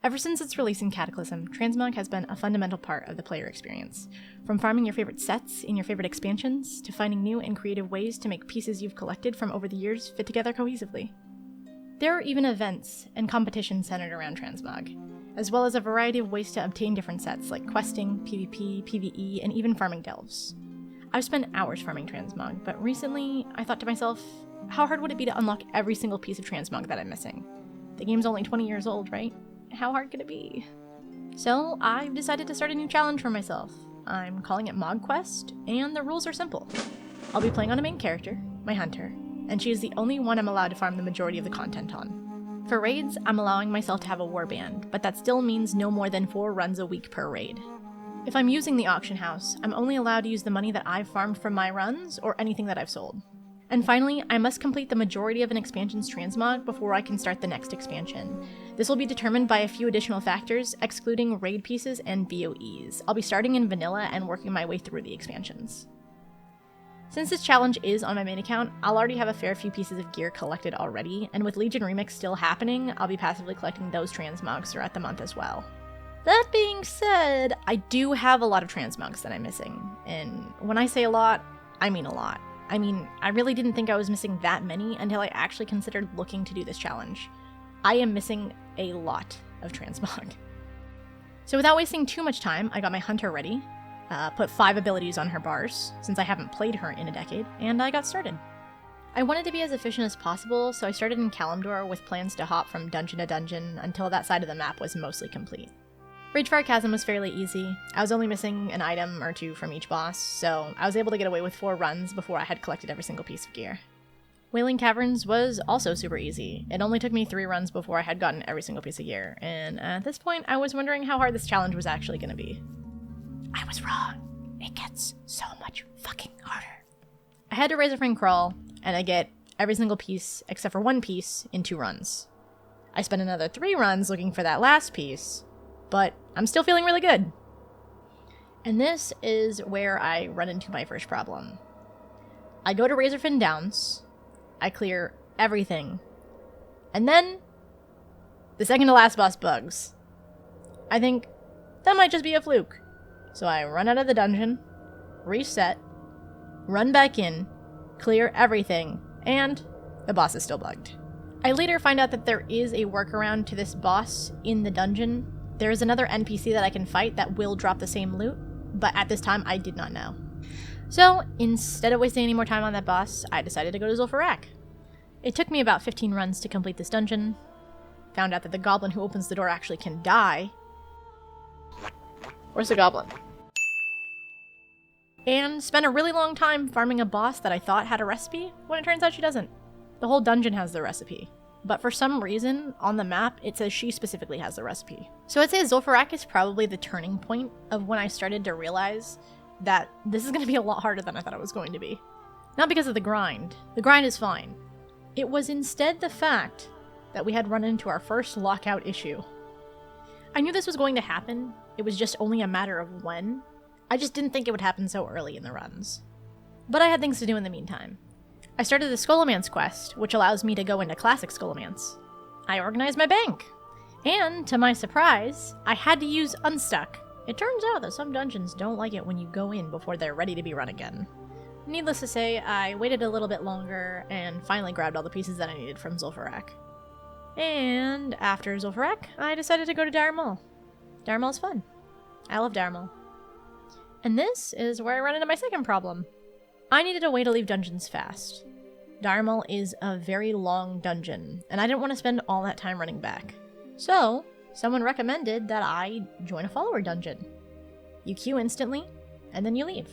Ever since its release in Cataclysm, transmog has been a fundamental part of the player experience. From farming your favorite sets in your favorite expansions, to finding new and creative ways to make pieces you've collected from over the years fit together cohesively. There are even events and competitions centered around transmog, as well as a variety of ways to obtain different sets like questing, PvP, PvE, and even farming delves. I've spent hours farming transmog, but recently I thought to myself, how hard would it be to unlock every single piece of transmog that I'm missing? The game's only 20 years old, right? How hard could it be? So I've decided to start a new challenge for myself. I'm calling it MogQuest, and the rules are simple. I'll be playing on a main character, my hunter, and she is the only one I'm allowed to farm the majority of the content on. For raids, I'm allowing myself to have a warband, but that still means no more than 4 runs a week per raid. If I'm using the auction house, I'm only allowed to use the money that I've farmed from my runs or anything that I've sold. And finally, I must complete the majority of an expansion's transmog before I can start the next expansion. This will be determined by a few additional factors, excluding raid pieces and BOEs. I'll be starting in vanilla and working my way through the expansions. Since this challenge is on my main account, I'll already have a fair few pieces of gear collected already, and with Legion Remix still happening, I'll be passively collecting those transmogs throughout the month as well. That being said, I do have a lot of transmogs that I'm missing, and when I say a lot, I mean a lot. I really didn't think I was missing that many until I actually considered looking to do this challenge. I am missing a lot of transmog. So without wasting too much time, I got my hunter ready, put 5 abilities on her bars, since I haven't played her in a decade, and I got started. I wanted to be as efficient as possible, so I started in Kalimdor with plans to hop from dungeon to dungeon until that side of the map was mostly complete. Ragefire Chasm was fairly easy. I was only missing an item or 2 from each boss, so I was able to get away with 4 runs before I had collected every single piece of gear. Wailing Caverns was also super easy. It only took me 3 runs before I had gotten every single piece of gear, and at this point I was wondering how hard this challenge was actually going to be. I was wrong. It gets so much fucking harder. I had to Razorfang Crawl, and I get every single piece except for 1 piece in 2 runs. I spent another 3 runs looking for that last piece, but I'm still feeling really good. And this is where I run into my first problem. I go to Razorfin Downs, I clear everything, and then the second to last boss bugs. I think that might just be a fluke. So I run out of the dungeon, reset, run back in, clear everything, and the boss is still bugged. I later find out that there is a workaround to this boss in the dungeon. There is another NPC that I can fight that will drop the same loot, but at this time I did not know. So instead of wasting any more time on that boss, I decided to go to Zul'Farrak. It took me about 15 runs to complete this dungeon, found out that the goblin who opens the door actually can die. Where's the goblin? And spent a really long time farming a boss that I thought had a recipe, when it turns out she doesn't. The whole dungeon has the recipe. But for some reason, on the map, it says she specifically has the recipe. So I'd say Zul'Farrak is probably the turning point of when I started to realize that this is going to be a lot harder than I thought it was going to be. Not because of the grind. The grind is fine. It was instead the fact that we had run into our first lockout issue. I knew this was going to happen. It was just only a matter of when. I just didn't think it would happen so early in the runs. But I had things to do in the meantime. I started the Scholomance quest, which allows me to go into Classic Scholomance. I organized my bank. And, to my surprise, I had to use Unstuck. It turns out that some dungeons don't like it when you go in before they're ready to be run again. Needless to say, I waited a little bit longer and finally grabbed all the pieces that I needed from Zul'Farrak. And after Zul'Farrak, I decided to go to Dire Maul. Dire Maul's fun. I love Dire Maul. And this is where I run into my second problem. I needed a way to leave dungeons fast. Dire Maul is a very long dungeon, and I didn't want to spend all that time running back. So, someone recommended that I join a follower dungeon. You queue instantly, and then you leave.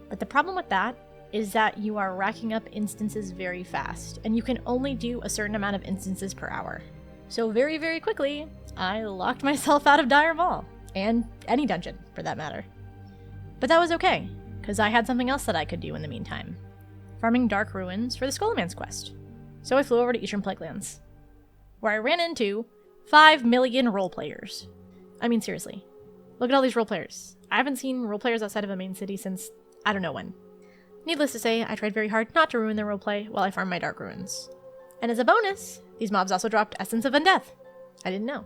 But the problem with that is that you are racking up instances very fast, and you can only do a certain amount of instances per hour. So very, very quickly, I locked myself out of Dire Maul, and any dungeon, for that matter. But that was okay, because I had something else that I could do in the meantime. Farming Dark Ruins for the Scholomance quest. So I flew over to Eastern Plaguelands, where I ran into 5 million roleplayers. I mean, seriously. Look at all these roleplayers. I haven't seen roleplayers outside of a main city since I don't know when. Needless to say, I tried very hard not to ruin their roleplay while I farmed my Dark Ruins. And as a bonus, these mobs also dropped Essence of Undeath. I didn't know.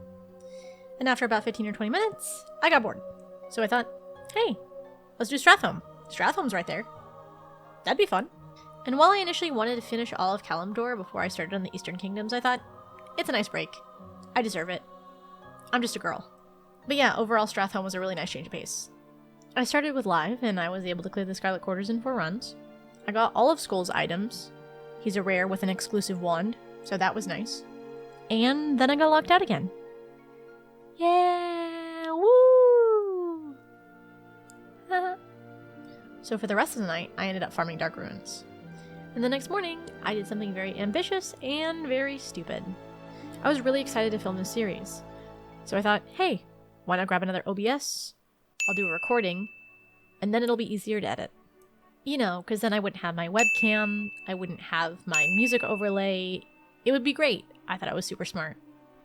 And after about 15 or 20 minutes, I got bored. So I thought, hey, let's do Stratholme. Stratholme's right there. That'd be fun. And while I initially wanted to finish all of Kalimdor before I started on the Eastern Kingdoms, I thought, it's a nice break. I deserve it. I'm just a girl. But yeah, overall Stratholme was a really nice change of pace. I started with Live, and I was able to clear the Scarlet Quarters in 4 runs. I got all of Skull's items. He's a rare with an exclusive wand, so that was nice. And then I got locked out again. Yeah! Woo! So for the rest of the night, I ended up farming Dark Ruins. And the next morning, I did something very ambitious and very stupid. I was really excited to film this series. So I thought, hey, why not grab another OBS? I'll do a recording, and then it'll be easier to edit. You know, because then I wouldn't have my webcam, I wouldn't have my music overlay. It would be great. I thought I was super smart.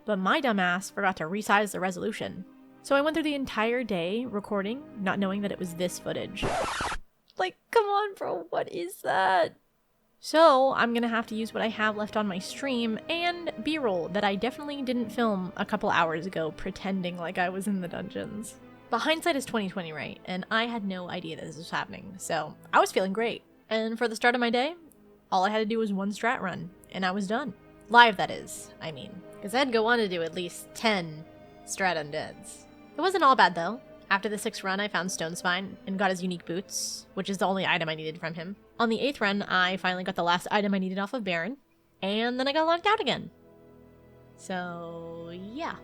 But my dumbass forgot to resize the resolution. So I went through the entire day recording, not knowing that it was this footage. Like, come on, bro, what is that? So I'm gonna have to use what I have left on my stream and B-roll that I definitely didn't film a couple hours ago pretending like I was in the dungeons. But hindsight is 20/20, right? And I had no idea that this was happening, so I was feeling great. And for the start of my day, all I had to do was 1 strat run, and I was done. Live, that is, I mean. Because I'd go on to do at least 10 strat undeads. It wasn't all bad, though. After the 6th run, I found Stone Spine and got his unique boots, which is the only item I needed from him. On the 8th run, I finally got the last item I needed off of Baron, and then I got locked out again. So, yeah.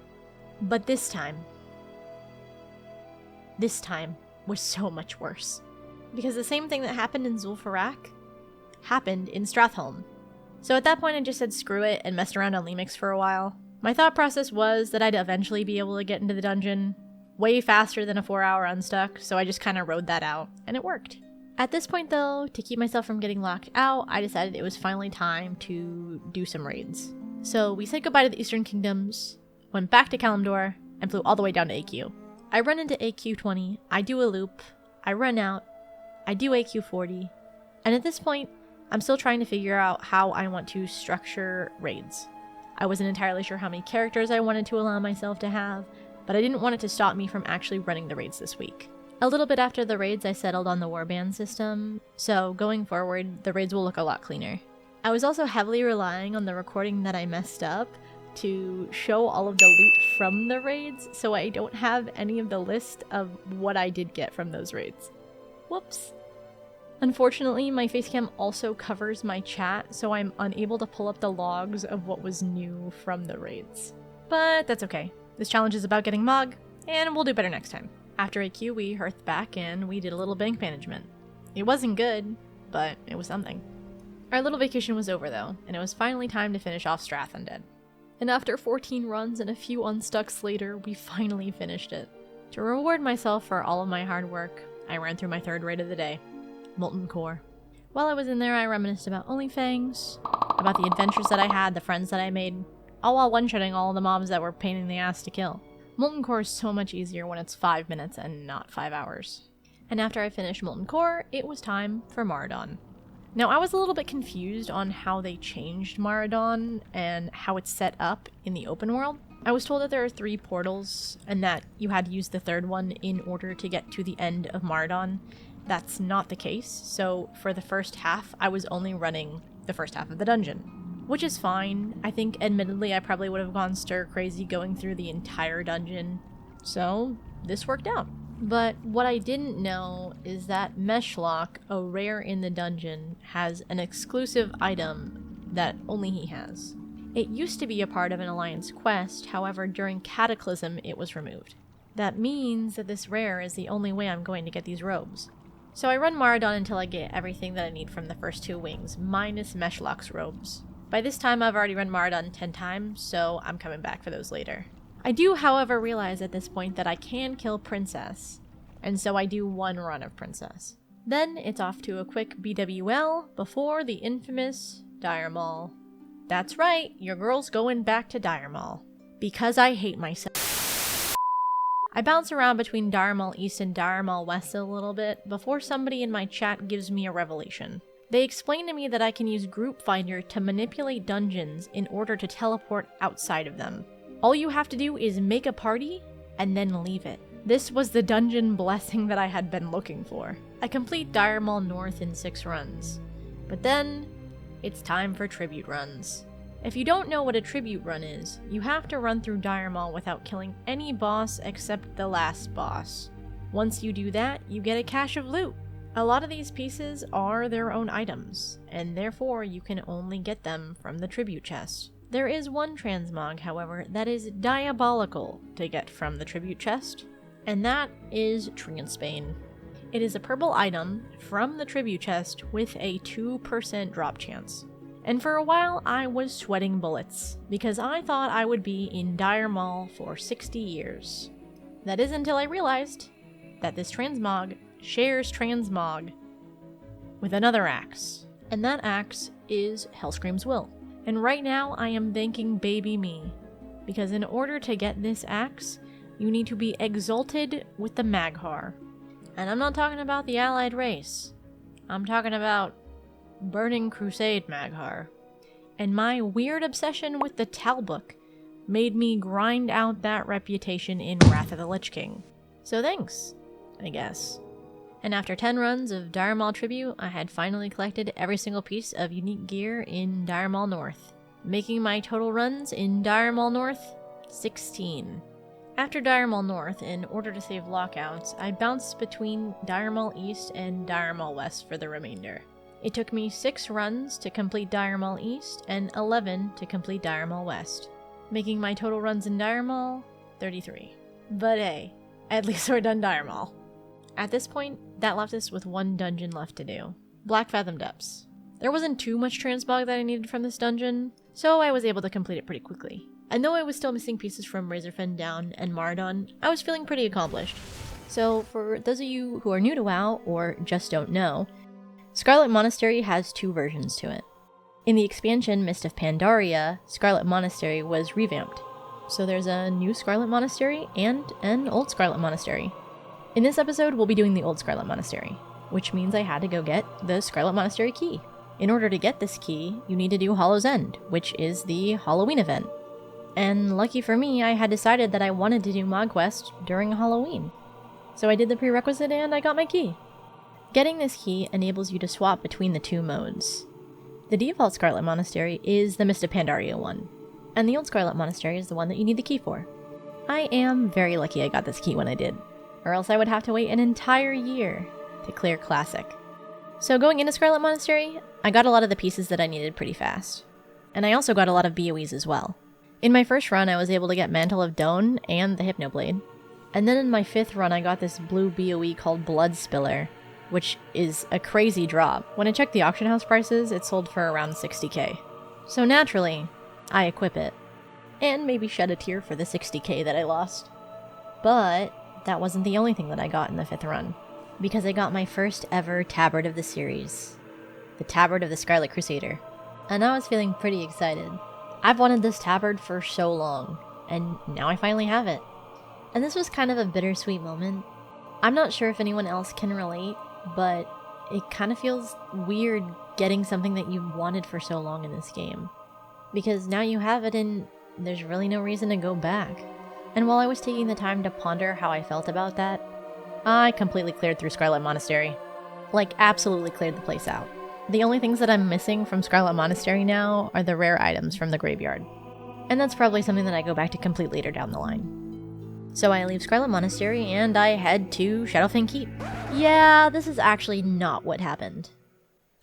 But this time was so much worse. Because the same thing that happened in Zul'Farrak happened in Stratholme. So at that point I just said screw it and messed around on Lemix for a while. My thought process was that I'd eventually be able to get into the dungeon way faster than a 4-hour unstuck, so I just kind of rode that out, and it worked. At this point though, to keep myself from getting locked out, I decided it was finally time to do some raids. So we said goodbye to the Eastern Kingdoms, went back to Kalimdor, and flew all the way down to AQ. I run into AQ 20, I do a loop, I run out, I do AQ 40, and at this point, I'm still trying to figure out how I want to structure raids. I wasn't entirely sure how many characters I wanted to allow myself to have, but I didn't want it to stop me from actually running the raids this week. A little bit after the raids, I settled on the warband system, so going forward, the raids will look a lot cleaner. I was also heavily relying on the recording that I messed up to show all of the loot from the raids, so I don't have any of the list of what I did get from those raids. Whoops. Unfortunately, my facecam also covers my chat, so I'm unable to pull up the logs of what was new from the raids. But that's okay. This challenge is about getting Mog, and we'll do better next time. After AQ, we hearthed back and we did a little bank management. It wasn't good, but it was something. Our little vacation was over though, and it was finally time to finish off Strath Undead. And after 14 runs and a few unstucks later, we finally finished it. To reward myself for all of my hard work, I ran through my 3rd raid of the day, Molten Core. While I was in there, I reminisced about Onlyfangs, about the adventures that I had, the friends that I made, all while one-shotting all the mobs that were a pain in the ass to kill. Molten Core is so much easier when it's 5 minutes and not 5 hours. And after I finished Molten Core, it was time for Maraudon. Now, I was a little bit confused on how they changed Maraudon and how it's set up in the open world. I was told that there are 3 portals and that you had to use the 3rd one in order to get to the end of Maraudon. That's not the case, so for the first half, I was only running the first half of the dungeon. Which is fine. I think, admittedly, I probably would have gone stir-crazy going through the entire dungeon. So, this worked out. But what I didn't know is that Meshlock, a rare in the dungeon, has an exclusive item that only he has. It used to be a part of an Alliance quest, however, during Cataclysm, it was removed. That means that this rare is the only way I'm going to get these robes. So I run Maraudon until I get everything that I need from the first 2 wings, minus Meshlock's robes. By this time, I've already run Maraudon 10 times, so I'm coming back for those later. I do, however, realize at this point that I can kill Princess, and so I do 1 run of Princess. Then it's off to a quick BWL before the infamous Dire Maul. That's right, your girl's going back to Dire Maul. Because I hate myself. I bounce around between Dire Maul East and Dire Maul West a little bit before somebody in my chat gives me a revelation. They explain to me that I can use Group Finder to manipulate dungeons in order to teleport outside of them. All you have to do is make a party and then leave it. This was the dungeon blessing that I had been looking for. I complete Dire Maul North in 6 runs. But then, it's time for tribute runs. If you don't know what a tribute run is, you have to run through Dire Maul without killing any boss except the last boss. Once you do that, you get a cache of loot. A lot of these pieces are their own items, and therefore you can only get them from the tribute chest. There is one transmog, however, that is diabolical to get from the tribute chest, and that is Transbane. It is a purple item from the tribute chest with a 2% drop chance. And for a while I was sweating bullets, because I thought I would be in Dire Maul for 60 years. That is until I realized that this transmog shares transmog with another axe, and that axe is Hellscream's Will. And right now I am thanking baby me, because in order to get this axe, you need to be exalted with the Maghar. And I'm not talking about the allied race. I'm talking about Burning Crusade Maghar. And my weird obsession with the Talbook made me grind out that reputation in Wrath of the Lich King. So thanks, I guess. And after 10 runs of Dire Maul Tribute, I had finally collected every single piece of unique gear in Dire Maul North, making my total runs in Dire Maul North 16. After Dire Maul North, in order to save lockouts, I bounced between Dire Maul East and Dire Maul West for the remainder. It took me 6 runs to complete Dire Maul East and 11 to complete Dire Maul West, making my total runs in Dire Maul 33. But hey, at least we're done Dire Maul. At this point, that left us with one dungeon left to do, Black Fathom Depths. There wasn't too much transmog that I needed from this dungeon, so I was able to complete it pretty quickly. And though I was still missing pieces from Razorfen Down and Maraudon, I was feeling pretty accomplished. So for those of you who are new to WoW or just don't know, Scarlet Monastery has 2 versions to it. In the expansion Mist of Pandaria, Scarlet Monastery was revamped. So there's a new Scarlet Monastery and an old Scarlet Monastery. In this episode, we'll be doing the old Scarlet Monastery, which means I had to go get the Scarlet Monastery key. In order to get this key, you need to do Hollow's End, which is the Halloween event. And lucky for me, I had decided that I wanted to do MogQuest during Halloween. So I did the prerequisite and I got my key. Getting this key enables you to swap between the 2 modes. The default Scarlet Monastery is the Mist of Pandaria one, and the old Scarlet Monastery is the one that you need the key for. I am very lucky I got this key when I did, or else I would have to wait an entire year to clear Classic. So going into Scarlet Monastery, I got a lot of the pieces that I needed pretty fast. And I also got a lot of BOEs as well. In my first run, I was able to get Mantle of Doan and the Hypnoblade. And then in my 5th run, I got this blue BOE called Blood Spiller, which is a crazy drop. When I checked the auction house prices, it sold for around 60k. So naturally, I equip it. And maybe shed a tear for the 60k that I lost. But that wasn't the only thing that I got in the 5th run, because I got my first ever tabard of the series, the Tabard of the Scarlet Crusader, and I was feeling pretty excited. I've wanted this tabard for so long, and now I finally have it. And this was kind of a bittersweet moment. I'm not sure if anyone else can relate, but it kind of feels weird getting something that you've wanted for so long in this game, because now you have it and there's really no reason to go back. And while I was taking the time to ponder how I felt about that, I completely cleared through Scarlet Monastery. Like, absolutely cleared the place out. The only things that I'm missing from Scarlet Monastery now are the rare items from the graveyard. And that's probably something that I go back to complete later down the line. So I leave Scarlet Monastery and I head to Shadowfang Keep. Yeah, this is actually not what happened.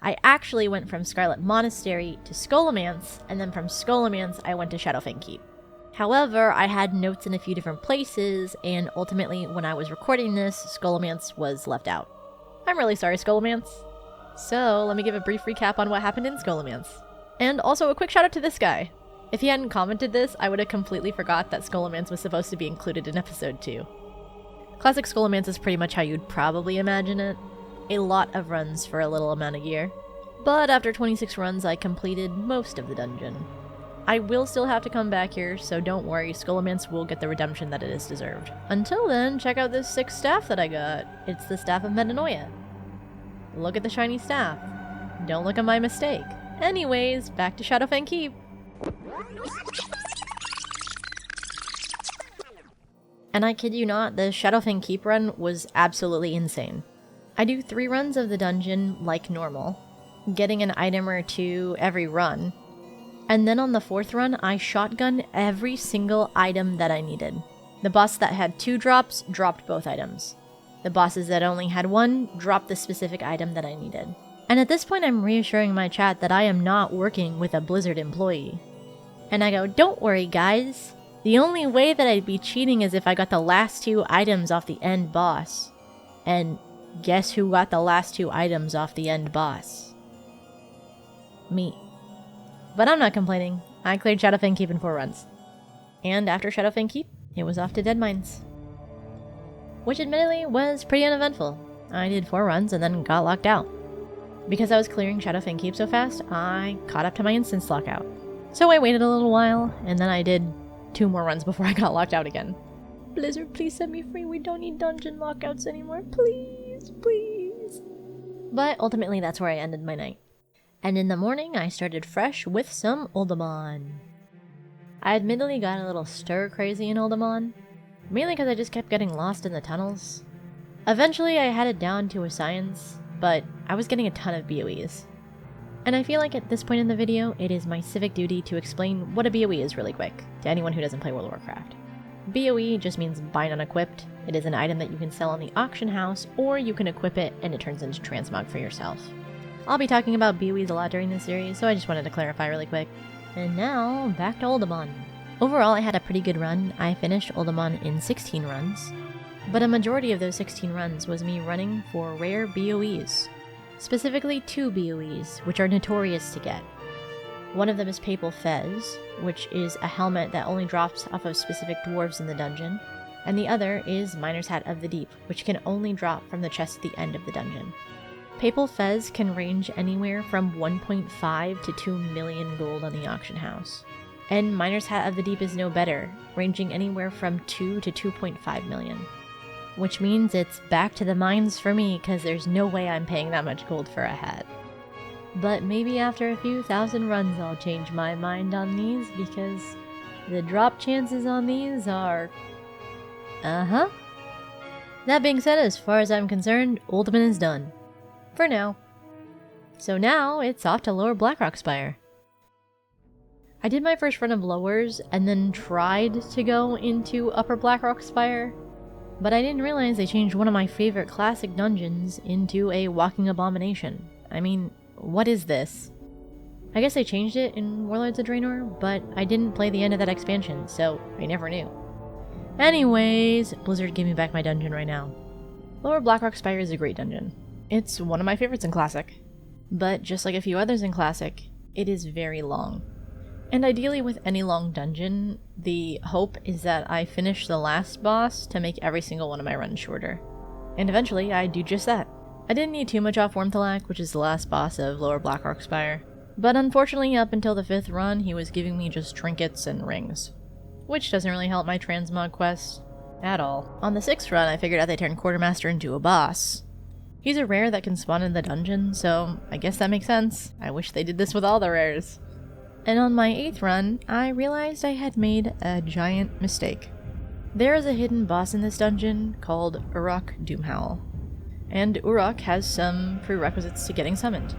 I actually went from Scarlet Monastery to Scholomance, and then from Scholomance I went to Shadowfang Keep. However, I had notes in a few different places, and ultimately, when I was recording this, Scholomance was left out. I'm really sorry, Scholomance. So, let me give a brief recap on what happened in Scholomance. And also a quick shout out to this guy. If he hadn't commented this, I would have completely forgot that Scholomance was supposed to be included in episode 2. Classic Scholomance is pretty much how you'd probably imagine it. A lot of runs for a little amount of gear. But after 26 runs, I completed most of the dungeon. I will still have to come back here, so don't worry, Scholomance will get the redemption that it is deserved. Until then, check out this sick staff that I got. It's the Staff of Metanoia. Look at the shiny staff. Don't look at my mistake. Anyways, back to Shadowfang Keep. And I kid you not, the Shadowfang Keep run was absolutely insane. I do 3 runs of the dungeon like normal, getting an item or 2 every run, and then on the 4th run, I shotgun every single item that I needed. The boss that had 2 drops dropped both items. The bosses that only had 1 dropped the specific item that I needed. And at this point, I'm reassuring my chat that I am not working with a Blizzard employee. And I go, don't worry guys, the only way that I'd be cheating is if I got the last 2 items off the end boss. And guess who got the last 2 items off the end boss? Me. But I'm not complaining. I cleared Shadowfang Keep in 4 runs. And after Shadowfang Keep, it was off to Dead Mines. Which admittedly was pretty uneventful. I did 4 runs and then got locked out. Because I was clearing Shadowfang Keep so fast, I caught up to my instance lockout. So I waited a little while, and then I did 2 more runs before I got locked out again. Blizzard, please set me free. We don't need dungeon lockouts anymore. Please, please. But ultimately, that's where I ended my night. And in the morning, I started fresh with some Uldaman. I admittedly got a little stir-crazy in Uldaman, mainly because I just kept getting lost in the tunnels. Eventually, I had it down to a science, but I was getting a ton of BOEs. And I feel like at this point in the video, it is my civic duty to explain what a BOE is really quick, to anyone who doesn't play World of Warcraft. BOE just means bind unequipped. It is an item that you can sell on the auction house, or you can equip it and it turns into transmog for yourself. I'll be talking about BOEs a lot during this series, so I just wanted to clarify really quick. And now, back to Uldaman. Overall, I had a pretty good run. I finished Uldaman in 16 runs, but a majority of those 16 runs was me running for rare BOEs. Specifically 2 BOEs, which are notorious to get. One of them is Papal Fez, which is a helmet that only drops off of specific dwarves in the dungeon, and the other is Miner's Hat of the Deep, which can only drop from the chest at the end of the dungeon. Papal Fez can range anywhere from 1.5 to 2 million gold on the auction house. And Miner's Hat of the Deep is no better, ranging anywhere from 2 to 2.5 million. Which means it's back to the mines for me, because there's no way I'm paying that much gold for a hat. But maybe after a few thousand runs I'll change my mind on these, because the drop chances on these are... That being said, as far as I'm concerned, Uldaman is done. For now. So now, it's off to Lower Blackrock Spire. I did my first run of lowers, and then tried to go into Upper Blackrock Spire, but I didn't realize they changed one of my favorite classic dungeons into a walking abomination. I mean, what is this? I guess they changed it in Warlords of Draenor, but I didn't play the end of that expansion, so I never knew. Anyways, Blizzard gave me back my dungeon right now. Lower Blackrock Spire is a great dungeon. It's one of my favorites in Classic. But just like a few others in Classic, it is very long. And ideally with any long dungeon, the hope is that I finish the last boss to make every single one of my runs shorter. And eventually I do just that. I didn't need too much off Wormthalak, which is the last boss of Lower Blackrock Spire. But unfortunately up until the 5th run, he was giving me just trinkets and rings. Which doesn't really help my transmog quest at all. On the 6th run, I figured out they turned Quartermaster into a boss. He's a rare that can spawn in the dungeon, so I guess that makes sense. I wish they did this with all the rares. And on my 8th run, I realized I had made a giant mistake. There is a hidden boss in this dungeon called Uruk Doomhowl. And Uruk has some prerequisites to getting summoned.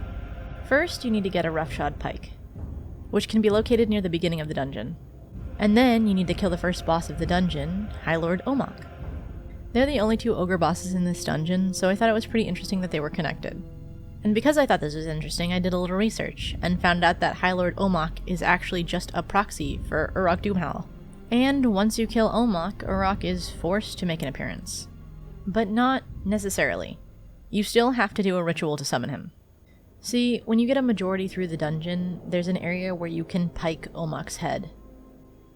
First, you need to get a Roughshod Pike, which can be located near the beginning of the dungeon. And then you need to kill the first boss of the dungeon, High Lord Omok. They're the only 2 ogre bosses in this dungeon, so I thought it was pretty interesting that they were connected. And because I thought this was interesting, I did a little research, and found out that High Lord Omok is actually just a proxy for Uruk Doomhowl. And once you kill Omok, Uruk is forced to make an appearance. But not necessarily. You still have to do a ritual to summon him. See, when you get a majority through the dungeon, there's an area where you can pike Omok's head.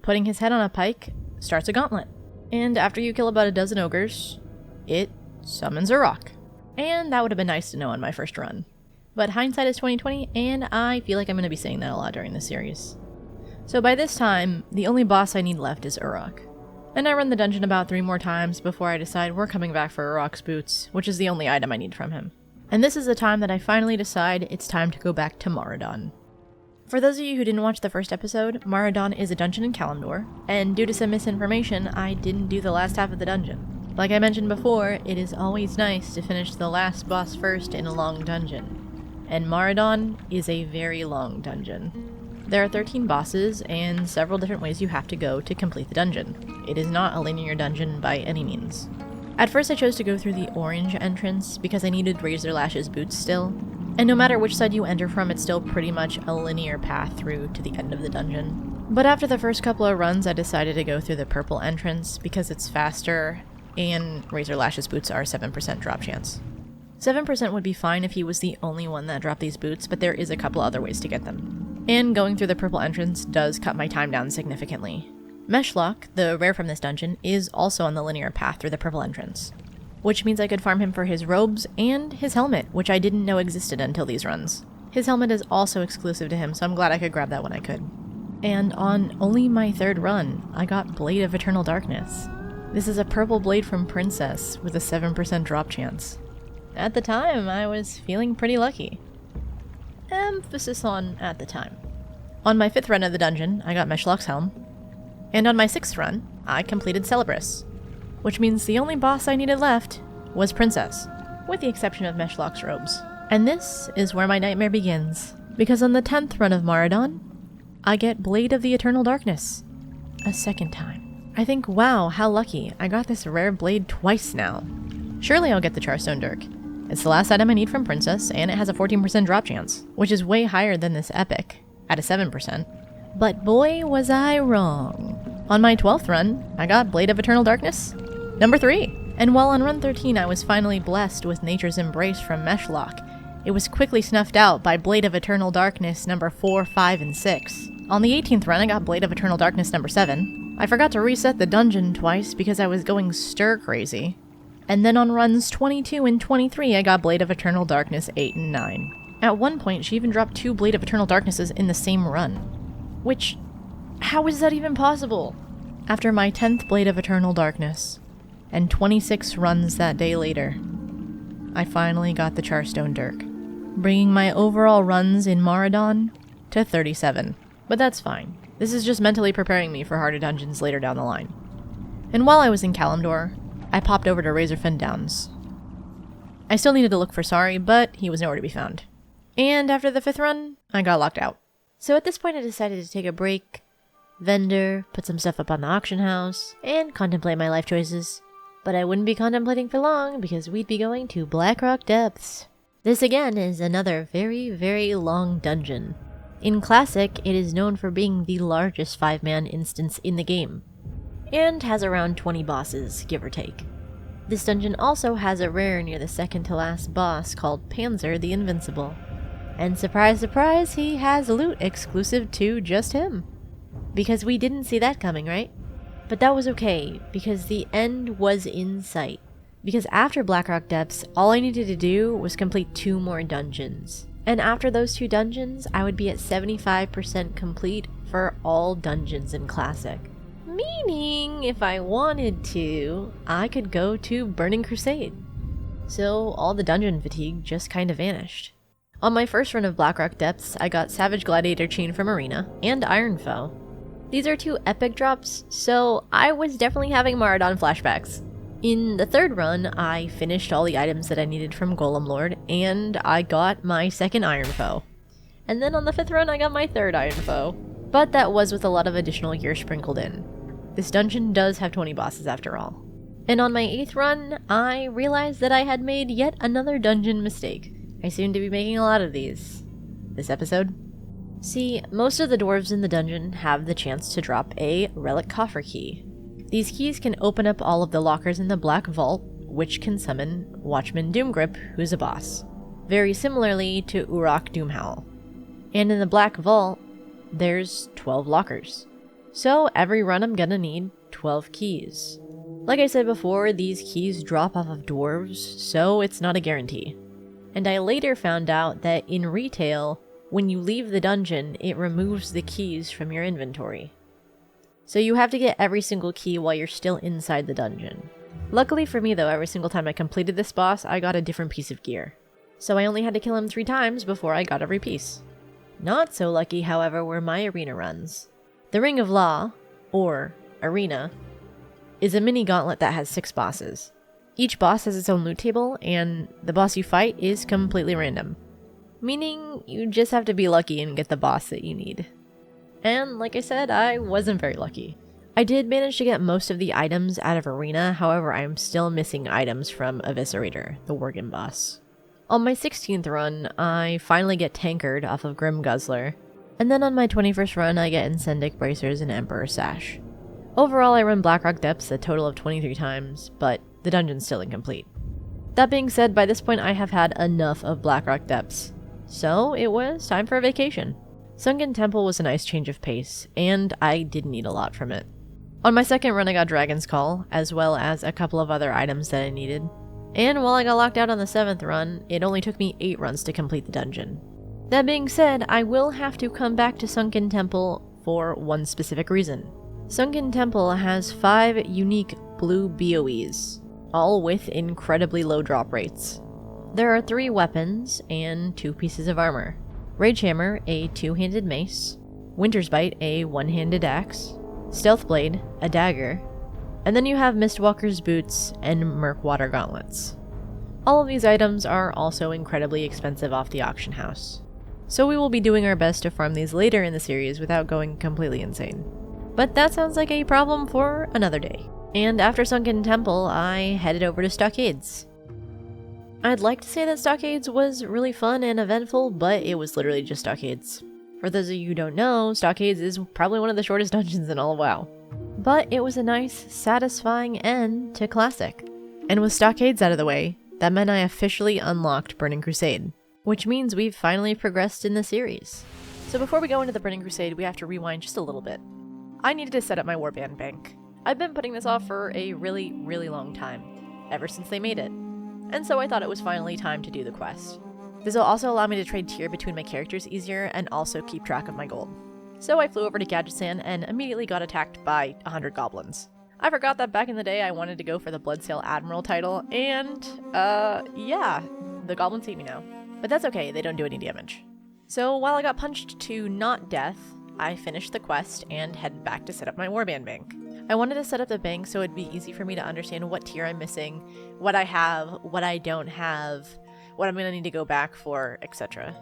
Putting his head on a pike starts a gauntlet. And after you kill about a dozen ogres, it summons Uruk. And that would have been nice to know on my first run. But hindsight is 20/20, and I feel like I'm going to be saying that a lot during this series. So by this time, the only boss I need left is Uruk. And I run the dungeon about 3 more times before I decide we're coming back for Uruk's boots, which is the only item I need from him. And this is the time that I finally decide it's time to go back to Moradon. For those of you who didn't watch the first episode, Maraudon is a dungeon in Kalimdor, and due to some misinformation, I didn't do the last half of the dungeon. Like I mentioned before, it is always nice to finish the last boss first in a long dungeon, and Maraudon is a very long dungeon. There are 13 bosses, and several different ways you have to go to complete the dungeon. It is not a linear dungeon by any means. At first I chose to go through the orange entrance because I needed Razor Lash's boots still, and no matter which side you enter from, it's still pretty much a linear path through to the end of the dungeon. But after the first couple of runs, I decided to go through the purple entrance because it's faster, and Razor Lash's boots are 7% drop chance. 7% would be fine if he was the only one that dropped these boots, but there is a couple other ways to get them. And going through the purple entrance does cut my time down significantly. Meshlock, the rare from this dungeon, is also on the linear path through the purple entrance, which means I could farm him for his robes and his helmet, which I didn't know existed until these runs. His helmet is also exclusive to him, so I'm glad I could grab that when I could. And on only my third run, I got Blade of Eternal Darkness. This is a purple blade from Princess with a 7% drop chance. At the time, I was feeling pretty lucky. Emphasis on at the time. On my 5th run of the dungeon, I got Meshlock's helm. And on my 6th run, I completed Celebrus, which means the only boss I needed left was Princess, with the exception of Meshlock's robes. And this is where my nightmare begins, because on the 10th run of Maraudon, I get Blade of the Eternal Darkness. A second time. I think, wow, how lucky. I got this rare blade twice now. Surely I'll get the Charstone Dirk. It's the last item I need from Princess, and it has a 14% drop chance, which is way higher than this epic, at a 7%. But boy, was I wrong. On my 12th run, I got Blade of Eternal Darkness, number 3. And while on run 13 I was finally blessed with Nature's Embrace from Meshlock, it was quickly snuffed out by Blade of Eternal Darkness number 4, 5, and 6. On the 18th run, I got Blade of Eternal Darkness number 7. I forgot to reset the dungeon twice because I was going stir crazy. And then on runs 22 and 23, I got Blade of Eternal Darkness 8 and 9. At one point, she even dropped 2 Blade of Eternal Darknesses in the same run. Which, how is that even possible? After my 10th Blade of Eternal Darkness, and 26 runs that day later, I finally got the Charstone Dirk, bringing my overall runs in Maraudon to 37. But that's fine. This is just mentally preparing me for harder dungeons later down the line. And while I was in Kalimdor, I popped over to Razorfen Downs. I still needed to look for Sari, but he was nowhere to be found. And after the 5th run, I got locked out. So at this point I decided to take a break, vendor, put some stuff up on the auction house, and contemplate my life choices. But I wouldn't be contemplating for long because we'd be going to Blackrock Depths. This again is another very, very long dungeon. In Classic, it is known for being the largest 5-man instance in the game, and has around 20 bosses, give or take. This dungeon also has a rare near the second to last boss called Panzer the Invincible. And surprise surprise, he has loot exclusive to just him. Because we didn't see that coming, right? But that was okay, because the end was in sight. Because after Blackrock Depths, all I needed to do was complete 2 more dungeons. And after those 2 dungeons, I would be at 75% complete for all dungeons in Classic. Meaning, if I wanted to, I could go to Burning Crusade. So all the dungeon fatigue just kind of vanished. On my first run of Blackrock Depths, I got Savage Gladiator Chain from Arena, and Iron Foe. These are 2 epic drops, so I was definitely having Maraudon flashbacks. In the 3rd run, I finished all the items that I needed from Golem Lord, and I got my 2nd Iron Foe. And then on the 5th run, I got my 3rd Iron Foe. But that was with a lot of additional gear sprinkled in. This dungeon does have 20 bosses after all. And on my 8th run, I realized that I had made yet another dungeon mistake. I seem to be making a lot of these this episode. See, most of the dwarves in the dungeon have the chance to drop a relic coffer key. These keys can open up all of the lockers in the Black Vault, which can summon Watchman Doomgrip, who's a boss. Very similarly to Uruk Doomhowl. And in the Black Vault, there's 12 lockers. So every run I'm gonna need 12 keys. Like I said before, these keys drop off of dwarves, so it's not a guarantee. And I later found out that in retail, when you leave the dungeon, it removes the keys from your inventory. So you have to get every single key while you're still inside the dungeon. Luckily for me though, every single time I completed this boss, I got a different piece of gear. So I only had to kill him 3 times before I got every piece. Not so lucky, however, were my arena runs. The Ring of Law, or Arena, is a mini gauntlet that has 6 bosses. Each boss has its own loot table, and the boss you fight is completely random. Meaning, you just have to be lucky and get the boss that you need. And like I said, I wasn't very lucky. I did manage to get most of the items out of Arena, however I'm still missing items from Eviscerator, the Worgen boss. On my 16th run, I finally get Tankard off of Grim Guzzler, and then on my 21st run I get Incendic Bracers and Emperor Sash. Overall I run Blackrock Depths a total of 23 times, but the dungeon's still incomplete. That being said, by this point I have had enough of Blackrock Depths, so it was time for a vacation. Sunken Temple was a nice change of pace, and I didn't need a lot from it. On my second run I got Dragon's Call, as well as a couple of other items that I needed. And while I got locked out on the 7th run, it only took me 8 runs to complete the dungeon. That being said, I will have to come back to Sunken Temple for one specific reason. Sunken Temple has 5 unique blue BOEs, all with incredibly low drop rates. There are 3 weapons and 2 pieces of armor. Rage Hammer, a 2-handed mace, Winter's Bite, a 1-handed axe, Stealth Blade, a dagger, and then you have Mistwalker's boots and Murkwater gauntlets. All of these items are also incredibly expensive off the auction house, so we will be doing our best to farm these later in the series without going completely insane. But that sounds like a problem for another day. And after Sunken Temple, I headed over to Stockades. I'd like to say that Stockades was really fun and eventful, but it was literally just Stockades. For those of you who don't know, Stockades is probably one of the shortest dungeons in all of WoW. But it was a nice, satisfying end to Classic. And with Stockades out of the way, that meant I officially unlocked Burning Crusade, which means we've finally progressed in the series. So before we go into the Burning Crusade, we have to rewind just a little bit. I needed to set up my warband bank. I've been putting this off for a really, really long time, ever since they made it. And so I thought it was finally time to do the quest. This will also allow me to trade tier between my characters easier and also keep track of my gold. So I flew over to Gadgetzan and immediately got attacked by 100 goblins. I forgot that back in the day I wanted to go for the Bloodsail Admiral title, and yeah, the goblins hate me now. But that's okay, they don't do any damage. So while I got punched to not death, I finished the quest and headed back to set up my warband bank. I wanted to set up the bank so it'd be easy for me to understand what tier I'm missing, what I have, what I don't have, what I'm going to need to go back for, etc.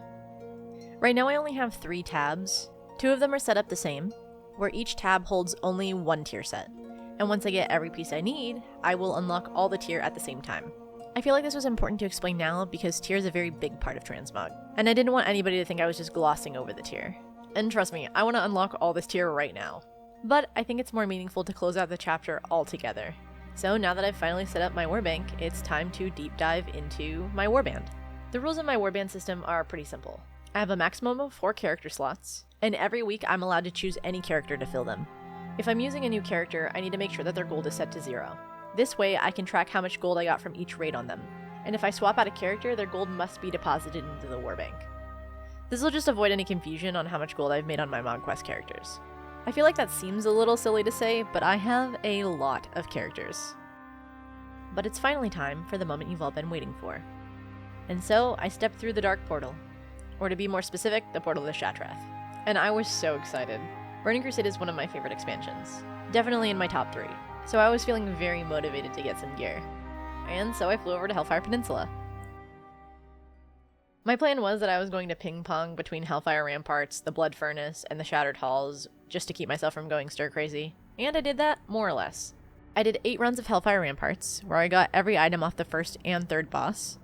Right now I only have 3 tabs. 2 of them are set up the same, where each tab holds only 1 tier set. And once I get every piece I need, I will unlock all the tier at the same time. I feel like this was important to explain now because tier is a very big part of transmog, and I didn't want anybody to think I was just glossing over the tier. And trust me, I want to unlock all this tier right now. But I think it's more meaningful to close out the chapter altogether. So now that I've finally set up my warbank, it's time to deep dive into my warband. The rules of my warband system are pretty simple. I have a maximum of 4 character slots, and every week I'm allowed to choose any character to fill them. If I'm using a new character, I need to make sure that their gold is set to 0. This way I can track how much gold I got from each raid on them. And if I swap out a character, their gold must be deposited into the warbank. This will just avoid any confusion on how much gold I've made on my MogQuest characters. I feel like that seems a little silly to say, but I have a lot of characters. But it's finally time for the moment you've all been waiting for. And so, I stepped through the Dark Portal. Or to be more specific, the Portal to Shattrath. And I was so excited. Burning Crusade is one of my favorite expansions. Definitely in my top 3. So I was feeling very motivated to get some gear. And so I flew over to Hellfire Peninsula. My plan was that I was going to ping-pong between Hellfire Ramparts, the Blood Furnace, and the Shattered Halls, just to keep myself from going stir-crazy. And I did that, more or less. I did 8 runs of Hellfire Ramparts, where I got every item off the first and third boss,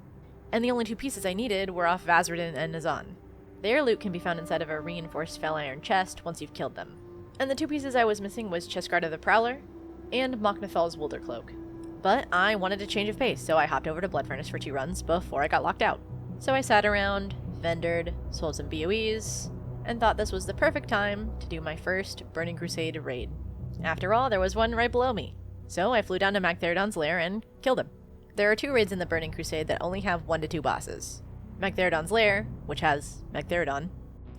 and the only 2 pieces I needed were off Vazradin and Nazan. Their loot can be found inside of a reinforced Fel Iron chest once you've killed them. And the 2 pieces I was missing was Chestguard of the Prowler, and Moknathal's Wilder Cloak. But I wanted a change of pace, so I hopped over to Blood Furnace for 2 runs before I got locked out. So I sat around, vendored, sold some BOEs, and thought this was the perfect time to do my first Burning Crusade raid. After all, there was one right below me. So I flew down to Magtheridon's lair and killed him. There are 2 raids in the Burning Crusade that only have 1 to 2 bosses. Magtheridon's lair, which has Magtheridon,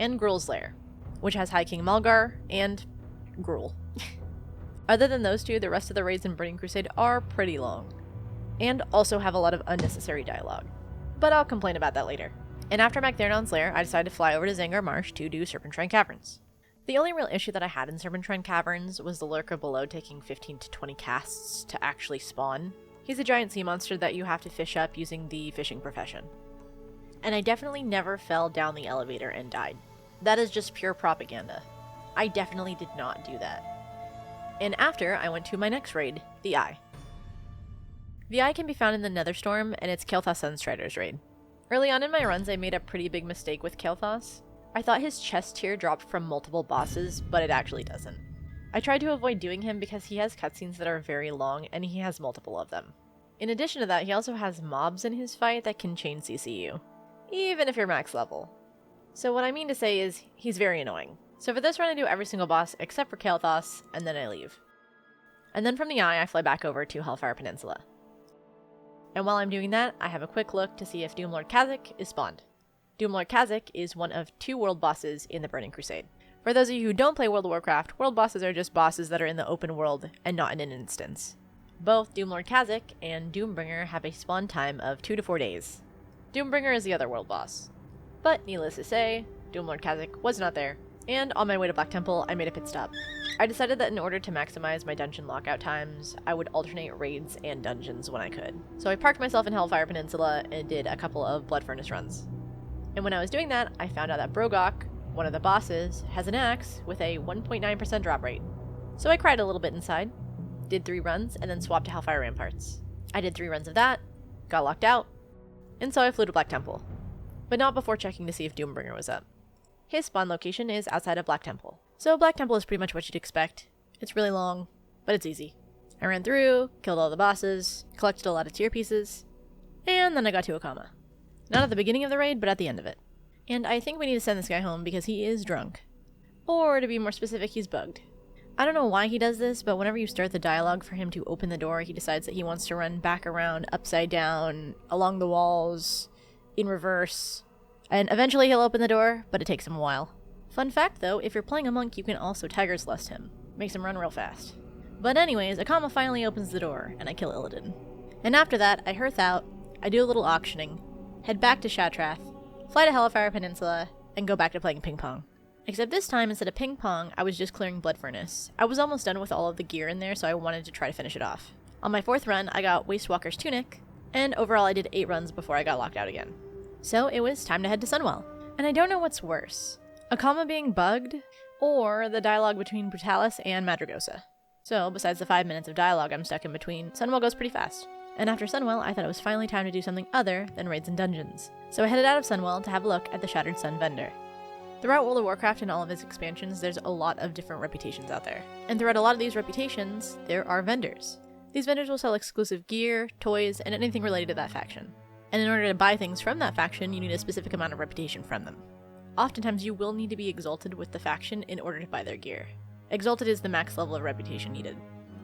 and Gruul's lair, which has High King Malgar and Gruul. Other than those 2, the rest of the raids in Burning Crusade are pretty long, and also have a lot of unnecessary dialogue. But I'll complain about that later. And after Magthernon's lair, I decided to fly over to Zangar Marsh to do Serpentine Caverns. The only real issue that I had in Serpentine Caverns was the lurker below taking 15 to 20 casts to actually spawn. He's a giant sea monster that you have to fish up using the fishing profession. And I definitely never fell down the elevator and died. That is just pure propaganda. I definitely did not do that. And after, I went to my next raid, the Eye. The Eye can be found in the Netherstorm, and it's Kael'thas Sunstrider's raid. Early on in my runs, I made a pretty big mistake with Kael'thas. I thought his chest tier dropped from multiple bosses, but it actually doesn't. I tried to avoid doing him because he has cutscenes that are very long, and he has multiple of them. In addition to that, he also has mobs in his fight that can chain CC you, even if you're max level. So what I mean to say is, he's very annoying. So for this run I do every single boss except for Kael'thas, and then I leave. And then from the Eye I fly back over to Hellfire Peninsula. And while I'm doing that, I have a quick look to see if Doomlord Kha'Zix is spawned. Doomlord Kha'Zix is one of 2 world bosses in the Burning Crusade. For those of you who don't play World of Warcraft, world bosses are just bosses that are in the open world and not in an instance. Both Doomlord Kha'Zix and Doombringer have a spawn time of 2 to 4 days. Doombringer is the other world boss. But needless to say, Doomlord Kha'Zix was not there, and on my way to Black Temple, I made a pit stop. I decided that in order to maximize my dungeon lockout times, I would alternate raids and dungeons when I could. So I parked myself in Hellfire Peninsula and did a couple of Blood Furnace runs. And when I was doing that, I found out that Brogok, one of the bosses, has an axe with a 1.9% drop rate. So I cried a little bit inside, did 3 runs, and then swapped to Hellfire Ramparts. I did 3 runs of that, got locked out, and so I flew to Black Temple. But not before checking to see if Doombringer was up. His spawn location is outside of Black Temple. So Black Temple is pretty much what you'd expect. It's really long, but it's easy. I ran through, killed all the bosses, collected a lot of tier pieces, and then I got to Akama. Not at the beginning of the raid, but at the end of it. And I think we need to send this guy home because he is drunk. Or to be more specific, he's bugged. I don't know why he does this, but whenever you start the dialogue for him to open the door, he decides that he wants to run back around, upside down, along the walls, in reverse, and eventually he'll open the door, but it takes him a while. Fun fact though, if you're playing a monk, you can also Tiger's Lust him. Makes him run real fast. But anyways, Akama finally opens the door, and I kill Illidan. And after that, I hearth out, I do a little auctioning, head back to Shatrath, fly to Hellfire Peninsula, and go back to playing ping pong. Except this time, instead of ping pong, I was just clearing Blood Furnace. I was almost done with all of the gear in there, so I wanted to try to finish it off. On my 4th run, I got Wastewalker's Tunic, and overall I did 8 runs before I got locked out again. So it was time to head to Sunwell. And I don't know what's worse, Akama being bugged, or the dialogue between Brutalis and Madragosa. So besides the 5 minutes of dialogue I'm stuck in between, Sunwell goes pretty fast. And after Sunwell, I thought it was finally time to do something other than raids and dungeons. So I headed out of Sunwell to have a look at the Shattered Sun vendor. Throughout World of Warcraft and all of its expansions, there's a lot of different reputations out there. And throughout a lot of these reputations, there are vendors. These vendors will sell exclusive gear, toys, and anything related to that faction. And in order to buy things from that faction, you need a specific amount of reputation from them. Oftentimes, you will need to be exalted with the faction in order to buy their gear. Exalted is the max level of reputation needed.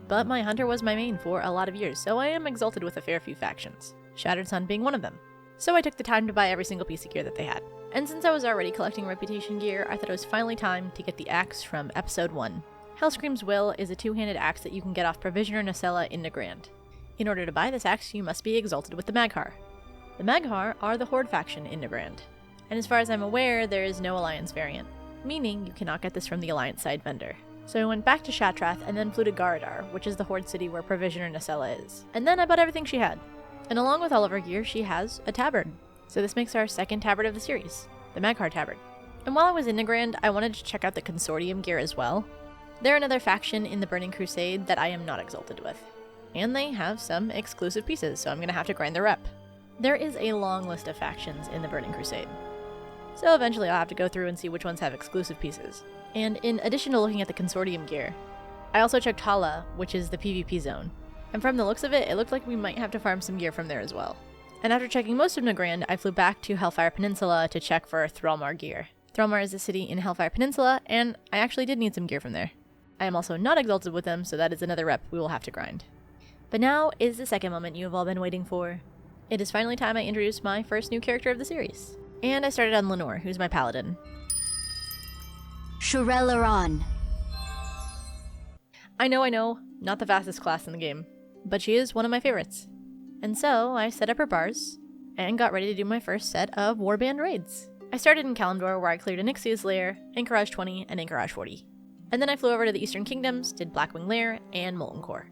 But my hunter was my main for a lot of years, so I am exalted with a fair few factions, Shattered Sun being one of them. So I took the time to buy every single piece of gear that they had. And since I was already collecting reputation gear, I thought it was finally time to get the axe from Episode 1. Hellscream's Will is a 2-handed axe that you can get off Provisioner Nacella in Nagrand. In order to buy this axe, you must be exalted with the Maghar. The Maghar are the Horde faction in Nagrand. And as far as I'm aware, there is no Alliance variant, meaning you cannot get this from the Alliance side vendor. So I went back to Shatrath and then flew to Garadar, which is the Horde city where Provisioner Nacella is. And then I bought everything she had. And along with all of her gear, she has a tabard. So this makes our 2nd tabard of the series, the Maghar tabard. And while I was in Nagrand, I wanted to check out the Consortium gear as well. They're another faction in the Burning Crusade that I am not exalted with. And they have some exclusive pieces, so I'm going to have to grind their rep. There is a long list of factions in the Burning Crusade. So eventually I'll have to go through and see which ones have exclusive pieces. And in addition to looking at the Consortium gear, I also checked Hala, which is the PvP zone. And from the looks of it, it looked like we might have to farm some gear from there as well. And after checking most of Nagrand, I flew back to Hellfire Peninsula to check for Thrallmar gear. Thrallmar is a city in Hellfire Peninsula, and I actually did need some gear from there. I am also not exalted with them, so that is another rep we will have to grind. But now is the second moment you have all been waiting for. It is finally time I introduce my first new character of the series. And I started on Lenore, who's my paladin. Shurelaran. I know, not the fastest class in the game, but she is one of my favorites. And so I set up her bars, and got ready to do my first set of Warband raids. I started in Kalimdor, where I cleared Onyxia's Lair, Anchorage 20, and Anchorage 40. And then I flew over to the Eastern Kingdoms, did Blackwing Lair, and Molten Core.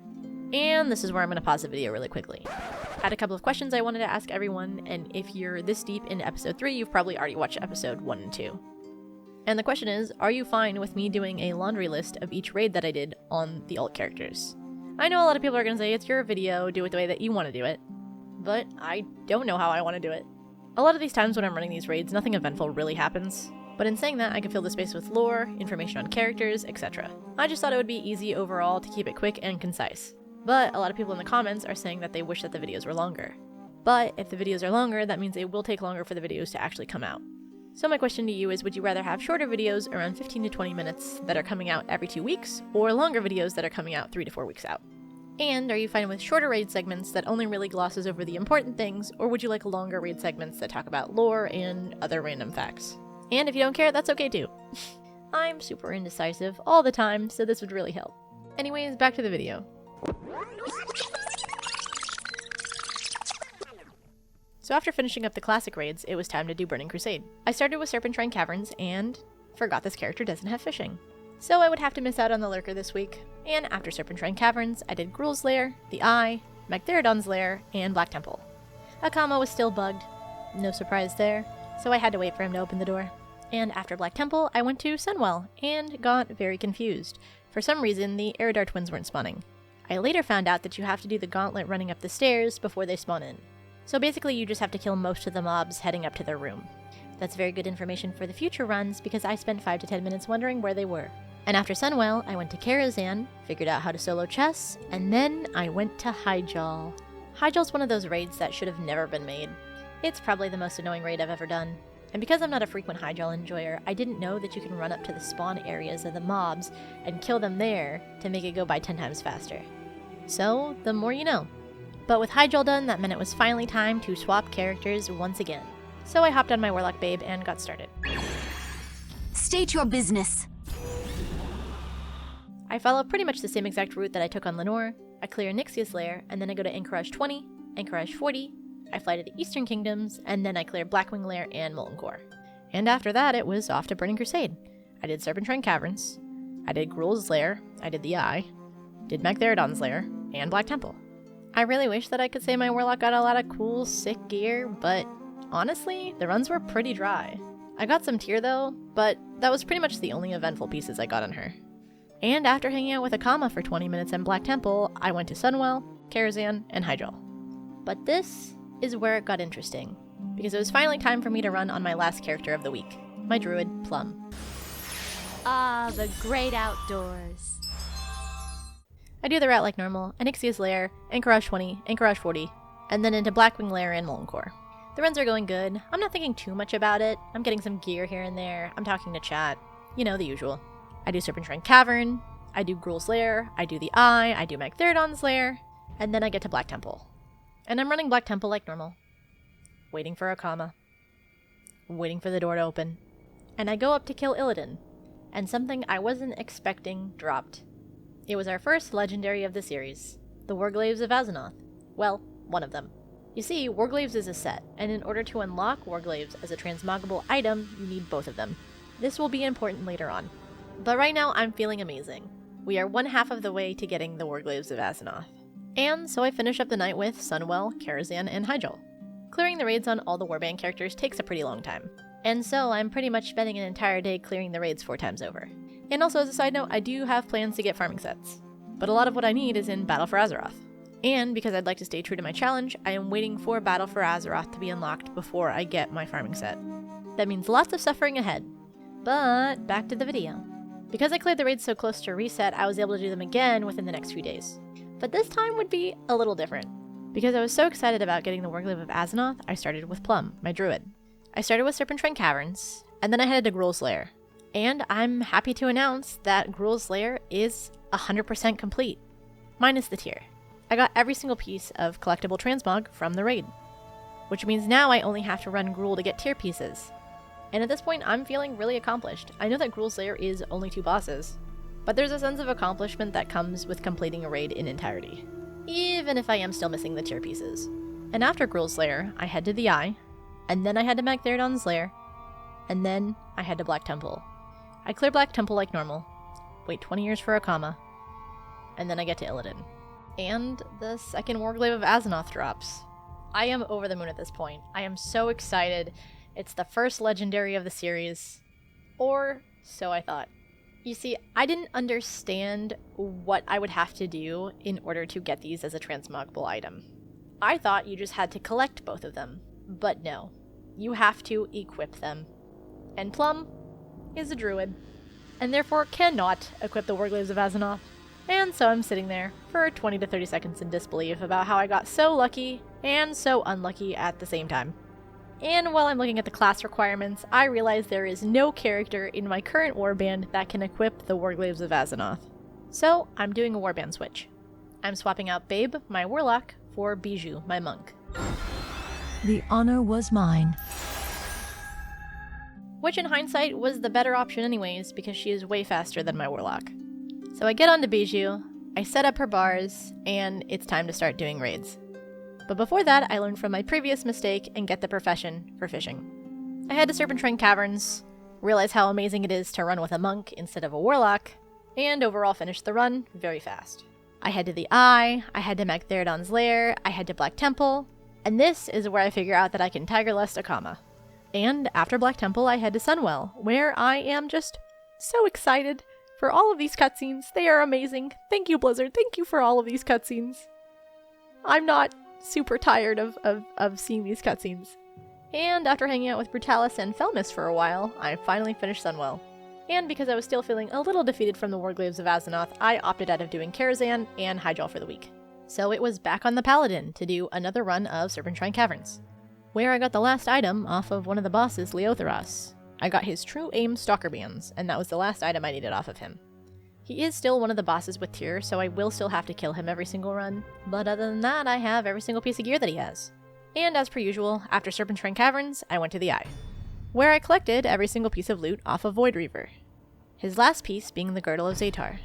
And this is where I'm going to pause the video really quickly. I had a couple of questions I wanted to ask everyone, and if you're this deep into episode 3, you've probably already watched episode 1 and 2. And the question is, are you fine with me doing a laundry list of each raid that I did on the alt characters? I know a lot of people are going to say, it's your video, do it the way that you want to do it. But I don't know how I want to do it. A lot of these times when I'm running these raids, nothing eventful really happens. But in saying that, I can fill the space with lore, information on characters, etc. I just thought it would be easy overall to keep it quick and concise. But a lot of people in the comments are saying that they wish that the videos were longer. But if the videos are longer, that means it will take longer for the videos to actually come out. So my question to you is, would you rather have shorter videos around 15 to 20 minutes that are coming out every 2 weeks, or longer videos that are coming out 3 to 4 weeks out? And are you fine with shorter raid segments that only really glosses over the important things, or would you like longer raid segments that talk about lore and other random facts? And if you don't care, that's okay too. I'm super indecisive all the time, so this would really help. Anyways, back to the video. So after finishing up the classic raids, it was time to do Burning Crusade. I started with Serpentine Caverns and forgot this character doesn't have fishing. So I would have to miss out on the Lurker this week, and after Serpentine Caverns, I did Gruul's Lair, the Eye, Magtheridon's Lair, and Black Temple. Akama was still bugged, no surprise there, so I had to wait for him to open the door. And after Black Temple, I went to Sunwell, and got very confused. For some reason, the Eridar twins weren't spawning. I later found out that you have to do the gauntlet running up the stairs before they spawn in. So basically you just have to kill most of the mobs heading up to their room. That's very good information for the future runs because I spent 5 to 10 minutes wondering where they were. And after Sunwell, I went to Karazhan, figured out how to solo chess, and then I went to Hyjal. Hyjal's one of those raids that should have never been made. It's probably the most annoying raid I've ever done. And because I'm not a frequent Hyjal enjoyer, I didn't know that you can run up to the spawn areas of the mobs and kill them there to make it go by 10 times faster. So, the more you know. But with Hyjal done, that meant it was finally time to swap characters once again. So I hopped on my Warlock Babe and got started. State your business. I follow pretty much the same exact route that I took on Lenore. I clear Onyxia's Lair, and then I go to Anchorage 20, Anchorage 40, I fly to the Eastern Kingdoms, and then I clear Blackwing Lair and Molten Core. And after that, it was off to Burning Crusade. I did Serpentine Caverns, I did Gruul's Lair, I did the Eye, did Magtheridon's Lair, and Black Temple. I really wish that I could say my Warlock got a lot of cool, sick gear, but honestly, the runs were pretty dry. I got some tier though, but that was pretty much the only eventful pieces I got on her. And after hanging out with Akama for 20 minutes in Black Temple, I went to Sunwell, Karazhan, and Hyjal. But this is where it got interesting, because it was finally time for me to run on my last character of the week, my druid, Plum. Ah, the great outdoors. I do the route like normal, Onyxia's Lair, Anchorage 20, Anchorage 40, and then into Blackwing Lair and Molten Core. The runs are going good. I'm not thinking too much about it. I'm getting some gear here and there. I'm talking to chat. You know, the usual. I do Serpentine Cavern, I do Gruul's Lair, I do the Eye, I do Magtheridon's Lair, and then I get to Black Temple. And I'm running Black Temple like normal. Waiting for Akama. Waiting for the door to open. And I go up to kill Illidan, and something I wasn't expecting dropped. It was our first legendary of the series, the Warglaives of Azzinoth. Well, one of them. You see, Warglaives is a set, and in order to unlock Warglaives as a transmogable item, you need both of them. This will be important later on. But right now, I'm feeling amazing. We are 1/2 of the way to getting the Warglaives of Azzinoth. And so I finish up the night with Sunwell, Karazhan, and Hyjal. Clearing the raids on all the Warband characters takes a pretty long time. And so I'm pretty much spending an entire day clearing the raids 4 times over. And also, as a side note, I do have plans to get farming sets. But a lot of what I need is in Battle for Azeroth. And because I'd like to stay true to my challenge, I am waiting for Battle for Azeroth to be unlocked before I get my farming set. That means lots of suffering ahead. But back to the video. Because I cleared the raids so close to reset, I was able to do them again within the next few days. But this time would be a little different. Because I was so excited about getting the Warglaive of Azzinoth, I started with Plum, my druid. I started with Serpentine Caverns, and then I headed to Gruul's Lair. And I'm happy to announce that Gruul's Lair is 100% complete, minus the tier. I got every single piece of collectible transmog from the raid, which means now I only have to run Gruul to get tier pieces. And at this point, I'm feeling really accomplished. I know that Gruul's Lair is only 2 bosses, but there's a sense of accomplishment that comes with completing a raid in entirety, even if I am still missing the tier pieces. And after Gruul's lair, I head to the Eye, and then I head to Magtheridon's lair, and then I head to Black Temple. I clear Black Temple like normal, wait 20 years for a comma, and then I get to Illidan. And the second Warglaive of Azzinoth drops. I am over the moon at this point. I am so excited. It's the first legendary of the series. Or so I thought. You see, I didn't understand what I would have to do in order to get these as a transmogable item. I thought you just had to collect both of them. But no. You have to equip them. And Plum is a druid, and therefore cannot equip the Warglaives of Azzinoth. And so I'm sitting there for 20 to 30 seconds in disbelief about how I got so lucky and so unlucky at the same time. And while I'm looking at the class requirements, I realize there is no character in my current warband that can equip the Warglaives of Azzinoth. So I'm doing a warband switch. I'm swapping out Babe, my warlock, for Bijou, my monk. The honor was mine. Which in hindsight was the better option anyways, because she is way faster than my warlock. So I get onto Bijou, I set up her bars, and it's time to start doing raids. But before that, I learned from my previous mistake and get the profession for fishing. I head to Serpentine Caverns, realize how amazing it is to run with a monk instead of a warlock, and overall finish the run very fast. I head to the Eye, I head to Magtheridon's lair, I head to Black Temple, and this is where I figure out that I can Tiger Lust a comma. And after Black Temple, I head to Sunwell, where I am just so excited for all of these cutscenes. They are amazing. Thank you, Blizzard. Thank you for all of these cutscenes. I'm not super tired of seeing these cutscenes. And after hanging out with Brutalis and Felmis for a while, I finally finished Sunwell. And because I was still feeling a little defeated from the Warglaives of Azzinoth, I opted out of doing Karazhan and Hyjal for the week. So it was back on the Paladin to do another run of Serpentine Caverns, where I got the last item off of one of the bosses, Leotheras. I got his True Aim Stalker Bands, and that was the last item I needed off of him. He is still one of the bosses with tier, so I will still have to kill him every single run, but other than that, I have every single piece of gear that he has. And as per usual, after Serpentine Caverns, I went to the Eye, where I collected every single piece of loot off of Void Reaver. His last piece being the Girdle of Zaytar,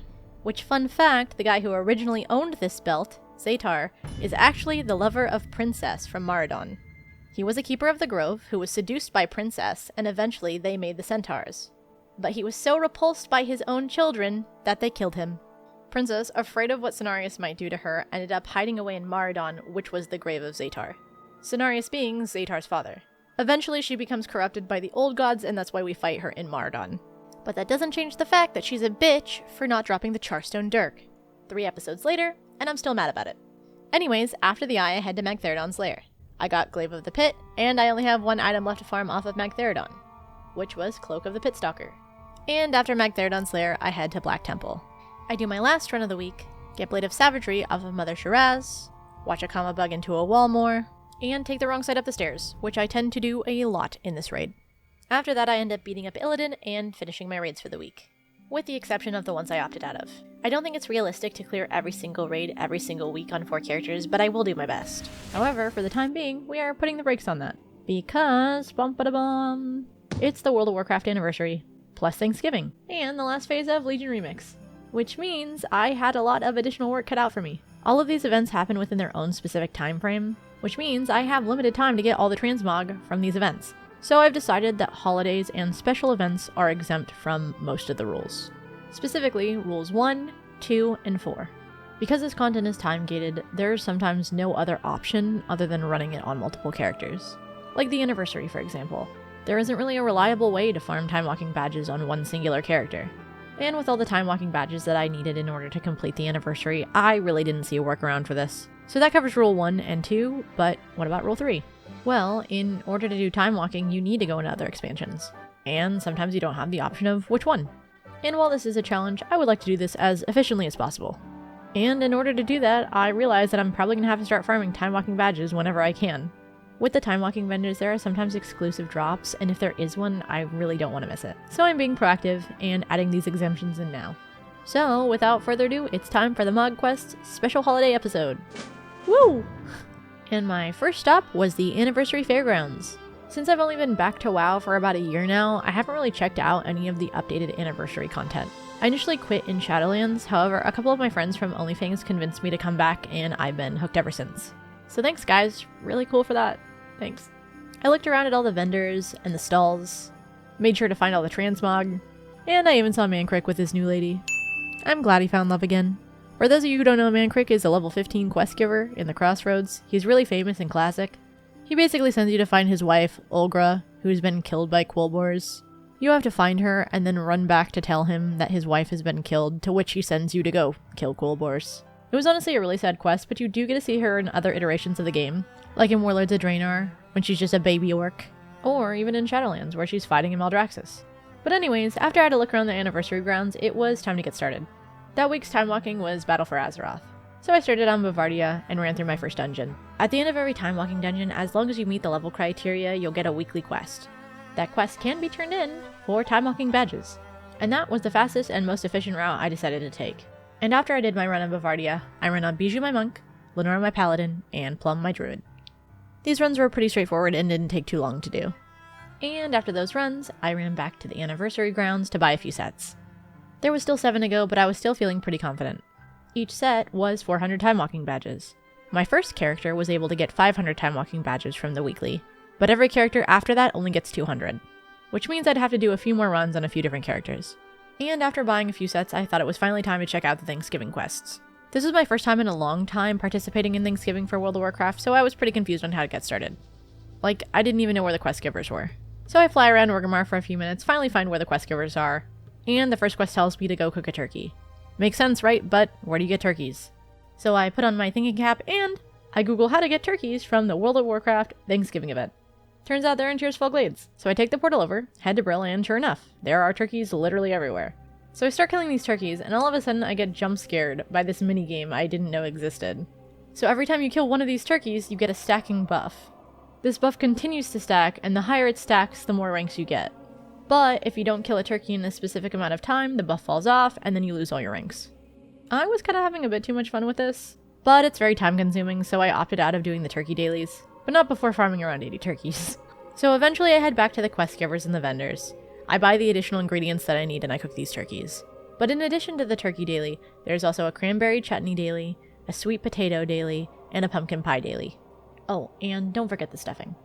which, fun fact, the guy who originally owned this belt, Zaytar, is actually the lover of Princess from Maradon. He was a keeper of the grove who was seduced by Princess, and eventually they made the centaurs. But he was so repulsed by his own children that they killed him. Princess, afraid of what Cenarius might do to her, ended up hiding away in Maradon, which was the grave of Zaytar. Cenarius being Zaytar's father. Eventually she becomes corrupted by the old gods, and that's why we fight her in Maradon. But that doesn't change the fact that she's a bitch for not dropping the Charstone Dirk. 3 episodes later, and I'm still mad about it. Anyways, after the Eye, I head to Magtheridon's lair. I got Glaive of the Pit, and I only have one item left to farm off of Magtheridon, which was Cloak of the Pit Stalker. And after Magtheridon's lair, I head to Black Temple. I do my last run of the week, get Blade of Savagery off of Mother Shiraz, watch a comma bug into a wall more, and take the wrong side up the stairs, which I tend to do a lot in this raid. After that, I end up beating up Illidan and finishing my raids for the week, with the exception of the ones I opted out of. I don't think it's realistic to clear every single raid every single week on 4 characters, but I will do my best. However, for the time being, we are putting the brakes on that. Because, bum-ba-da-bum, it's the World of Warcraft anniversary, plus Thanksgiving, and the last phase of Legion Remix. Which means I had a lot of additional work cut out for me. All of these events happen within their own specific time frame, which means I have limited time to get all the transmog from these events. So I've decided that holidays and special events are exempt from most of the rules. Specifically, rules 1, 2, and 4. Because this content is time-gated, there's sometimes no other option other than running it on multiple characters. Like the anniversary, for example. There isn't really a reliable way to farm time-walking badges on one singular character. And with all the time-walking badges that I needed in order to complete the anniversary, I really didn't see a workaround for this. So that covers rule 1 and 2, but what about rule 3? Well, in order to do time walking, you need to go into other expansions. And sometimes you don't have the option of which one. And while this is a challenge, I would like to do this as efficiently as possible. And in order to do that, I realize that I'm probably going to have to start farming time walking badges whenever I can. With the time walking vendors, there are sometimes exclusive drops, and if there is one, I really don't want to miss it. So I'm being proactive and adding these exemptions in now. So, without further ado, it's time for the MogQuest special holiday episode. Woo! And my first stop was the Anniversary Fairgrounds. Since I've only been back to WoW for about a year now, I haven't really checked out any of the updated Anniversary content. I initially quit in Shadowlands, however, a couple of my friends from OnlyFans convinced me to come back, and I've been hooked ever since. So thanks guys, really cool for that. Thanks. I looked around at all the vendors and the stalls, made sure to find all the transmog, and I even saw Mancrick with his new lady. I'm glad he found love again. For those of you who don't know, Mancrick is a level 15 quest giver in the Crossroads. He's really famous and classic. He basically sends you to find his wife, Olgra, who's been killed by Quillboars. You have to find her and then run back to tell him that his wife has been killed, to which he sends you to go kill Quillboars. It was honestly a really sad quest, but you do get to see her in other iterations of the game, like in Warlords of Draenor, when she's just a baby orc, or even in Shadowlands, where she's fighting in Maldraxxus. But anyways, after I had to look around the anniversary grounds, it was time to get started. That week's time walking was Battle for Azeroth. So I started on Bavardia and ran through my first dungeon. At the end of every time walking dungeon, as long as you meet the level criteria, you'll get a weekly quest. That quest can be turned in for time walking badges. And that was the fastest and most efficient route I decided to take. And after I did my run on Bavardia, I ran on Bijou my monk, Lenora my paladin, and Plum my druid. These runs were pretty straightforward and didn't take too long to do. And after those runs, I ran back to the anniversary grounds to buy a few sets. There was still 7 to go, but I was still feeling pretty confident. Each set was 400 time walking badges. My first character was able to get 500 time walking badges from the weekly, but every character after that only gets 200, which means I'd have to do a few more runs on a few different characters. And after buying a few sets, I thought it was finally time to check out the Thanksgiving quests. This was my first time in a long time participating in Thanksgiving for World of Warcraft, so I was pretty confused on how to get started. Like, I didn't even know where the quest givers were. So I fly around Orgrimmar for a few minutes, finally find where the quest givers are, and the first quest tells me to go cook a turkey. Makes sense, right? But where do you get turkeys? So I put on my thinking cap and I Google how to get turkeys from the World of Warcraft Thanksgiving event. Turns out they're in Tearsfall Glades. So I take the portal over, head to Brill, and sure enough, there are turkeys literally everywhere. So I start killing these turkeys, and all of a sudden I get jump scared by this minigame I didn't know existed. So every time you kill one of these turkeys, you get a stacking buff. This buff continues to stack, and the higher it stacks, the more ranks you get. But if you don't kill a turkey in a specific amount of time, the buff falls off, and then you lose all your ranks. I was kind of having a bit too much fun with this, but it's very time consuming, so I opted out of doing the turkey dailies, but not before farming around 80 turkeys. So eventually I head back to the quest givers and the vendors. I buy the additional ingredients that I need and I cook these turkeys. But in addition to the turkey daily, there's also a cranberry chutney daily, a sweet potato daily, and a pumpkin pie daily. Oh, and don't forget the stuffing.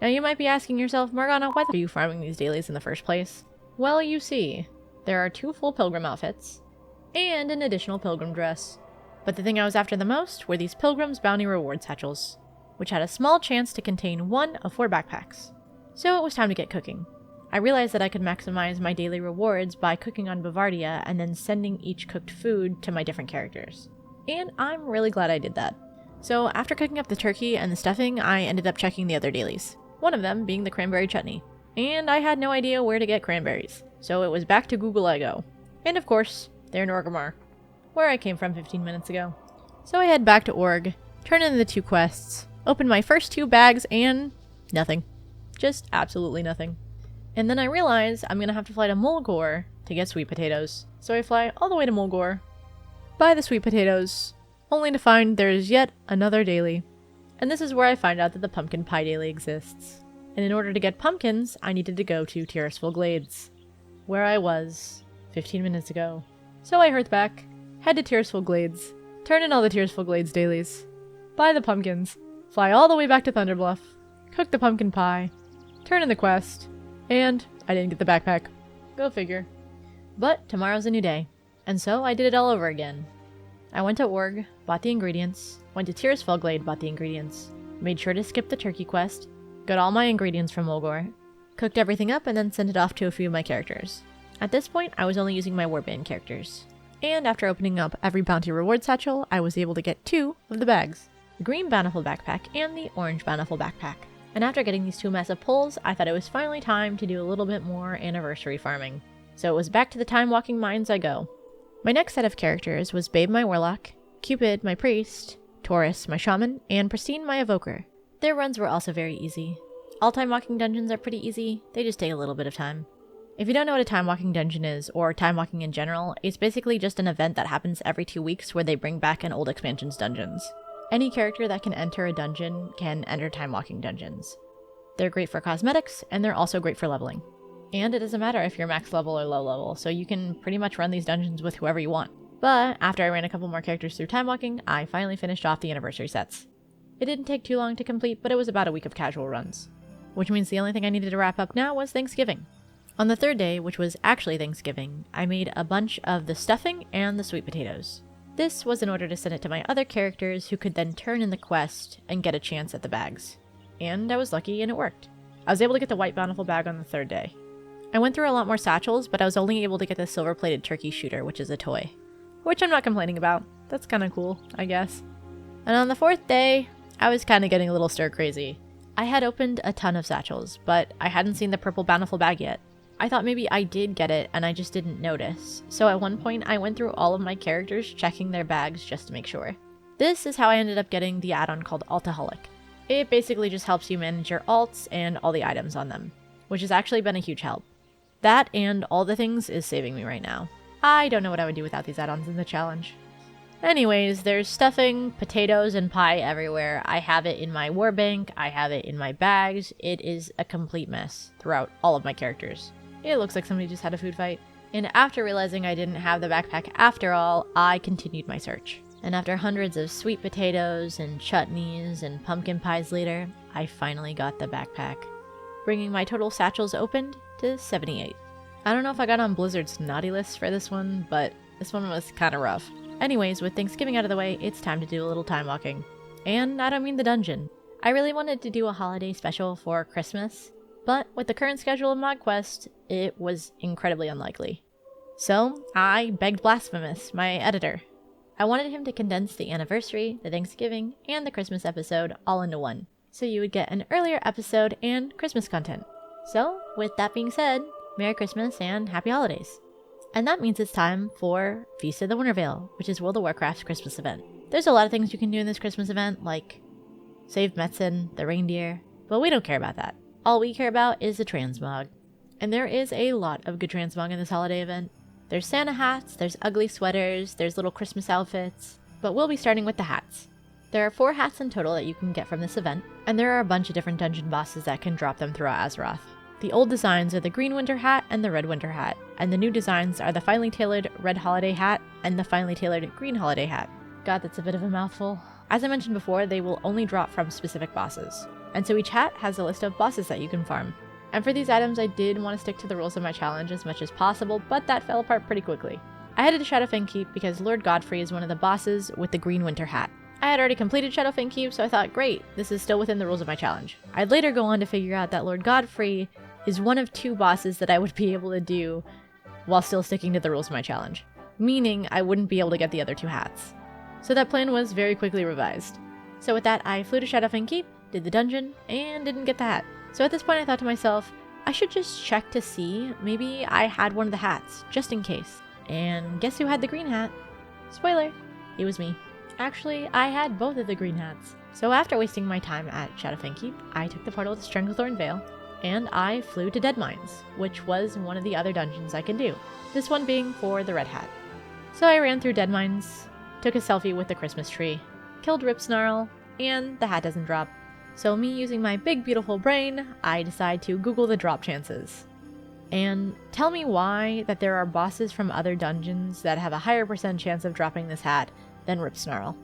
Now you might be asking yourself, Morgana, why are you farming these dailies in the first place? Well, you see, there are 2 full pilgrim outfits, and an additional pilgrim dress. But the thing I was after the most were these Pilgrim's Bounty Reward satchels, which had a small chance to contain 1 of 4 backpacks. So it was time to get cooking. I realized that I could maximize my daily rewards by cooking on Bavardia and then sending each cooked food to my different characters. And I'm really glad I did that. So after cooking up the turkey and the stuffing, I ended up checking the other dailies. One of them being the cranberry chutney. And I had no idea where to get cranberries, so it was back to Google I go. And of course, they're in Orgrimmar, where I came from 15 minutes ago. So I head back to Org, turn in the 2 quests, open my first 2 bags, and nothing. Just absolutely nothing. And then I realize I'm gonna have to fly to Mulgore to get sweet potatoes. So I fly all the way to Mulgore, buy the sweet potatoes, only to find there's yet another daily. And this is where I find out that the pumpkin pie daily exists. And in order to get pumpkins, I needed to go to Tearsfall Glades, where I was 15 minutes ago. So I hurried back, head to Tearsfall Glades, turn in all the Tearsfall Glades dailies, buy the pumpkins, fly all the way back to Thunderbluff, cook the pumpkin pie, turn in the quest, and I didn't get the backpack. Go figure. But tomorrow's a new day, and so I did it all over again. I went to Org, bought the ingredients, went to Tearsfall Glade, bought the ingredients, made sure to skip the turkey quest, got all my ingredients from Mulgore, cooked everything up, and then sent it off to a few of my characters. At this point, I was only using my warband characters. And after opening up every bounty reward satchel, I was able to get 2 of the bags. The green bountiful backpack and the orange bountiful backpack. And after getting these 2 massive pulls, I thought it was finally time to do a little bit more anniversary farming. So it was back to the time walking mines I go. My next set of characters was Babe my warlock, Cupid my priest, Taurus my shaman, and Pristine my evoker. Their runs were also very easy. All time walking dungeons are pretty easy, they just take a little bit of time. If you don't know what a time walking dungeon is, or time walking in general, it's basically just an event that happens every 2 weeks where they bring back an old expansion's dungeons. Any character that can enter a dungeon can enter time walking dungeons. They're great for cosmetics, and they're also great for leveling. And it doesn't matter if you're max level or low level, so you can pretty much run these dungeons with whoever you want. But after I ran a couple more characters through time walking, I finally finished off the anniversary sets. It didn't take too long to complete, but it was about a week of casual runs. Which means the only thing I needed to wrap up now was Thanksgiving. On the third day, which was actually Thanksgiving, I made a bunch of the stuffing and the sweet potatoes. This was in order to send it to my other characters who could then turn in the quest and get a chance at the bags. And I was lucky and it worked. I was able to get the white bountiful bag on the third day. I went through a lot more satchels, but I was only able to get the silver-plated turkey shooter, which is a toy. Which I'm not complaining about. That's kind of cool, I guess. And on the fourth day, I was kind of getting a little stir-crazy. I had opened a ton of satchels, but I hadn't seen the purple bountiful bag yet. I thought maybe I did get it and I just didn't notice. So at one point, I went through all of my characters checking their bags just to make sure. This is how I ended up getting the add-on called Altaholic. It basically just helps you manage your alts and all the items on them, which has actually been a huge help. That and all the things is saving me right now. I don't know what I would do without these add-ons in the challenge. Anyways, there's stuffing, potatoes, and pie everywhere. I have it in my warbank, I have it in my bags. It is a complete mess throughout all of my characters. It looks like somebody just had a food fight. And after realizing I didn't have the backpack after all, I continued my search. And after hundreds of sweet potatoes and chutneys and pumpkin pies later, I finally got the backpack, bringing my total satchels opened to 78. I don't know if I got on Blizzard's naughty list for this one, but this one was kind of rough. Anyways, with Thanksgiving out of the way, it's time to do a little time walking. And I don't mean the dungeon. I really wanted to do a holiday special for Christmas, but with the current schedule of MogQuest, it was incredibly unlikely. So I begged Blasphemous, my editor. I wanted him to condense the anniversary, the Thanksgiving, and the Christmas episode all into one, so you would get an earlier episode and Christmas content. So, with that being said, Merry Christmas and Happy Holidays. And that means it's time for Feast of the Wintervale, which is World of Warcraft's Christmas event. There's a lot of things you can do in this Christmas event, like save Metzen, the reindeer, but we don't care about that. All we care about is the transmog. And there is a lot of good transmog in this holiday event. There's Santa hats, there's ugly sweaters, there's little Christmas outfits, but we'll be starting with the hats. There are 4 hats in total that you can get from this event, and there are a bunch of different dungeon bosses that can drop them throughout Azeroth. The old designs are the green winter hat and the red winter hat, and the new designs are the finely tailored red holiday hat and the finely tailored green holiday hat. God, that's a bit of a mouthful. As I mentioned before, they will only drop from specific bosses, and so each hat has a list of bosses that you can farm. And for these items, I did want to stick to the rules of my challenge as much as possible, but that fell apart pretty quickly. I headed to Shadowfang Keep because Lord Godfrey is one of the bosses with the green winter hat. I had already completed Shadowfang Keep, so I thought, great, this is still within the rules of my challenge. I'd later go on to figure out that Lord Godfrey is one of 2 bosses that I would be able to do while still sticking to the rules of my challenge, meaning I wouldn't be able to get the other 2 hats. So that plan was very quickly revised. So with that, I flew to Shadowfang Keep, did the dungeon, and didn't get the hat. So at this point I thought to myself, I should just check to see, maybe I had one of the hats, just in case. And guess who had the green hat? Spoiler, it was me. Actually, I had both of the green hats. So after wasting my time at Shadowfang Keep, I took the portal to Stranglethorn Vale, and I flew to Dead Mines, which was one of the other dungeons I could do, this one being for the red hat. So I ran through Dead Mines, took a selfie with the Christmas tree, killed Ripsnarl, and the hat doesn't drop. So me using my big beautiful brain, I decide to Google the drop chances. And tell me why that there are bosses from other dungeons that have a higher % chance of dropping this hat than Ripsnarl.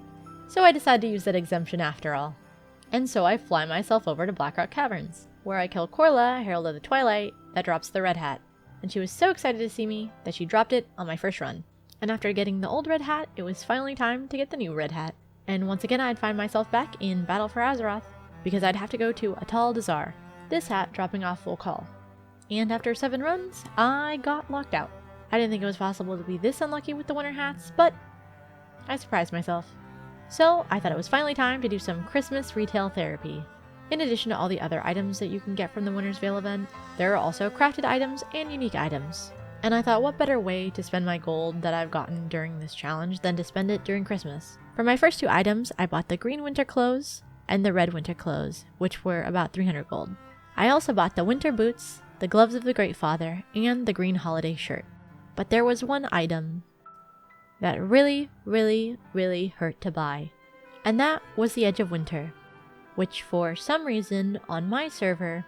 So I decide to use that exemption after all. And so I fly myself over to Blackrock Caverns, where I kill Corla, Herald of the Twilight, that drops the red hat. And she was so excited to see me that she dropped it on my first run. And after getting the old red hat, it was finally time to get the new red hat. And once again I'd find myself back in Battle for Azeroth, because I'd have to go to Atal Dazar, this hat dropping off full call. And after 7 runs, I got locked out. I didn't think it was possible to be this unlucky with the winter hats, but I surprised myself. So I thought it was finally time to do some Christmas retail therapy. In addition to all the other items that you can get from the Winter's Veil event, there are also crafted items and unique items. And I thought, what better way to spend my gold that I've gotten during this challenge than to spend it during Christmas. For my first 2 items, I bought the green winter clothes and the red winter clothes, which were about 300 gold. I also bought the winter boots, the gloves of the Great Father, and the green holiday shirt. But there was one item that really hurt to buy, and that was the Edge of Winter, which for some reason on my server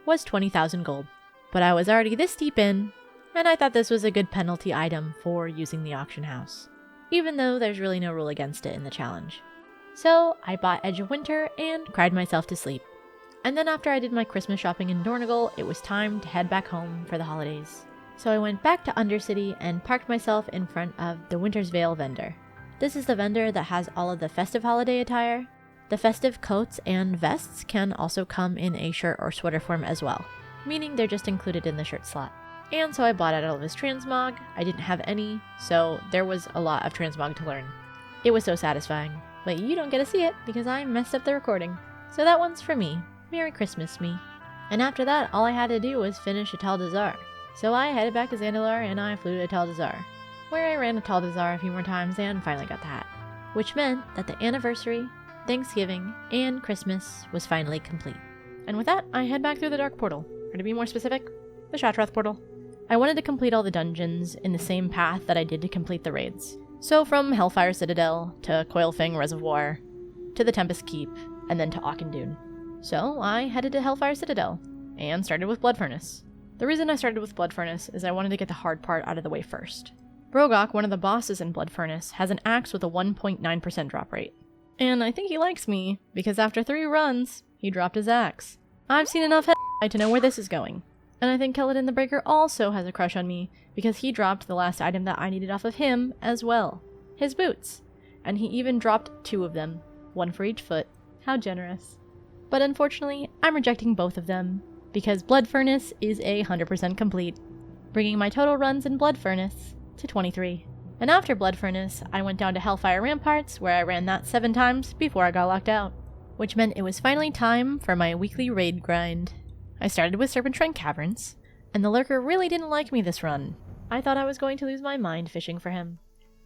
was 20,000 gold. But I was already this deep in, and I thought this was a good penalty item for using the auction house, even though there's really no rule against it in the challenge. So I bought Edge of Winter and cried myself to sleep. And then after I did my Christmas shopping in Dornigal, it was time to head back home for the holidays. So I went back to Undercity and parked myself in front of the Winter's Veil vendor. This is the vendor that has all of the festive holiday attire. The festive coats and vests can also come in a shirt or sweater form as well, meaning they're just included in the shirt slot. And so I bought out all of his transmog. I didn't have any, so there was a lot of transmog to learn. It was so satisfying, but you don't get to see it because I messed up the recording. So that one's for me. Merry Christmas, me. And after that, all I had to do was finish Atal Dazar. So I headed back to Zandalar and I flew to Atal Dazar, where I ran Atal Dazar a few more times and finally got the hat. Which meant that the anniversary, Thanksgiving, and Christmas was finally complete. And with that, I head back through the Dark Portal, or to be more specific, the Shatrath Portal. I wanted to complete all the dungeons in the same path that I did to complete the raids. So from Hellfire Citadel, to Coilfang Reservoir, to the Tempest Keep, and then to Auchindoun. So I headed to Hellfire Citadel, and started with Blood Furnace. The reason I started with Blood Furnace is I wanted to get the hard part out of the way first. Brogok, one of the bosses in Blood Furnace, has an axe with a 1.9% drop rate. And I think he likes me, because after 3 runs, he dropped his axe. I've seen enough to know where this is going. And I think Keladin the Breaker also has a crush on me, because he dropped the last item that I needed off of him as well. His boots. And he even dropped 2 of them, 1 for each foot. How generous. But unfortunately, I'm rejecting both of them, because Blood Furnace is 100% complete, bringing my total runs in Blood Furnace to 23. And after Blood Furnace, I went down to Hellfire Ramparts, where I ran that 7 times before I got locked out. Which meant it was finally time for my weekly raid grind. I started with Serpent Shrine Caverns, and the Lurker really didn't like me this run. I thought I was going to lose my mind fishing for him.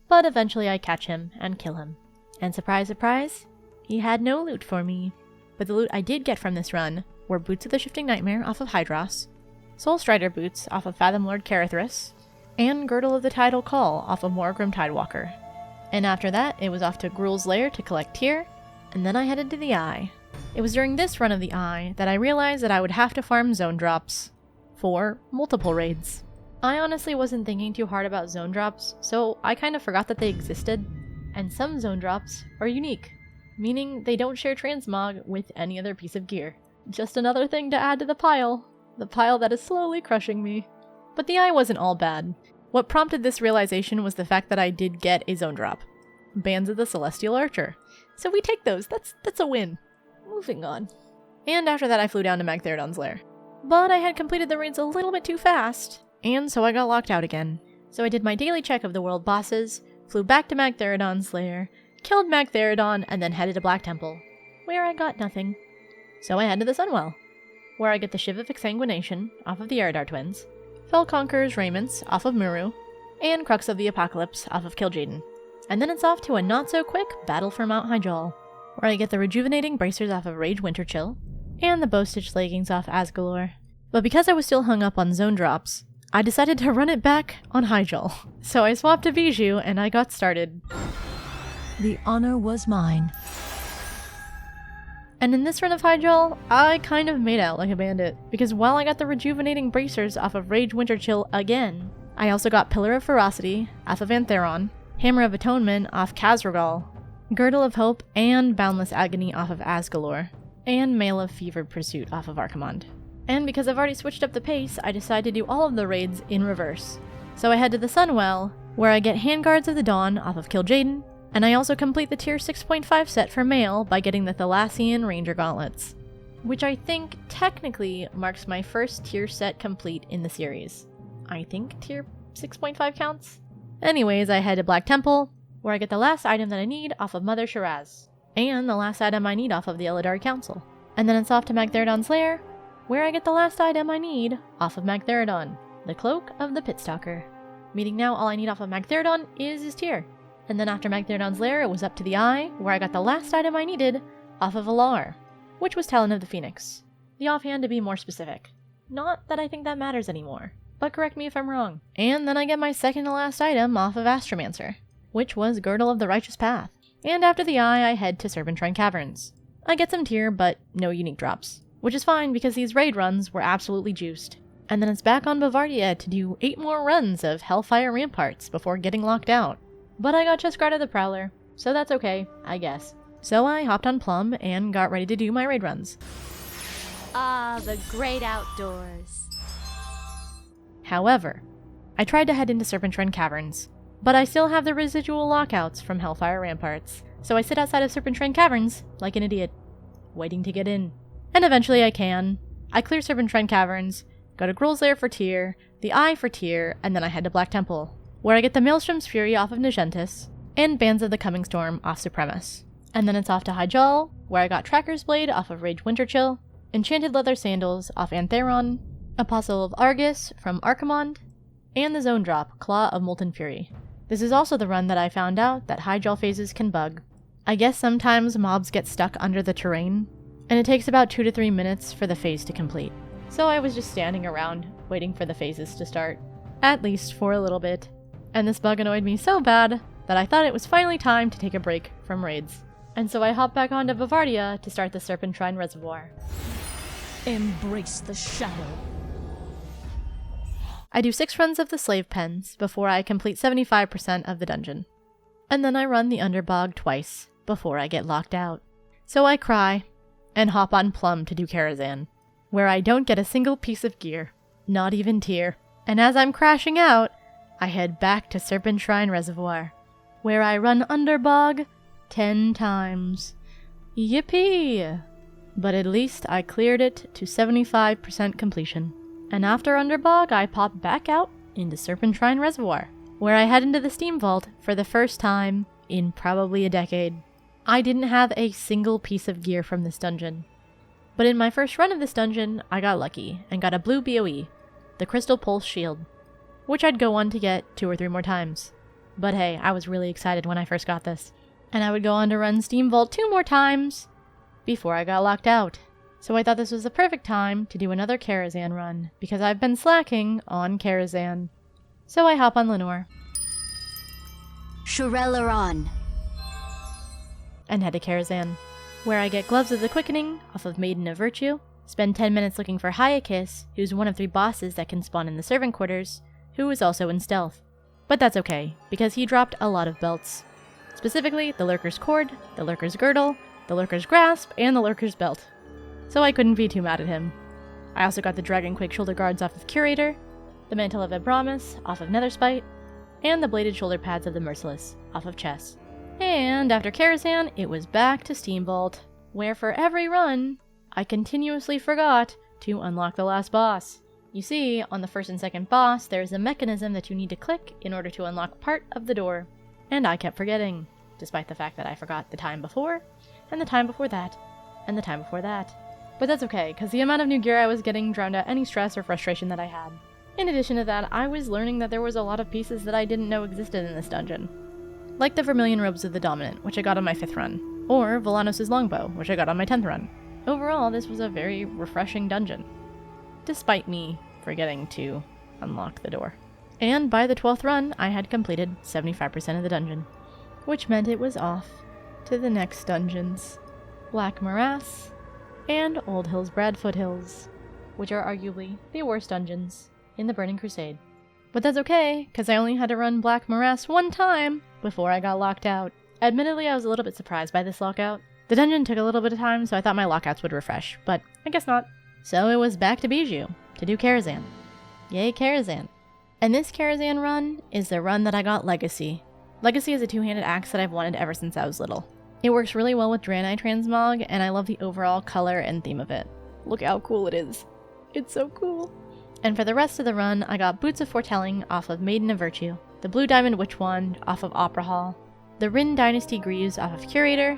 But eventually I catch him and kill him. And surprise, surprise, he had no loot for me. But the loot I did get from this run were Boots of the Shifting Nightmare off of Hydros, Soul Strider boots off of Fathom Lord Carathris, and Girdle of the Tidal Call off of Morgrim Tidewalker. And after that, it was off to Gruul's Lair to collect Tyr, and then I headed to the Eye. It was during this run of the Eye that I realized that I would have to farm zone drops for multiple raids. I honestly wasn't thinking too hard about zone drops, so I kind of forgot that they existed, and some zone drops are unique, meaning they don't share transmog with any other piece of gear. Just another thing to add to the pile that is slowly crushing me. But the Eye wasn't all bad. What prompted this realization was the fact that I did get a zone drop. Bands of the Celestial Archer. So we take those, that's a win. Moving on. And after that I flew down to Magtheridon's lair. But I had completed the raids a little bit too fast, and so I got locked out again. So I did my daily check of the world bosses, flew back to Magtheridon's lair, killed Magtheridon, and then headed to Black Temple, where I got nothing. So I head to the Sunwell, where I get the Shiv of Exsanguination off of the Eridar twins, Fell Conqueror's Raiments off of Muru, and Crux of the Apocalypse off of Kil'jaeden. And then it's off to a not-so-quick battle for Mount Hyjal, where I get the Rejuvenating Bracers off of Rage Winterchill, and the Bow-Stitched Leggings off Asgalore. But because I was still hung up on zone drops, I decided to run it back on Hyjal. So I swapped to Bijou, and I got started. The honor was mine. And in this run of Hyjal, I kind of made out like a bandit, because while I got the Rejuvenating Bracers off of Rage Winterchill again, I also got Pillar of Ferocity off of Antheron, Hammer of Atonement off Khazragal, Girdle of Hope and Boundless Agony off of Asgalore, and Mail of Fevered Pursuit off of Archimonde. And because I've already switched up the pace, I decided to do all of the raids in reverse. So I head to the Sunwell, where I get Handguards of the Dawn off of Kil'jaeden, and I also complete the tier 6.5 set for Mail by getting the Thalassian Ranger Gauntlets, which I think technically marks my first tier set complete in the series. I think tier 6.5 counts? Anyways, I head to Black Temple, where I get the last item that I need off of Mother Shiraz, and the last item I need off of the Eladari Council. And then it's off to Magtheridon's lair, where I get the last item I need off of Magtheridon, the Cloak of the Pitstalker. Meaning now all I need off of Magtheridon is his tier. And then after Magtheridon's lair, it was up to the Eye, where I got the last item I needed off of Alar, which was Talon of the Phoenix. The offhand to be more specific. Not that I think that matters anymore, but correct me if I'm wrong. And then I get my second to last item off of Astromancer, which was Girdle of the Righteous Path. And after the Eye, I head to Serpent Shrine Caverns. I get some tier, but no unique drops, which is fine because these raid runs were absolutely juiced. And then it's back on Bavardia to do 8 more runs of Hellfire Ramparts before getting locked out. But I got Cheskard of the Prowler, so that's okay, I guess. So I hopped on Plum and got ready to do my raid runs. Ah, the great outdoors. However, I tried to head into Serpentine Caverns, but I still have the residual lockouts from Hellfire Ramparts, so I sit outside of Serpentine Caverns like an idiot, waiting to get in. And eventually I can. I clear Serpentine Caverns, go to Gruul's Lair for Tyr, the Eye for Tyr, and then I head to Black Temple, where I get the Maelstrom's Fury off of Nagentis, and Bands of the Coming Storm off Supremus. And then it's off to Hyjal, where I got Tracker's Blade off of Rage Winterchill, Enchanted Leather Sandals off Antheron, Apostle of Argus from Archimonde, and the Zone Drop, Claw of Molten Fury. This is also the run that I found out that Hyjal phases can bug. I guess sometimes mobs get stuck under the terrain, and it takes about 2 to 3 minutes for the phase to complete. So I was just standing around, waiting for the phases to start, at least for a little bit, and this bug annoyed me so bad that I thought it was finally time to take a break from raids. And so I hopped back onto Bavardia to start the Serpentine Reservoir. Embrace the shadow. I do 6 runs of the Slave Pens before I complete 75% of the dungeon. And then I run the Underbog twice before I get locked out. So I cry and hop on Plum to do Karazhan, where I don't get a single piece of gear, not even Tyr. And as I'm crashing out, I head back to Serpentine Reservoir, where I run Underbog 10 times. Yippee! But at least I cleared it to 75% completion. And after Underbog, I pop back out into Serpentine Reservoir, where I head into the Steam Vault for the first time in probably a decade. I didn't have a single piece of gear from this dungeon. But in my first run of this dungeon, I got lucky and got a blue BOE, the Crystal Pulse Shield, which I'd go on to get 2 or 3 more times. But hey, I was really excited when I first got this. And I would go on to run Steam Vault 2 more times before I got locked out. So I thought this was the perfect time to do another Karazhan run, because I've been slacking on Karazhan. So I hop on Lenore Shurelaron. and head to Karazhan, where I get Gloves of the Quickening off of Maiden of Virtue, spend 10 minutes looking for Hyakis, who's one of 3 bosses that can spawn in the servant quarters, who is also in stealth. But that's okay, because he dropped a lot of belts. Specifically, the Lurker's Cord, the Lurker's Girdle, the Lurker's Grasp, and the Lurker's Belt. So I couldn't be too mad at him. I also got the Dragonquake Shoulder Guards off of Curator, the Mantle of Abramus off of Netherspite, and the Bladed Shoulder Pads of the Merciless off of Chess. And after Karazhan, it was back to Steam Vault, where for every run, I continuously forgot to unlock the last boss. You see, on the first and second boss, there is a mechanism that you need to click in order to unlock part of the door. And I kept forgetting, despite the fact that I forgot the time before, and the time before that, and the time before that. But that's okay, because the amount of new gear I was getting drowned out any stress or frustration that I had. In addition to that, I was learning that there was a lot of pieces that I didn't know existed in this dungeon. Like the Vermilion Robes of the Dominant, which I got on my 5th run, or Volanos' Longbow, which I got on my 10th run. Overall, this was a very refreshing dungeon, despite me forgetting to unlock the door. And by the 12th run, I had completed 75% of the dungeon, which meant it was off to the next dungeons. Black Morass, and Old Hillsbrad Foothills, which are arguably the worst dungeons in the Burning Crusade. But that's okay, because I only had to run Black Morass 1 time before I got locked out. Admittedly, I was a little bit surprised by this lockout. The dungeon took a little bit of time, so I thought my lockouts would refresh, but I guess not. So it was back to Bijou to do Karazhan. Yay, Karazhan. And this Karazhan run is the run that I got Legacy. Legacy is a 2-handed axe that I've wanted ever since I was little. It works really well with Draenei transmog, and I love the overall color and theme of it. Look how cool it is. It's so cool. And for the rest of the run, I got Boots of Foretelling off of Maiden of Virtue, the Blue Diamond Witch Wand off of Opera Hall, the Rin Dynasty Greaves off of Curator,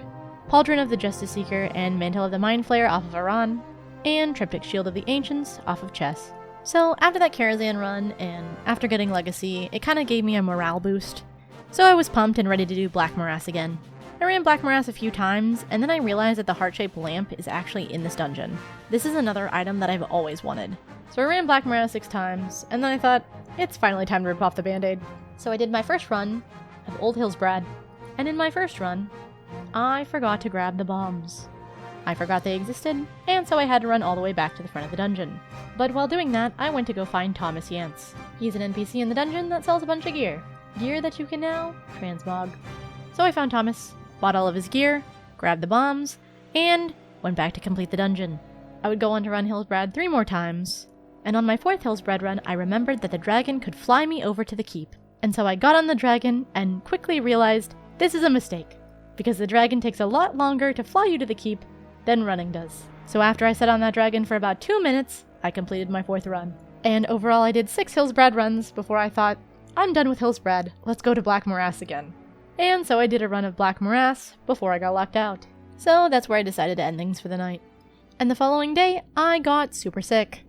Pauldron of the Justice Seeker and Mantle of the Mind Flayer off of Aran, and Triptych Shield of the Ancients off of Chess. So after that Karazhan run, and after getting Legacy, it kinda gave me a morale boost. So I was pumped and ready to do Black Morass again. I ran Black Morass a few times, and then I realized that the heart-shaped lamp is actually in this dungeon. This is another item that I've always wanted. So I ran Black Morass 6 times, and then I thought, it's finally time to rip off the band-aid. So I did my first run of Old Hillsbrad, and in my first run, I forgot to grab the bombs. I forgot they existed, and so I had to run all the way back to the front of the dungeon. But while doing that, I went to go find Thomas Yance. He's an NPC in the dungeon that sells a bunch of gear. Gear that you can now transmog. So I found Thomas, bought all of his gear, grabbed the bombs, and went back to complete the dungeon. I would go on to run Hillsbrad 3 more times, and on my 4th Hillsbrad run, I remembered that the dragon could fly me over to the keep. And so I got on the dragon and quickly realized this is a mistake, because the dragon takes a lot longer to fly you to the keep than running does. So after I sat on that dragon for about 2 minutes, I completed my 4th run. And overall I did 6 Hillsbrad runs before I thought, I'm done with Hillsbrad, let's go to Black Morass again. And so I did a run of Black Morass before I got locked out. So that's where I decided to end things for the night. And the following day, I got super sick.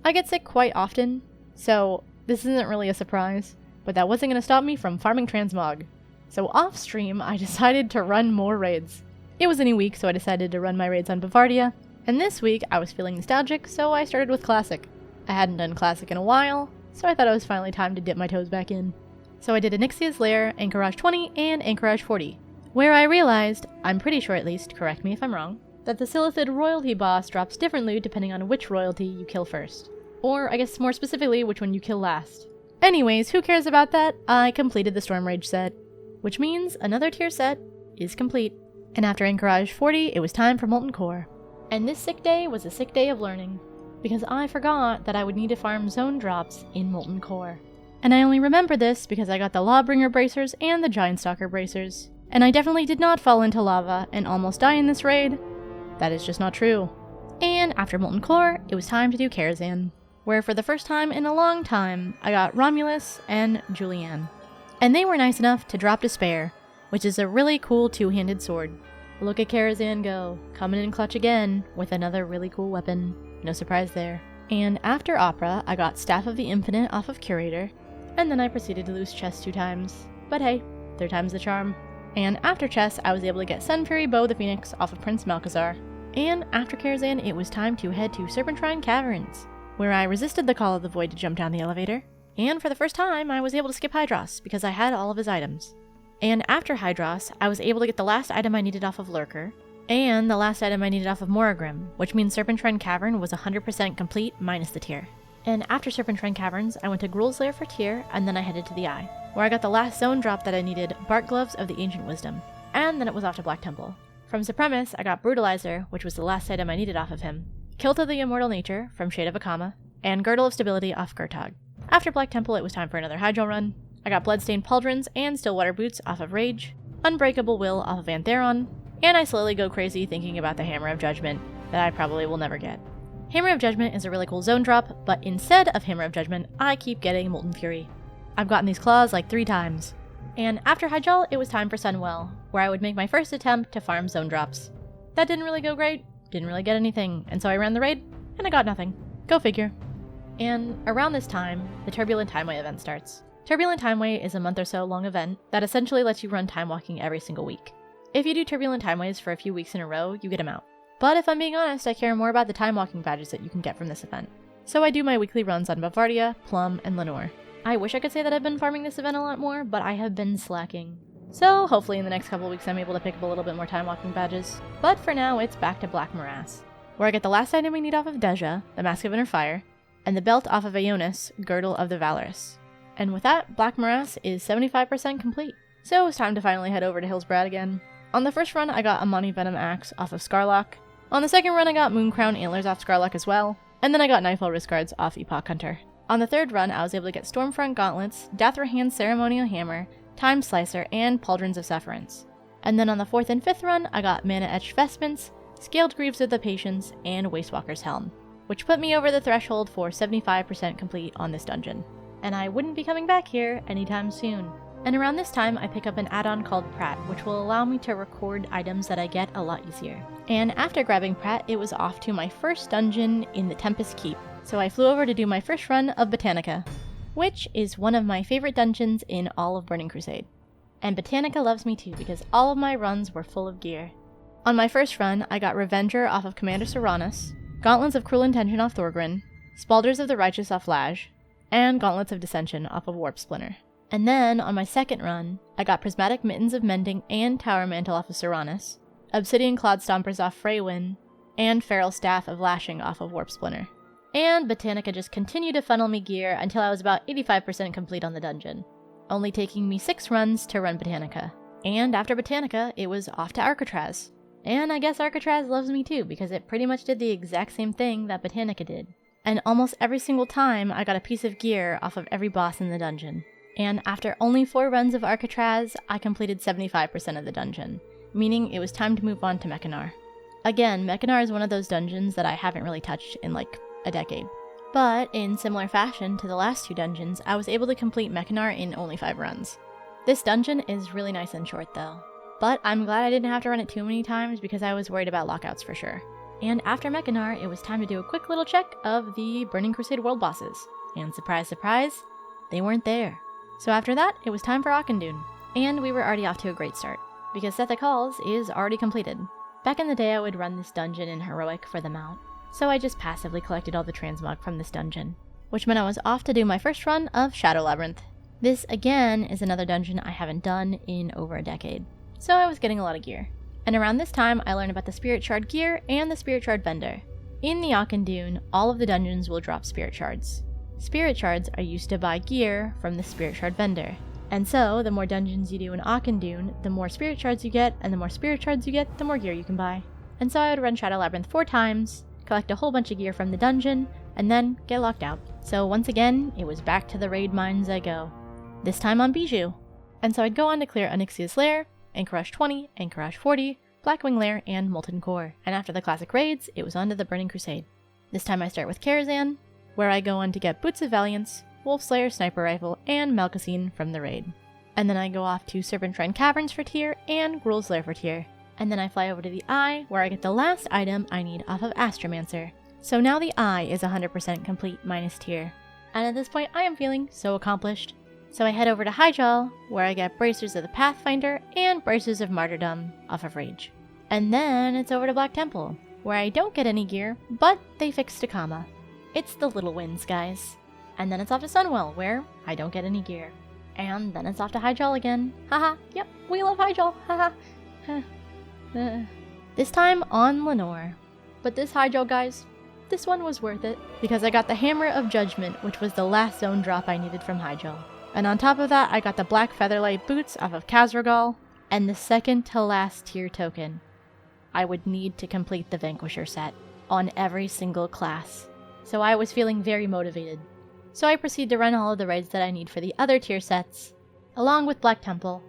I get sick quite often, so this isn't really a surprise, but that wasn't going to stop me from farming transmog. So off stream, I decided to run more raids. It was a new week, so I decided to run my raids on Bavardia, and this week I was feeling nostalgic, so I started with Classic. I hadn't done Classic in a while, so I thought it was finally time to dip my toes back in. So I did Onyxia's Lair, Anchorage 20, and Anchorage 40, where I realized, I'm pretty sure at least, correct me if I'm wrong, that the Silithid royalty boss drops different loot depending on which royalty you kill first. Or, I guess more specifically, which one you kill last. Anyways, who cares about that? I completed the Storm Rage set, which means another tier set is complete. And after Anchorage 40, it was time for Molten Core. And this sick day was a sick day of learning, because I forgot that I would need to farm zone drops in Molten Core. And I only remember this because I got the Lawbringer bracers and the Giant Stalker bracers. And I definitely did not fall into lava and almost die in this raid. That is just not true. And after Molten Core, it was time to do Karazhan, where for the first time in a long time, I got Romulus and Julianne. And they were nice enough to drop Despair, which is a really cool two-handed sword. Look at Karazhan go, coming in clutch again with another really cool weapon. No surprise there. And after Opera, I got Staff of the Infinite off of Curator, and then I proceeded to lose Chess 2 times. But hey, 3rd time's the charm. And after Chess, I was able to get Sun Fury Bow the Phoenix off of Prince Malchezaar. And after Karazhan, it was time to head to Serpentrine Caverns, where I resisted the call of the Void to jump down the elevator. And for the first time, I was able to skip Hydros, because I had all of his items. And after Hydros, I was able to get the last item I needed off of Lurker, and the last item I needed off of Moragrim, which means Serpentrine Cavern was 100% complete minus the tier. And after Serpentrine Caverns, I went to Gruul's Lair for tier, and then I headed to the Eye, where I got the last zone drop that I needed, Bark Gloves of the Ancient Wisdom. And then it was off to Black Temple. From Supremus, I got Brutalizer, which was the last item I needed off of him, Kilt of the Immortal Nature from Shade of Akama, and Girdle of Stability off Gurtog. After Black Temple, it was time for another Hydro run. I got Bloodstained Pauldrons and Stillwater Boots off of Rage, Unbreakable Will off of Antheron, and I slowly go crazy thinking about the Hammer of Judgment that I probably will never get. Hammer of Judgment is a really cool zone drop, but instead of Hammer of Judgment, I keep getting Molten Fury. I've gotten these claws like 3 times. And after Hyjal, it was time for Sunwell, where I would make my first attempt to farm zone drops. That didn't really go great, didn't really get anything, and so I ran the raid, and I got nothing. Go figure. And around this time, the Turbulent Timeway event starts. Turbulent Timeway is a month or so long event that essentially lets you run time walking every single week. If you do Turbulent Timeways for a few weeks in a row, you get them out. But if I'm being honest, I care more about the time walking badges that you can get from this event. So I do my weekly runs on Bavardia, Plum, and Lenore. I wish I could say that I've been farming this event a lot more, but I have been slacking. So hopefully in the next couple weeks I'm able to pick up a little bit more time walking badges. But for now, it's back to Black Morass, where I get the last item we need off of Deja, the Mask of Inner Fire, and the belt off of Aeonis, Girdle of the Valorous. And with that, Black Morass is 75% complete. So it's time to finally head over to Hillsbrad again. On the first run, I got Amani Venom Axe off of Scarlock. On the second run, I got Mooncrown Antlers off Scarlock as well. And then I got Nightfall Wrist Guards off Epoch Hunter. On the third run, I was able to get Stormfront Gauntlets, Dathrahan's Ceremonial Hammer, Time Slicer, and Pauldrons of Sephiroth. And then on the fourth and fifth run, I got Mana Etched Vestments, Scaled Greaves of the Patience, and Wastewalker's Helm, which put me over the threshold for 75% complete on this dungeon. And I wouldn't be coming back here anytime soon. And around this time, I pick up an add-on called Pratt, which will allow me to record items that I get a lot easier. And after grabbing Pratt, it was off to my first dungeon in the Tempest Keep. So I flew over to do my first run of Botanica, which is one of my favorite dungeons in all of Burning Crusade. And Botanica loves me too, because all of my runs were full of gear. On my first run, I got Revenger off of Commander Serranus, Gauntlets of Cruel Intention off Thorgrin, Spalders of the Righteous off Laj, and Gauntlets of Dissension off of Warp Splinter. And then, on my second run, I got Prismatic Mittens of Mending and Tower Mantle off of Serranus, Obsidian Clod Stompers off Freywin, and Feral Staff of Lashing off of Warp Splinter. And Botanica just continued to funnel me gear until I was about 85% complete on the dungeon, only taking me 6 runs to run Botanica. And after Botanica, it was off to Arcatraz, And I guess Alcatraz loves me too, because it pretty much did the exact same thing that Botanica did. And almost every single time, I got a piece of gear off of every boss in the dungeon. And after only 4 runs of Alcatraz, I completed 75% of the dungeon, meaning it was time to move on to Mechanar. Again, Mechanar is one of those dungeons that I haven't really touched in like a decade. But in similar fashion to the last 2 dungeons, I was able to complete Mechanar in only 5 runs. This dungeon is really nice and short though. But I'm glad I didn't have to run it too many times because I was worried about lockouts for sure. And after Mechanar, it was time to do a quick little check of the Burning Crusade world bosses. And surprise, surprise, they weren't there. So after that, it was time for Auchindoun. And we were already off to a great start, because Sethek Halls is already completed. Back in the day, I would run this dungeon in Heroic for the mount, so I just passively collected all the transmog from this dungeon, which meant I was off to do my first run of Shadow Labyrinth. This, again, is another dungeon I haven't done in over a decade, so I was getting a lot of gear. And around this time, I learned about the Spirit Shard gear and the Spirit Shard vendor. In the Auchindoun, all of the dungeons will drop Spirit Shards. Spirit Shards are used to buy gear from the Spirit Shard vendor. And so, the more dungeons you do in Auchindoun, the more Spirit Shards you get, and the more Spirit Shards you get, the more gear you can buy. And so I would run Shadow Labyrinth 4 times, collect a whole bunch of gear from the dungeon, and then get locked out. So once again, it was back to the raid mines I go. This time on Bijou. And so I'd go on to clear Onyxia's Lair, Anchorage 20, Anchorage 40, Blackwing Lair, and Molten Core. And after the classic raids, it was on to the Burning Crusade. This time I start with Karazhan, where I go on to get Boots of Valiance, Wolf Slayer Sniper Rifle, and Malcassine from the raid. And then I go off to Serpent Shrine Caverns for tier, and Gruul's Lair for tier. And then I fly over to the Eye, where I get the last item I need off of Astromancer. So now the Eye is 100% complete minus tier. And at this point I am feeling so accomplished. So I head over to Hyjal, where I get Bracers of the Pathfinder and Bracers of Martyrdom off of Rage. And then it's over to Black Temple, where I don't get any gear, but they fixed Takama. It's the little wins, guys. And then it's off to Sunwell, where I don't get any gear. And then it's off to Hyjal again. Haha, yep, we love Hyjal, haha. This time on Lenore. But this Hyjal, guys, this one was worth it, because I got the Hammer of Judgment, which was the last zone drop I needed from Hyjal. And on top of that, I got the Black Featherlight Boots off of Khazragal, and the second to last tier token I would need to complete the Vanquisher set on every single class. So I was feeling very motivated. So I proceed to run all of the raids that I need for the other tier sets, along with Black Temple.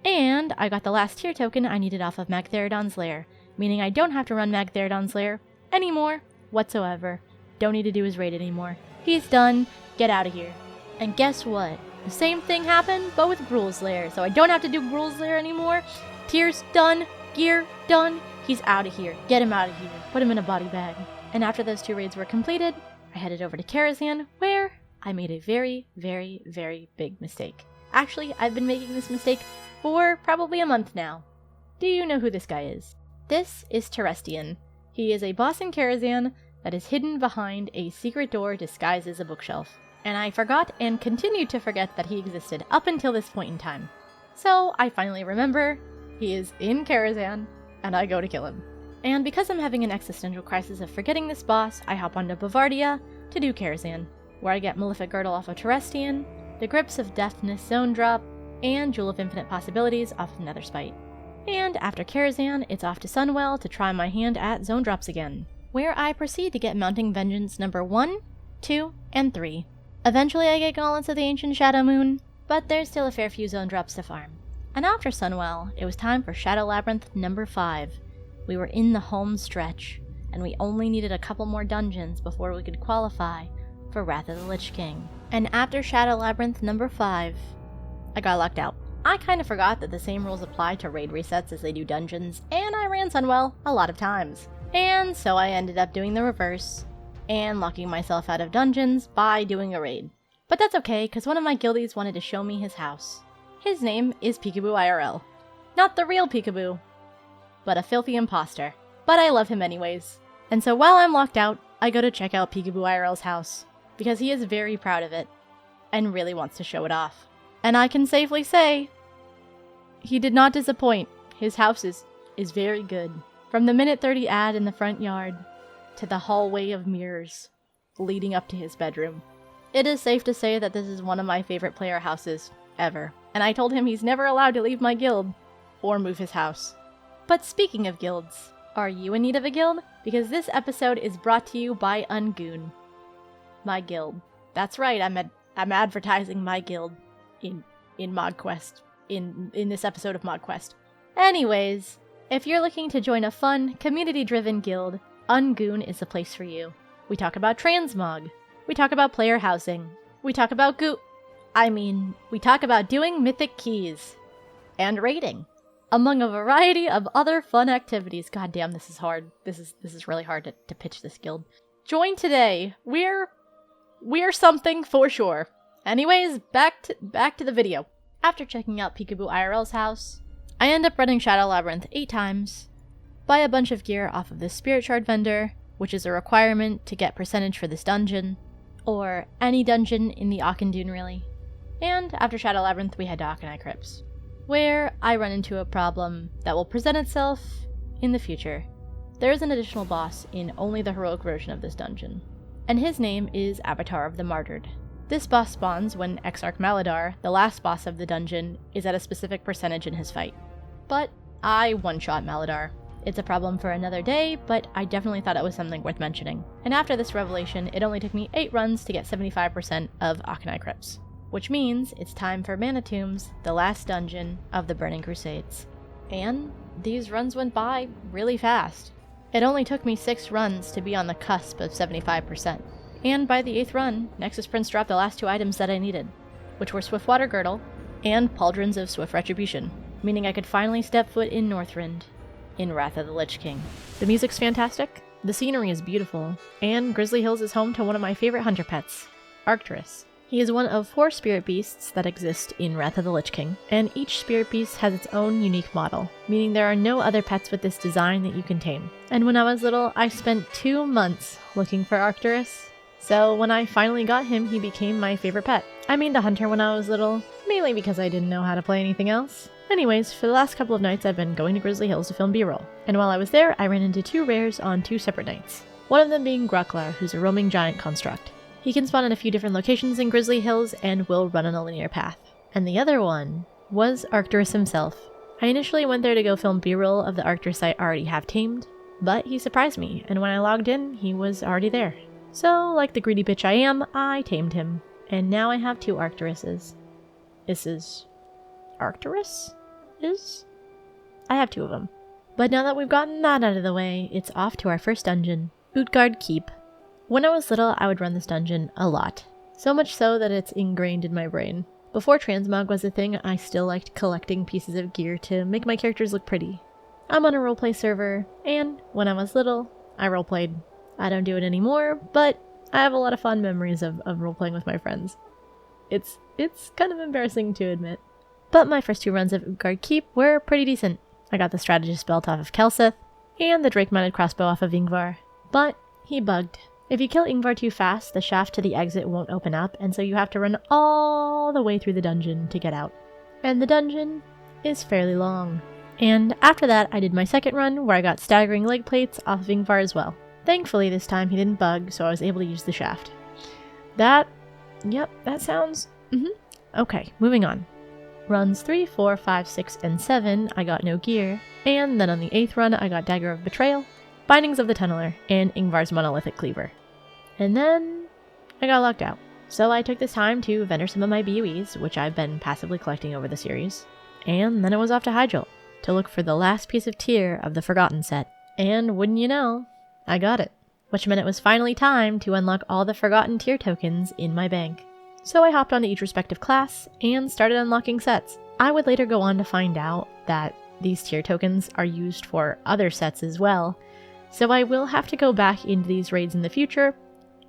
And I got the last tier token I needed off of Magtheridon's Lair, meaning I don't have to run Magtheridon's Lair anymore whatsoever. Don't need to do his raid anymore. He's done. Get out of here. And guess what? The same thing happened, but with Gruul's Lair. So I don't have to do Gruul's Lair anymore. Tiers done. Gear done. He's out of here. Get him out of here. Put him in a body bag. And after those 2 raids were completed, I headed over to Karazhan, where I made a very, very, very big mistake. Actually, I've been making this mistake for probably a month now. Do you know who this guy is? This is Terestian. He is a boss in Karazhan that is hidden behind a secret door disguised as a bookshelf. And I forgot and continued to forget that he existed up until this point in time. So I finally remember he is in Karazhan, and I go to kill him. And because I'm having an existential crisis of forgetting this boss, I hop onto Bavardia to do Karazhan, where I get Malefic Girdle off of Terestian, the Grips of Deafness Zone Drop, and Jewel of Infinite Possibilities off of Netherspite. And after Karazhan, it's off to Sunwell to try my hand at Zone Drops again, where I proceed to get Mounting Vengeance number 1, 2, and 3. Eventually I get Gauntlets of the Ancient Shadow Moon, but there's still a fair few zone drops to farm. And after Sunwell, it was time for Shadow Labyrinth number 5. We were in the home stretch, and we only needed a couple more dungeons before we could qualify for Wrath of the Lich King. And after Shadow Labyrinth number 5, I got locked out. I kind of forgot that the same rules apply to raid resets as they do dungeons, and I ran Sunwell a lot of times. And so I ended up doing the reverse, and locking myself out of dungeons by doing a raid. But that's okay, because one of my guildies wanted to show me his house. His name is Peekaboo IRL. Not the real Peekaboo, but a filthy imposter. But I love him anyways. And so while I'm locked out, I go to check out Peekaboo IRL's house, because he is very proud of it, and really wants to show it off. And I can safely say, he did not disappoint. His house is very good. From the minute 30 ad in the front yard, to the hallway of mirrors leading up to his bedroom. It is safe to say that this is one of my favorite player houses ever, and I told him he's never allowed to leave my guild or move his house. But speaking of guilds, are you in need of a guild? Because this episode is brought to you by Ungoon, my guild. That's right, I'm advertising my guild in MogQuest, in this episode of MogQuest. Anyways, if you're looking to join a fun, community-driven guild, Ungoon is the place for you. We talk about transmog. We talk about player housing. We talk about we talk about doing mythic keys. And raiding. Among a variety of other fun activities. God damn, this is hard. This is really hard to pitch this guild. Join today. We're something for sure. Anyways, back to the video. After checking out Peekaboo IRL's house, I end up running Shadow Labyrinth 8 times, buy a bunch of gear off of this Spirit Shard vendor, which is a requirement to get percentage for this dungeon, or any dungeon in the Auchindoun really. And after Shadow Labyrinth, we head to Auchinai Crypts, where I run into a problem that will present itself in the future. There is an additional boss in only the heroic version of this dungeon, and his name is Avatar of the Martyred. This boss spawns when Exarch Maladar, the last boss of the dungeon, is at a specific percentage in his fight. But I one-shot Maladar. It's a problem for another day, but I definitely thought it was something worth mentioning. And after this revelation, it only took me 8 runs to get 75% of Auchinai Crypts, which means it's time for Manitombs, the last dungeon of the Burning Crusades. And these runs went by really fast. It only took me 6 runs to be on the cusp of 75%. And by the 8th run, Nexus Prince dropped the last 2 items that I needed, which were Swiftwater Girdle and Pauldrons of Swift Retribution, meaning I could finally step foot in Northrend, in Wrath of the Lich King. The music's fantastic, the scenery is beautiful, and Grizzly Hills is home to one of my favorite hunter pets, Arcturus. He is one of 4 spirit beasts that exist in Wrath of the Lich King, and each spirit beast has its own unique model, meaning there are no other pets with this design that you can tame. And when I was little, I spent 2 months looking for Arcturus, so when I finally got him, he became my favorite pet. I mained a hunter when I was little, mainly because I didn't know how to play anything else. Anyways, for the last couple of nights I've been going to Grizzly Hills to film B-roll, and while I was there, I ran into 2 rares on 2 separate nights. One of them being Groklar, who's a roaming giant construct. He can spawn in a few different locations in Grizzly Hills and will run on a linear path. And the other one was Arcturus himself. I initially went there to go film B-roll of the Arcturus I already have tamed, but he surprised me, and when I logged in, he was already there. So, like the greedy bitch I am, I tamed him, and now I have 2 Arcturuses. This is... Arcturus? I have 2 of them. But now that we've gotten that out of the way, it's off to our first dungeon, Utgard Keep. When I was little, I would run this dungeon a lot. So much so that it's ingrained in my brain. Before transmog was a thing, I still liked collecting pieces of gear to make my characters look pretty. I'm on a roleplay server, and when I was little, I roleplayed. I don't do it anymore, but I have a lot of fond memories of roleplaying with my friends. It's kind of embarrassing to admit. But my first 2 runs of Utgard Keep were pretty decent. I got the Strategist Belt off of Kelseth, and the Drake-mounted crossbow off of Ingvar. But he bugged. If you kill Ingvar too fast, the shaft to the exit won't open up, and so you have to run all the way through the dungeon to get out. And the dungeon is fairly long. And after that, I did my second run, where I got staggering leg plates off of Ingvar as well. Thankfully, this time he didn't bug, so I was able to use the shaft. That sounds... Okay, moving on. Runs 3, 4, 5, 6, and 7, I got no gear, and then on the 8th run, I got Dagger of Betrayal, Bindings of the Tunneler, and Ingvar's Monolithic Cleaver. And then I got locked out. So I took this time to vendor some of my BUEs, which I've been passively collecting over the series, and then I was off to Hyjal to look for the last piece of tier of the Forgotten set. And wouldn't you know, I got it, which meant it was finally time to unlock all the Forgotten tier tokens in my bank. So I hopped onto each respective class and started unlocking sets. I would later go on to find out that these tier tokens are used for other sets as well, so I will have to go back into these raids in the future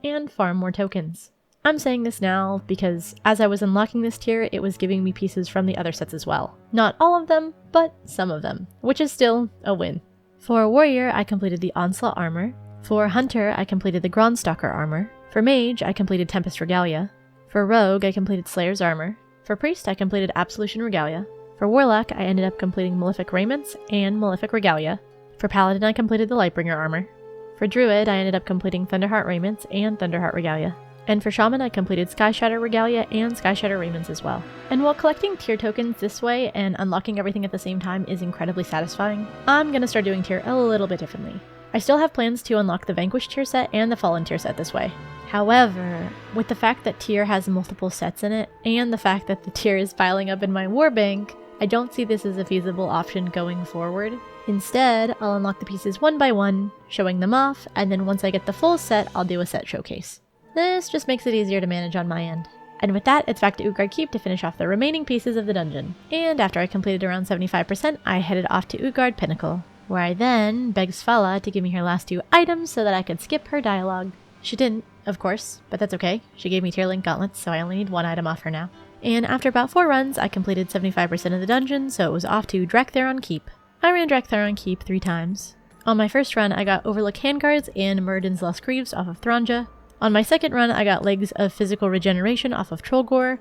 and farm more tokens. I'm saying this now because as I was unlocking this tier, it was giving me pieces from the other sets as well. Not all of them, but some of them, which is still a win. For Warrior, I completed the Onslaught armor. For Hunter, I completed the Gronstalker armor. For Mage, I completed Tempest Regalia. For Rogue, I completed Slayer's armor. For Priest, I completed Absolution Regalia. For Warlock, I ended up completing Malefic Raiments and Malefic Regalia. For Paladin, I completed the Lightbringer armor. For Druid, I ended up completing Thunderheart Raiments and Thunderheart Regalia. And for Shaman, I completed Sky Shatter Regalia and Sky Shatter Raiments as well. And while collecting tier tokens this way and unlocking everything at the same time is incredibly satisfying, I'm gonna start doing tier a little bit differently. I still have plans to unlock the Vanquished tier set and the Fallen tier set this way. However, with the fact that tier has multiple sets in it, and the fact that the tier is piling up in my warbank, I don't see this as a feasible option going forward. Instead, I'll unlock the pieces one by one, showing them off, and then once I get the full set, I'll do a set showcase. This just makes it easier to manage on my end. And with that, it's back to Utgard Keep to finish off the remaining pieces of the dungeon. And after I completed around 75%, I headed off to Utgard Pinnacle, where I then begged Svala to give me her last 2 items so that I could skip her dialogue. She didn't, of course, but that's okay. She gave me tier link gauntlets, so I only need 1 item off her now. And after about 4 runs, I completed 75% of the dungeon, so it was off to Draktheron Keep. I ran Draktheron Keep 3 times. On my first run, I got Overlook Handguards and Muradin's Lost Greaves off of Thranja. On my second run, I got Legs of Physical Regeneration off of Trollgore,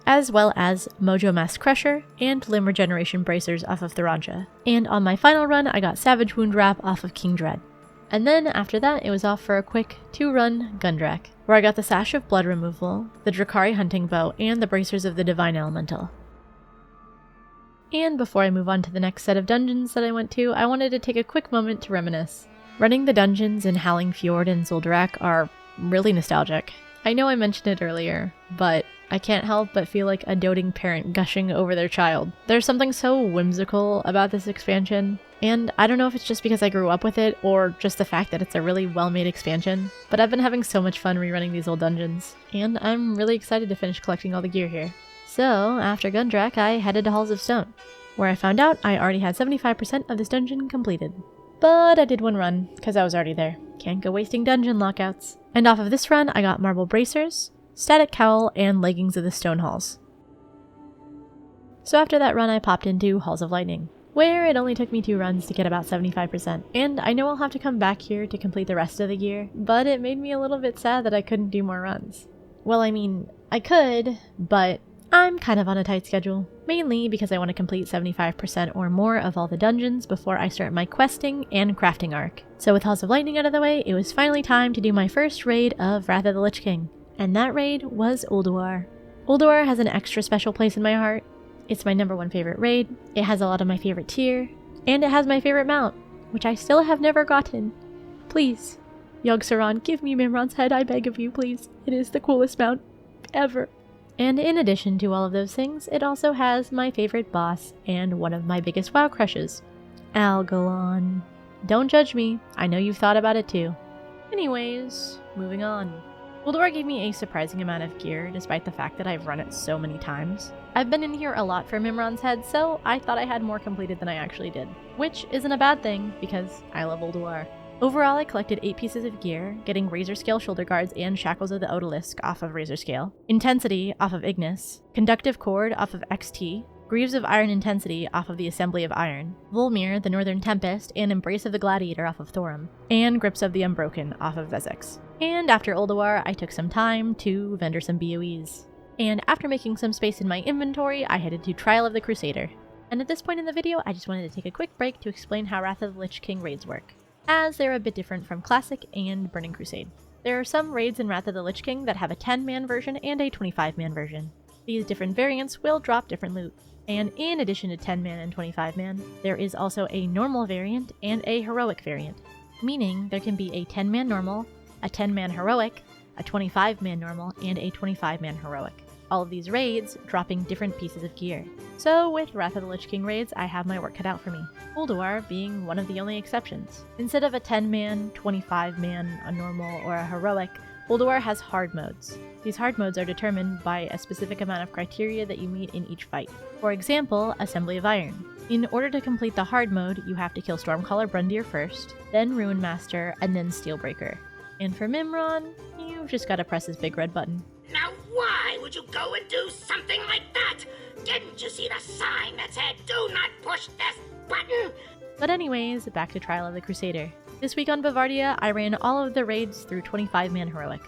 as well as Mojo Mass Crusher and Limb Regeneration Bracers off of Thranja. And on my final run, I got Savage Wound Wrap off of King Dread. And then after that, it was off for a quick 2-run Gundrak, where I got the Sash of Blood Removal, the Drakari Hunting Bow, and the Bracers of the Divine Elemental. And before I move on to the next set of dungeons that I went to, I wanted to take a quick moment to reminisce. Running the dungeons in Howling Fjord and Zul'Drak are really nostalgic. I know I mentioned it earlier, but I can't help but feel like a doting parent gushing over their child. There's something so whimsical about this expansion, and I don't know if it's just because I grew up with it or just the fact that it's a really well-made expansion, but I've been having so much fun rerunning these old dungeons, and I'm really excited to finish collecting all the gear here. So, after Gundrak, I headed to Halls of Stone, where I found out I already had 75% of this dungeon completed. But I did 1 run, because I was already there. Can't go wasting dungeon lockouts. And off of this run, I got Marble Bracers, Static Cowl, and Leggings of the Stone Halls. So after that run, I popped into Halls of Lightning, where it only took me 2 runs to get about 75%. And I know I'll have to come back here to complete the rest of the gear, but it made me a little bit sad that I couldn't do more runs. Well, I mean, I could, but I'm kind of on a tight schedule, mainly because I want to complete 75% or more of all the dungeons before I start my questing and crafting arc. So with Halls of Lightning out of the way, it was finally time to do my first raid of Wrath of the Lich King, and that raid was Ulduar. Ulduar has an extra special place in my heart. It's my #1 favorite raid, it has a lot of my favorite tier, and it has my favorite mount, which I still have never gotten. Please, Yogg-Saron, give me Mimron's head, I beg of you, please. It is the coolest mount ever. And in addition to all of those things, it also has my favorite boss and one of my biggest WoW crushes, Algalon. Don't judge me, I know you've thought about it too. Anyways, moving on. Ulduar gave me a surprising amount of gear despite the fact that I've run it so many times. I've been in here a lot for Mimron's head, so I thought I had more completed than I actually did, which isn't a bad thing because I love Ulduar. Overall, I collected 8 pieces of gear, getting Razor Scale shoulder guards and Shackles of the Odalisk off of Razor Scale, Intensity off of Ignis, Conductive Cord off of XT, Greaves of Iron Intensity off of the Assembly of Iron, Volmir, the Northern Tempest, and Embrace of the Gladiator off of Thorum, and Grips of the Unbroken off of Vezex. And after Ulduar, I took some time to vendor some BOEs. And after making some space in my inventory, I headed to Trial of the Crusader. And at this point in the video, I just wanted to take a quick break to explain how Wrath of the Lich King raids work, as they're a bit different from Classic and Burning Crusade. There are some raids in Wrath of the Lich King that have a 10-man version and a 25-man version. These different variants will drop different loot. And in addition to 10-man and 25-man, there is also a normal variant and a heroic variant, meaning there can be a 10-man normal, a 10-man heroic, a 25-man normal, and a 25-man heroic. All of these raids dropping different pieces of gear. So with Wrath of the Lich King raids, I have my work cut out for me, Ulduar being one of the only exceptions. Instead of a 10-man, 25-man, a normal, or a heroic, Ulduar has hard modes. These hard modes are determined by a specific amount of criteria that you meet in each fight. For example, Assembly of Iron. In order to complete the hard mode, you have to kill Stormcaller Brundir first, then Ruin Master, and then Steelbreaker. And for Mimron, you've just gotta press his big red button. Now why would you go and do something like that? Didn't you see the sign that said, "Do not push this button"? But anyways, back to Trial of the Crusader. This week on Bavardia, I ran all of the raids through 25-man heroic.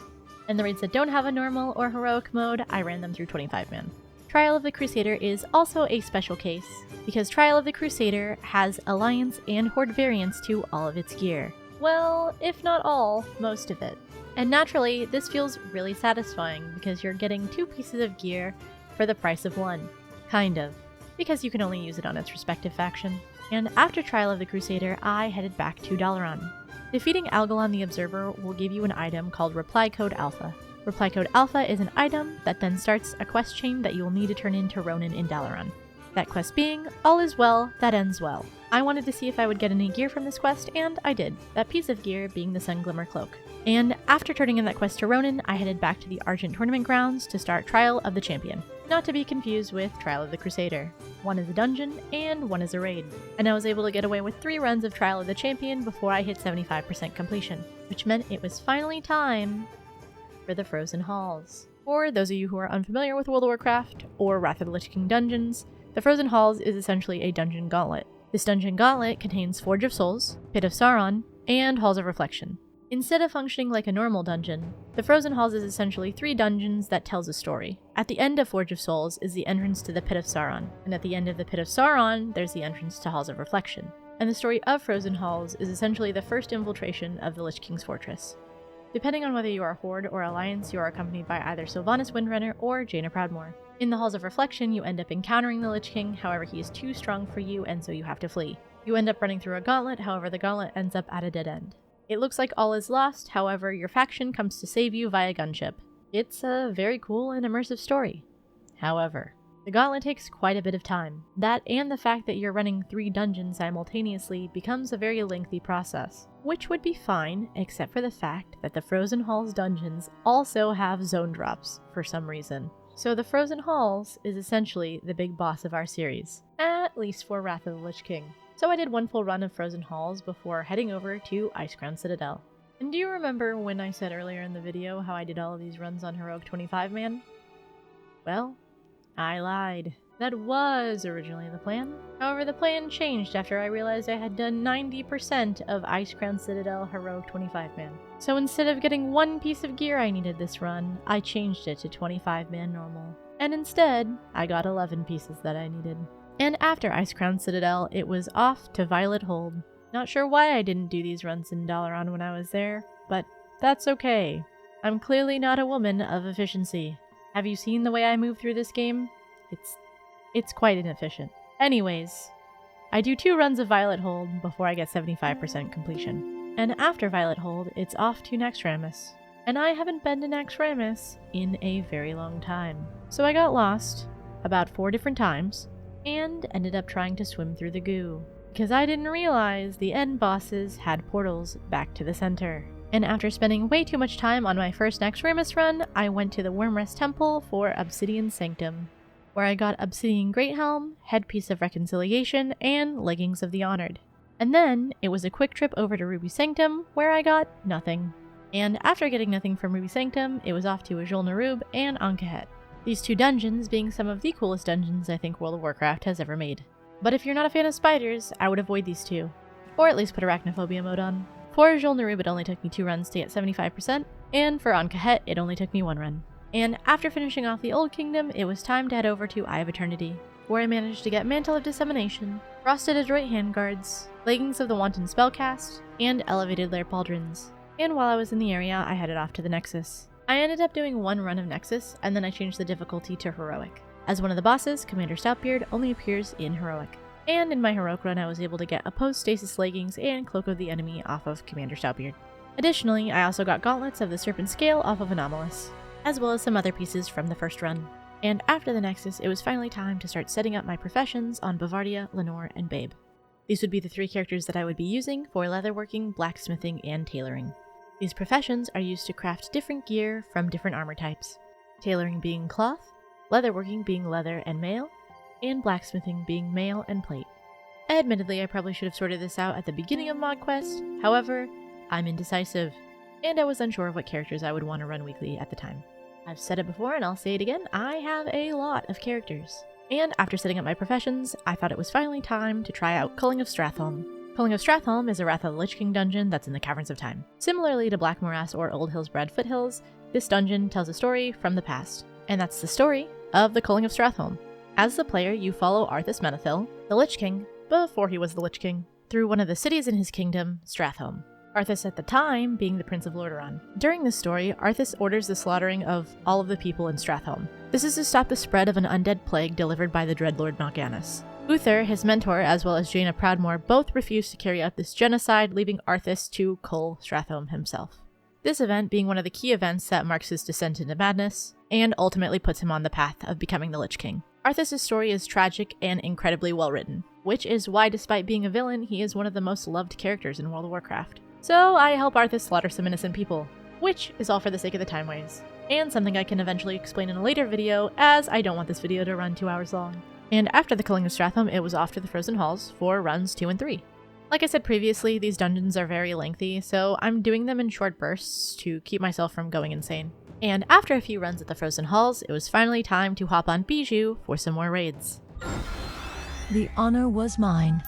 And the raids that don't have a normal or heroic mode, I ran them through 25-man. Trial of the Crusader is also a special case, because Trial of the Crusader has Alliance and Horde variants to all of its gear. Well, if not all, most of it. And naturally, this feels really satisfying because you're getting 2 pieces of gear for the price of 1. Kind of, because you can only use it on its respective faction. And after Trial of the Crusader, I headed back to Dalaran. Defeating Algalon the Observer will give you an item called Reply Code Alpha. Reply Code Alpha is an item that then starts a quest chain that you will need to turn into Ronin in Dalaran. That quest being, all is well, that ends well. I wanted to see if I would get any gear from this quest, and I did, that piece of gear being the Sun Glimmer Cloak. And after turning in that quest to Ronin, I headed back to the Argent Tournament grounds to start Trial of the Champion. Not to be confused with Trial of the Crusader. One is a dungeon, and one is a raid. And I was able to get away with 3 runs of Trial of the Champion before I hit 75% completion, which meant it was finally time for the Frozen Halls. For those of you who are unfamiliar with World of Warcraft, or Wrath of the Lich King dungeons, the Frozen Halls is essentially a dungeon gauntlet. This dungeon gauntlet contains Forge of Souls, Pit of Sauron, and Halls of Reflection. Instead of functioning like a normal dungeon, the Frozen Halls is essentially 3 dungeons that tells a story. At the end of Forge of Souls is the entrance to the Pit of Sauron, and at the end of the Pit of Sauron, there's the entrance to Halls of Reflection. And the story of Frozen Halls is essentially the first infiltration of the Lich King's fortress. Depending on whether you are Horde or Alliance, you are accompanied by either Sylvanas Windrunner or Jaina Proudmoore. In the Halls of Reflection, you end up encountering the Lich King, however he is too strong for you and so you have to flee. You end up running through a gauntlet, however the gauntlet ends up at a dead end. It looks like all is lost, however your faction comes to save you via gunship. It's a very cool and immersive story. However, the gauntlet takes quite a bit of time. That and the fact that you're running 3 dungeons simultaneously becomes a very lengthy process, which would be fine except for the fact that the Frozen Halls dungeons also have zone drops for some reason. So the Frozen Halls is essentially the big boss of our series, at least for Wrath of the Lich King. So I did 1 full run of Frozen Halls before heading over to Icecrown Citadel. And do you remember when I said earlier in the video how I did all of these runs on Heroic 25 man? Well, I lied. That was originally the plan. However, the plan changed after I realized I had done 90% of Icecrown Citadel Heroic 25 man. So instead of getting 1 piece of gear I needed this run, I changed it to 25 man normal. And instead, I got 11 pieces that I needed. And after Icecrown Citadel, it was off to Violet Hold. Not sure why I didn't do these runs in Dalaran when I was there, but that's okay. I'm clearly not a woman of efficiency. Have you seen the way I move through this game? It's quite inefficient. Anyways, I do 2 runs of Violet Hold before I get 75% completion. And after Violet Hold, it's off to Naxxramas. And I haven't been to Naxxramas in a very long time. So I got lost about 4 different times, and ended up trying to swim through the goo, because I didn't realize the end bosses had portals back to the center. And after spending way too much time on my first Naxxramas run, I went to the Wormrest Temple for Obsidian Sanctum, where I got Obsidian Greathelm, Headpiece of Reconciliation, and Leggings of the Honored. And then, it was a quick trip over to Ruby Sanctum, where I got nothing. And after getting nothing from Ruby Sanctum, it was off to Azul Narub and Ankahet. These 2 dungeons being some of the coolest dungeons I think World of Warcraft has ever made. But if you're not a fan of spiders, I would avoid these 2. Or at least put Arachnophobia mode on. For Azul Narub it only took me 2 runs to get 75%, and for Ankahet it only took me 1 run. And after finishing off the Old Kingdom, it was time to head over to Eye of Eternity, where I managed to get Mantle of Dissemination, Frosted Adroit Handguards, Leggings of the Wanton Spellcast, and Elevated Lair Pauldrons. And while I was in the area, I headed off to the Nexus. I ended up doing 1 run of Nexus, and then I changed the difficulty to Heroic, as one of the bosses, Commander Stoutbeard, only appears in Heroic. And in my Heroic run I was able to get Opposed Stasis Leggings and Cloak of the Enemy off of Commander Stoutbeard. Additionally, I also got Gauntlets of the Serpent Scale off of Anomalous, as well as some other pieces from the first run. And after the Nexus, it was finally time to start setting up my professions on Bavardia, Lenore, and Babe. These would be the 3 characters that I would be using for leatherworking, blacksmithing, and tailoring. These professions are used to craft different gear from different armor types, tailoring being cloth, leatherworking being leather and mail, and blacksmithing being mail and plate. Admittedly, I probably should have sorted this out at the beginning of MogQuest, however, I'm indecisive, and I was unsure of what characters I would want to run weekly at the time. I've said it before and I'll say it again, I have a lot of characters. And after setting up my professions, I thought it was finally time to try out Culling of Stratholme. Culling of Stratholme is a Wrath of the Lich King dungeon that's in the Caverns of Time. Similarly to Black Morass or Old Hills Bred Foothills, this dungeon tells a story from the past, and that's the story of the Culling of Stratholme. As the player, you follow Arthas Menethil, the Lich King, before he was the Lich King, through one of the cities in his kingdom, Stratholme. Arthas at the time being the Prince of Lordaeron. During this story, Arthas orders the slaughtering of all of the people in Strathelm. This is to stop the spread of an undead plague delivered by the Dreadlord Morgana. Uther, his mentor, as well as Jaina Proudmoore both refused to carry out this genocide, leaving Arthas to cull Strathelm himself. This event being one of the key events that marks his descent into madness, and ultimately puts him on the path of becoming the Lich King. Arthas' story is tragic and incredibly well written, which is why despite being a villain, he is one of the most loved characters in World of Warcraft. So I help Arthas slaughter some innocent people, which is all for the sake of the time ways, and something I can eventually explain in a later video, as I don't want this video to run 2 hours long. And after the killing of Strathelm, it was off to the Frozen Halls for runs 2 and 3. Like I said previously, these dungeons are very lengthy, so I'm doing them in short bursts to keep myself from going insane. And after a few runs at the Frozen Halls, it was finally time to hop on Bijou for some more raids. The honor was mine.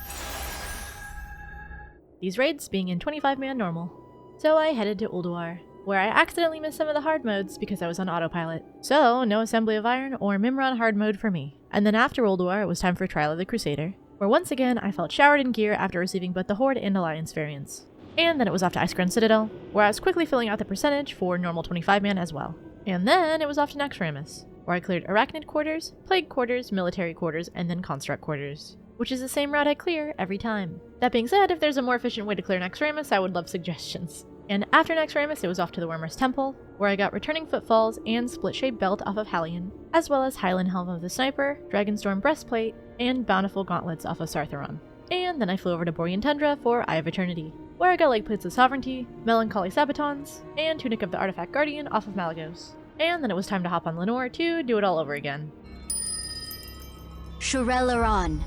These raids being in 25-man normal. So I headed to Ulduar, where I accidentally missed some of the hard modes because I was on autopilot. So no Assembly of Iron or Mimron hard mode for me. And then after Ulduar, it was time for Trial of the Crusader, where once again I felt showered in gear after receiving both the Horde and Alliance variants. And then it was off to Icecrown Citadel, where I was quickly filling out the percentage for normal 25-man as well. And then it was off to Naxxramas, where I cleared Arachnid Quarters, Plague Quarters, Military Quarters, and then Construct Quarters, which is the same route I clear every time. That being said, if there's a more efficient way to clear Naxxramas, I would love suggestions. And after Naxxramas, it was off to the Wormer's Temple, where I got Returning Footfalls and Split-Shaped Belt off of Halion, as well as Highland Helm of the Sniper, Dragonstorm Breastplate, and Bountiful Gauntlets off of Sartheron. And then I flew over to Borean Tundra for Eye of Eternity, where I got Leg Plates of Sovereignty, Melancholy Sabatons, and Tunic of the Artifact Guardian off of Malagos. And then it was time to hop on Lenore to do it all over again. Shurelaron.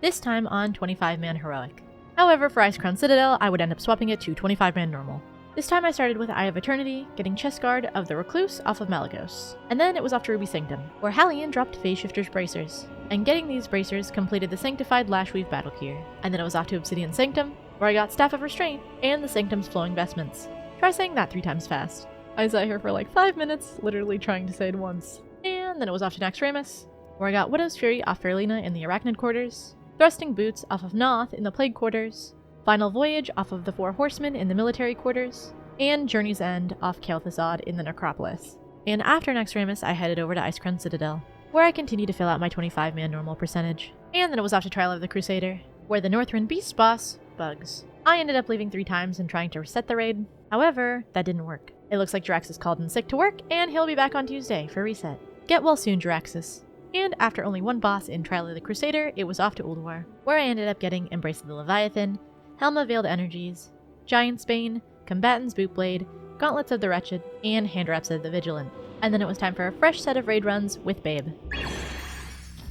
This time on 25-man Heroic. However, for Icecrown Citadel, I would end up swapping it to 25-man normal. This time I started with Eye of Eternity, getting Chest Guard of the Recluse off of Malagos. And then it was off to Ruby Sanctum, where Halion dropped Phase Shifter's Bracers. And getting these bracers completed the Sanctified Lashweave Battle Gear. And then it was off to Obsidian Sanctum, where I got Staff of Restraint and the Sanctum's Flowing Vestments. Try saying that 3 times fast. I sat here for like 5 minutes, literally trying to say it once. And then it was off to Naxxramas, where I got Widow's Fury off Fairlina in the Arachnid Quarters, Thrusting Boots off of Noth in the Plague Quarters, Final Voyage off of the 4 Horsemen in the Military Quarters, and Journey's End off Kael'thasad in the Necropolis. And after Naxxramas, I headed over to Icecrown Citadel, where I continued to fill out my 25-man normal percentage. And then it was off to Trial of the Crusader, where the Northrend Beast boss, Bugs. I ended up leaving 3 times and trying to reset the raid. However, that didn't work. It looks like Jaraxxus called in sick to work, and he'll be back on Tuesday for reset. Get well soon, Jaraxxus. And after only 1 boss in Trial of the Crusader, it was off to Ulduar, where I ended up getting Embrace of the Leviathan, Helm of Veiled Energies, Giant's Bane, Combatant's Bootblade, Gauntlets of the Wretched, and Hand Wraps of the Vigilant. And then it was time for a fresh set of raid runs with Babe.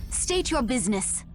State your business.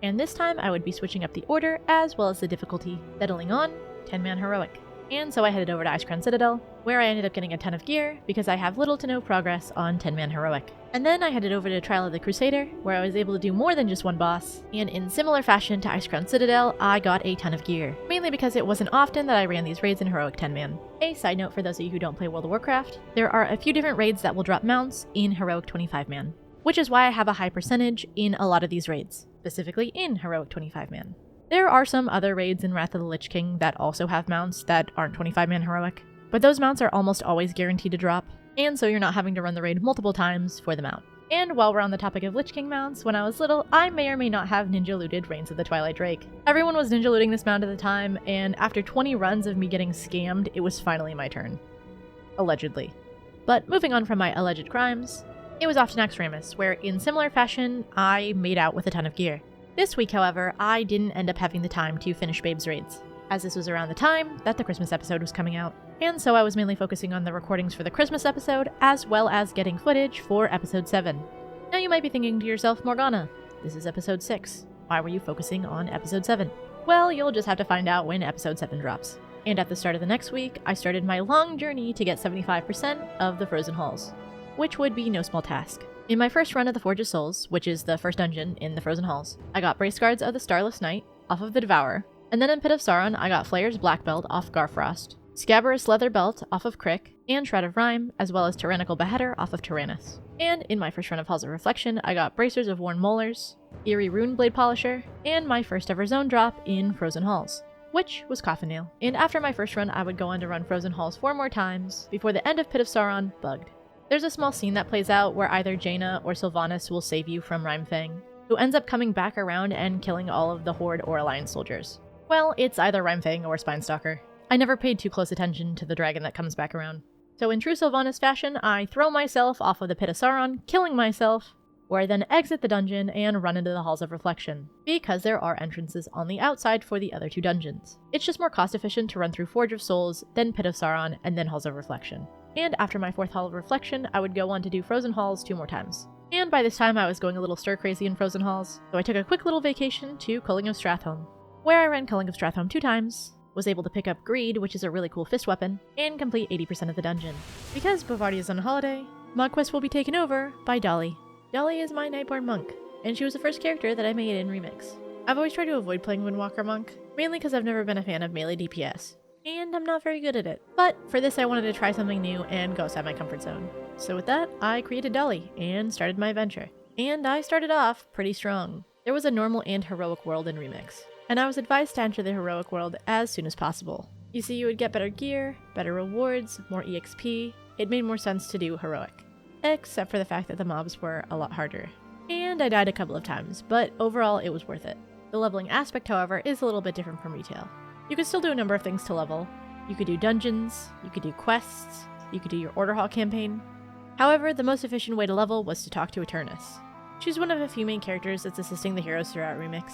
And this time I would be switching up the order as well as the difficulty, settling on 10-man Heroic. And so I headed over to Icecrown Citadel, where I ended up getting a ton of gear because I have little to no progress on 10-man Heroic. And then I headed over to Trial of the Crusader, where I was able to do more than just 1 boss, and in similar fashion to Icecrown Citadel, I got a ton of gear, mainly because it wasn't often that I ran these raids in Heroic 10-man. A side note for those of you who don't play World of Warcraft, there are a few different raids that will drop mounts in Heroic 25-man, which is why I have a high percentage in a lot of these raids, specifically in Heroic 25-man. There are some other raids in Wrath of the Lich King that also have mounts that aren't 25-man Heroic, but those mounts are almost always guaranteed to drop, and so you're not having to run the raid multiple times for the mount. And while we're on the topic of Lich King mounts, when I was little, I may or may not have ninja looted Reigns of the Twilight Drake. Everyone was ninja looting this mount at the time, and after 20 runs of me getting scammed, it was finally my turn. Allegedly. But moving on from my alleged crimes, it was off to Naxxramas, where in similar fashion, I made out with a ton of gear. This week, however, I didn't end up having the time to finish Babe's raids, as this was around the time that the Christmas episode was coming out. And so I was mainly focusing on the recordings for the Christmas episode, as well as getting footage for episode 7. Now you might be thinking to yourself, Morgana, this is episode 6. Why were you focusing on episode 7? Well, you'll just have to find out when episode 7 drops. And at the start of the next week, I started my long journey to get 75% of the Frozen Halls, which would be no small task. In my first run of the Forge of Souls, which is the first dungeon in the Frozen Halls, I got Brace Guards of the Starless Knight off of the Devourer, and then in Pit of Sauron, I got Flayer's Black Belt off Garfrost, Scabrous Leather Belt off of Crick, and Shroud of Rime, as well as Tyrannical Beheader off of Tyrannus. And in my first run of Halls of Reflection, I got Bracers of Worn Molars, Eerie Rune Blade Polisher, and my first ever zone drop in Frozen Halls, which was Coffin Nail. And after my first run, I would go on to run Frozen Halls 4 more times before the end of Pit of Sauron bugged. There's a small scene that plays out where either Jaina or Sylvanas will save you from Rhymefang, who ends up coming back around and killing all of the Horde or Alliance soldiers. Well, it's either Rhymefang or Spinestalker. I never paid too close attention to the dragon that comes back around. So in true Sylvanas fashion, I throw myself off of the Pit of Sauron, killing myself, where I then exit the dungeon and run into the Halls of Reflection, because there are entrances on the outside for the other 2 dungeons. It's just more cost efficient to run through Forge of Souls, then Pit of Sauron, and then Halls of Reflection. And after my 4th Hall of Reflection, I would go on to do Frozen Halls 2 more times. And by this time I was going a little stir-crazy in Frozen Halls, so I took a quick little vacation to Culling of Stratholme, where I ran Culling of Stratholme 2 times, was able to pick up Greed, which is a really cool fist weapon, and complete 80% of the dungeon. Because Bavardi is on holiday, MogQuest will be taken over by Dolly. Dolly is my Nightborn monk, and she was the first character that I made in Remix. I've always tried to avoid playing Windwalker monk, mainly because I've never been a fan of melee DPS, and I'm not very good at it. But for this I wanted to try something new and go outside my comfort zone. So with that, I created Dolly, and started my adventure. And I started off pretty strong. There was a normal and heroic world in Remix, and I was advised to enter the heroic world as soon as possible. You see, you would get better gear, better rewards, more EXP. It made more sense to do heroic. Except for the fact that the mobs were a lot harder. And I died a couple of times, but overall it was worth it. The leveling aspect, however, is a little bit different from retail. You could still do a number of things to level. You could do dungeons, you could do quests, you could do your Order Hall campaign. However, the most efficient way to level was to talk to Eternus. She's one of a few main characters that's assisting the heroes throughout Remix,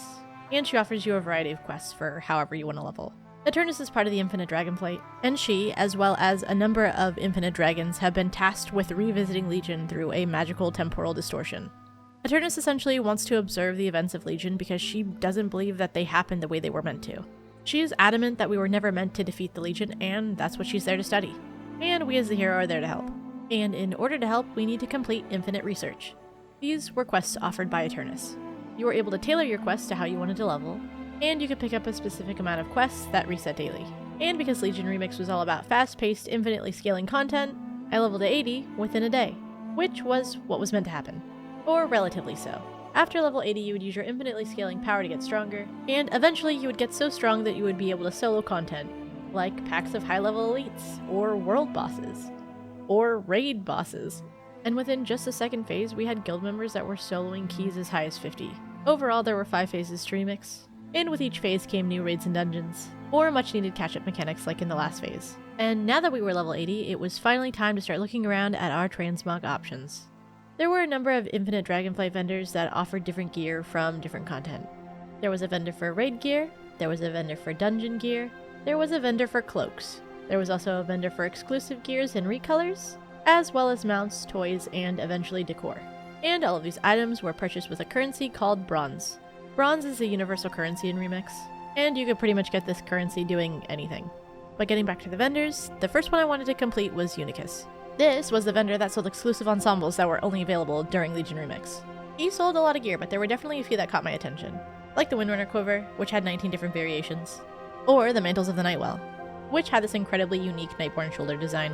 and she offers you a variety of quests for however you want to level. Eternus is part of the Infinite Dragonflight, and she, as well as a number of Infinite Dragons, have been tasked with revisiting Legion through a magical temporal distortion. Eternus essentially wants to observe the events of Legion because she doesn't believe that they happened the way they were meant to. She is adamant that we were never meant to defeat the Legion, and that's what she's there to study. And we as the hero are there to help. And in order to help, we need to complete infinite research. These were quests offered by Eternus. You were able to tailor your quests to how you wanted to level, and you could pick up a specific amount of quests that reset daily. And because Legion Remix was all about fast-paced, infinitely scaling content, I leveled to 80 within a day, which was what was meant to happen. Or relatively so. After level 80, you would use your infinitely scaling power to get stronger, and eventually you would get so strong that you would be able to solo content, like packs of high-level elites, or world bosses, or raid bosses. And within just the second phase, we had guild members that were soloing keys as high as 50. Overall, there were 5 phases to Remix, and with each phase came new raids and dungeons, or much-needed catch-up mechanics like in the last phase. And now that we were level 80, it was finally time to start looking around at our transmog options. There were a number of Infinite Dragonflight vendors that offered different gear from different content. There was a vendor for raid gear, there was a vendor for dungeon gear, there was a vendor for cloaks, there was also a vendor for exclusive gears and recolors, as well as mounts, toys, and eventually decor. And all of these items were purchased with a currency called Bronze. Bronze is a universal currency in Remix, and you could pretty much get this currency doing anything. But getting back to the vendors, the first one I wanted to complete was Unicus. This was the vendor that sold exclusive ensembles that were only available during Legion Remix. He sold a lot of gear, but there were definitely a few that caught my attention, like the Windrunner Quiver, which had 19 different variations, or the Mantles of the Nightwell, which had this incredibly unique Nightborn shoulder design.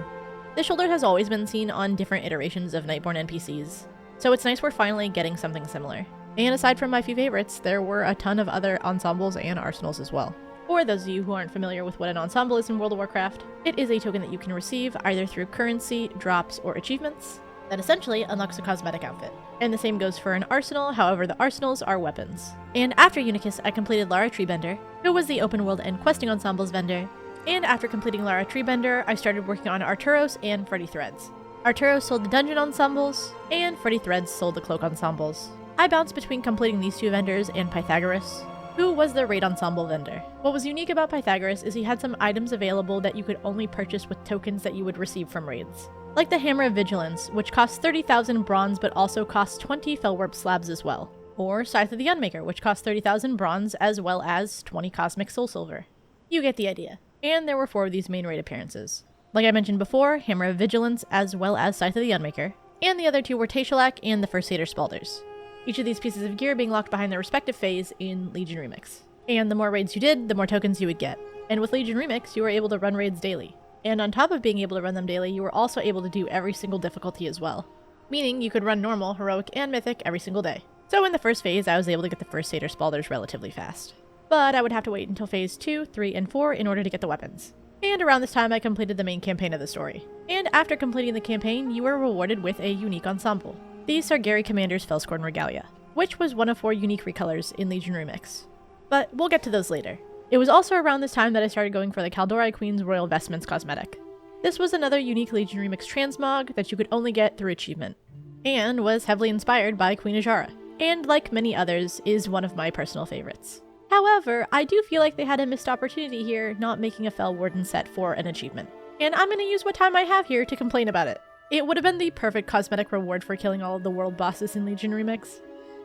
This shoulder has always been seen on different iterations of Nightborn NPCs, so it's nice we're finally getting something similar. And aside from my few favorites, there were a ton of other ensembles and arsenals as well. For those of you who aren't familiar with what an ensemble is in World of Warcraft, it is a token that you can receive either through currency, drops, or achievements that essentially unlocks a cosmetic outfit. And the same goes for an arsenal, however the arsenals are weapons. And after Unicus, I completed Lara Treebender, who was the open world and questing ensembles vendor. And after completing Lara Treebender, I started working on Arturos and Freddy Threads. Arturos sold the dungeon ensembles, and Freddy Threads sold the cloak ensembles. I bounced between completing these two vendors and Pythagoras, who was the raid ensemble vendor. What was unique about Pythagoras is he had some items available that you could only purchase with tokens that you would receive from raids. Like the Hammer of Vigilance, which costs 30,000 bronze but also costs 20 Fellwarp slabs as well. Or Scythe of the Unmaker, which costs 30,000 bronze as well as 20 Cosmic Soul Silver. You get the idea. And there were 4 of these main raid appearances. Like I mentioned before, Hammer of Vigilance as well as Scythe of the Unmaker, and the other 2 were Tashalak and the First Satyr Spalders. Each of these pieces of gear being locked behind their respective phase in Legion Remix. And the more raids you did, the more tokens you would get. And with Legion Remix, you were able to run raids daily. And on top of being able to run them daily, you were also able to do every single difficulty as well. Meaning you could run normal, heroic, and mythic every single day. So in the first phase, I was able to get the first Satyr Spalders relatively fast. But I would have to wait until phase 2, 3, and 4 in order to get the weapons. And around this time I completed the main campaign of the story. And after completing the campaign, you were rewarded with a unique ensemble. The Sargeri Commander's Felscorn Regalia, which was one of 4 unique recolors in Legion Remix. But we'll get to those later. It was also around this time that I started going for the Kaldori Queen's Royal Vestments cosmetic. This was another unique Legion Remix transmog that you could only get through achievement, and was heavily inspired by Queen Ajara, and like many others, is one of my personal favorites. However, I do feel like they had a missed opportunity here not making a Fel Warden set for an achievement, and I'm going to use what time I have here to complain about it. It would have been the perfect cosmetic reward for killing all of the world bosses in Legion Remix,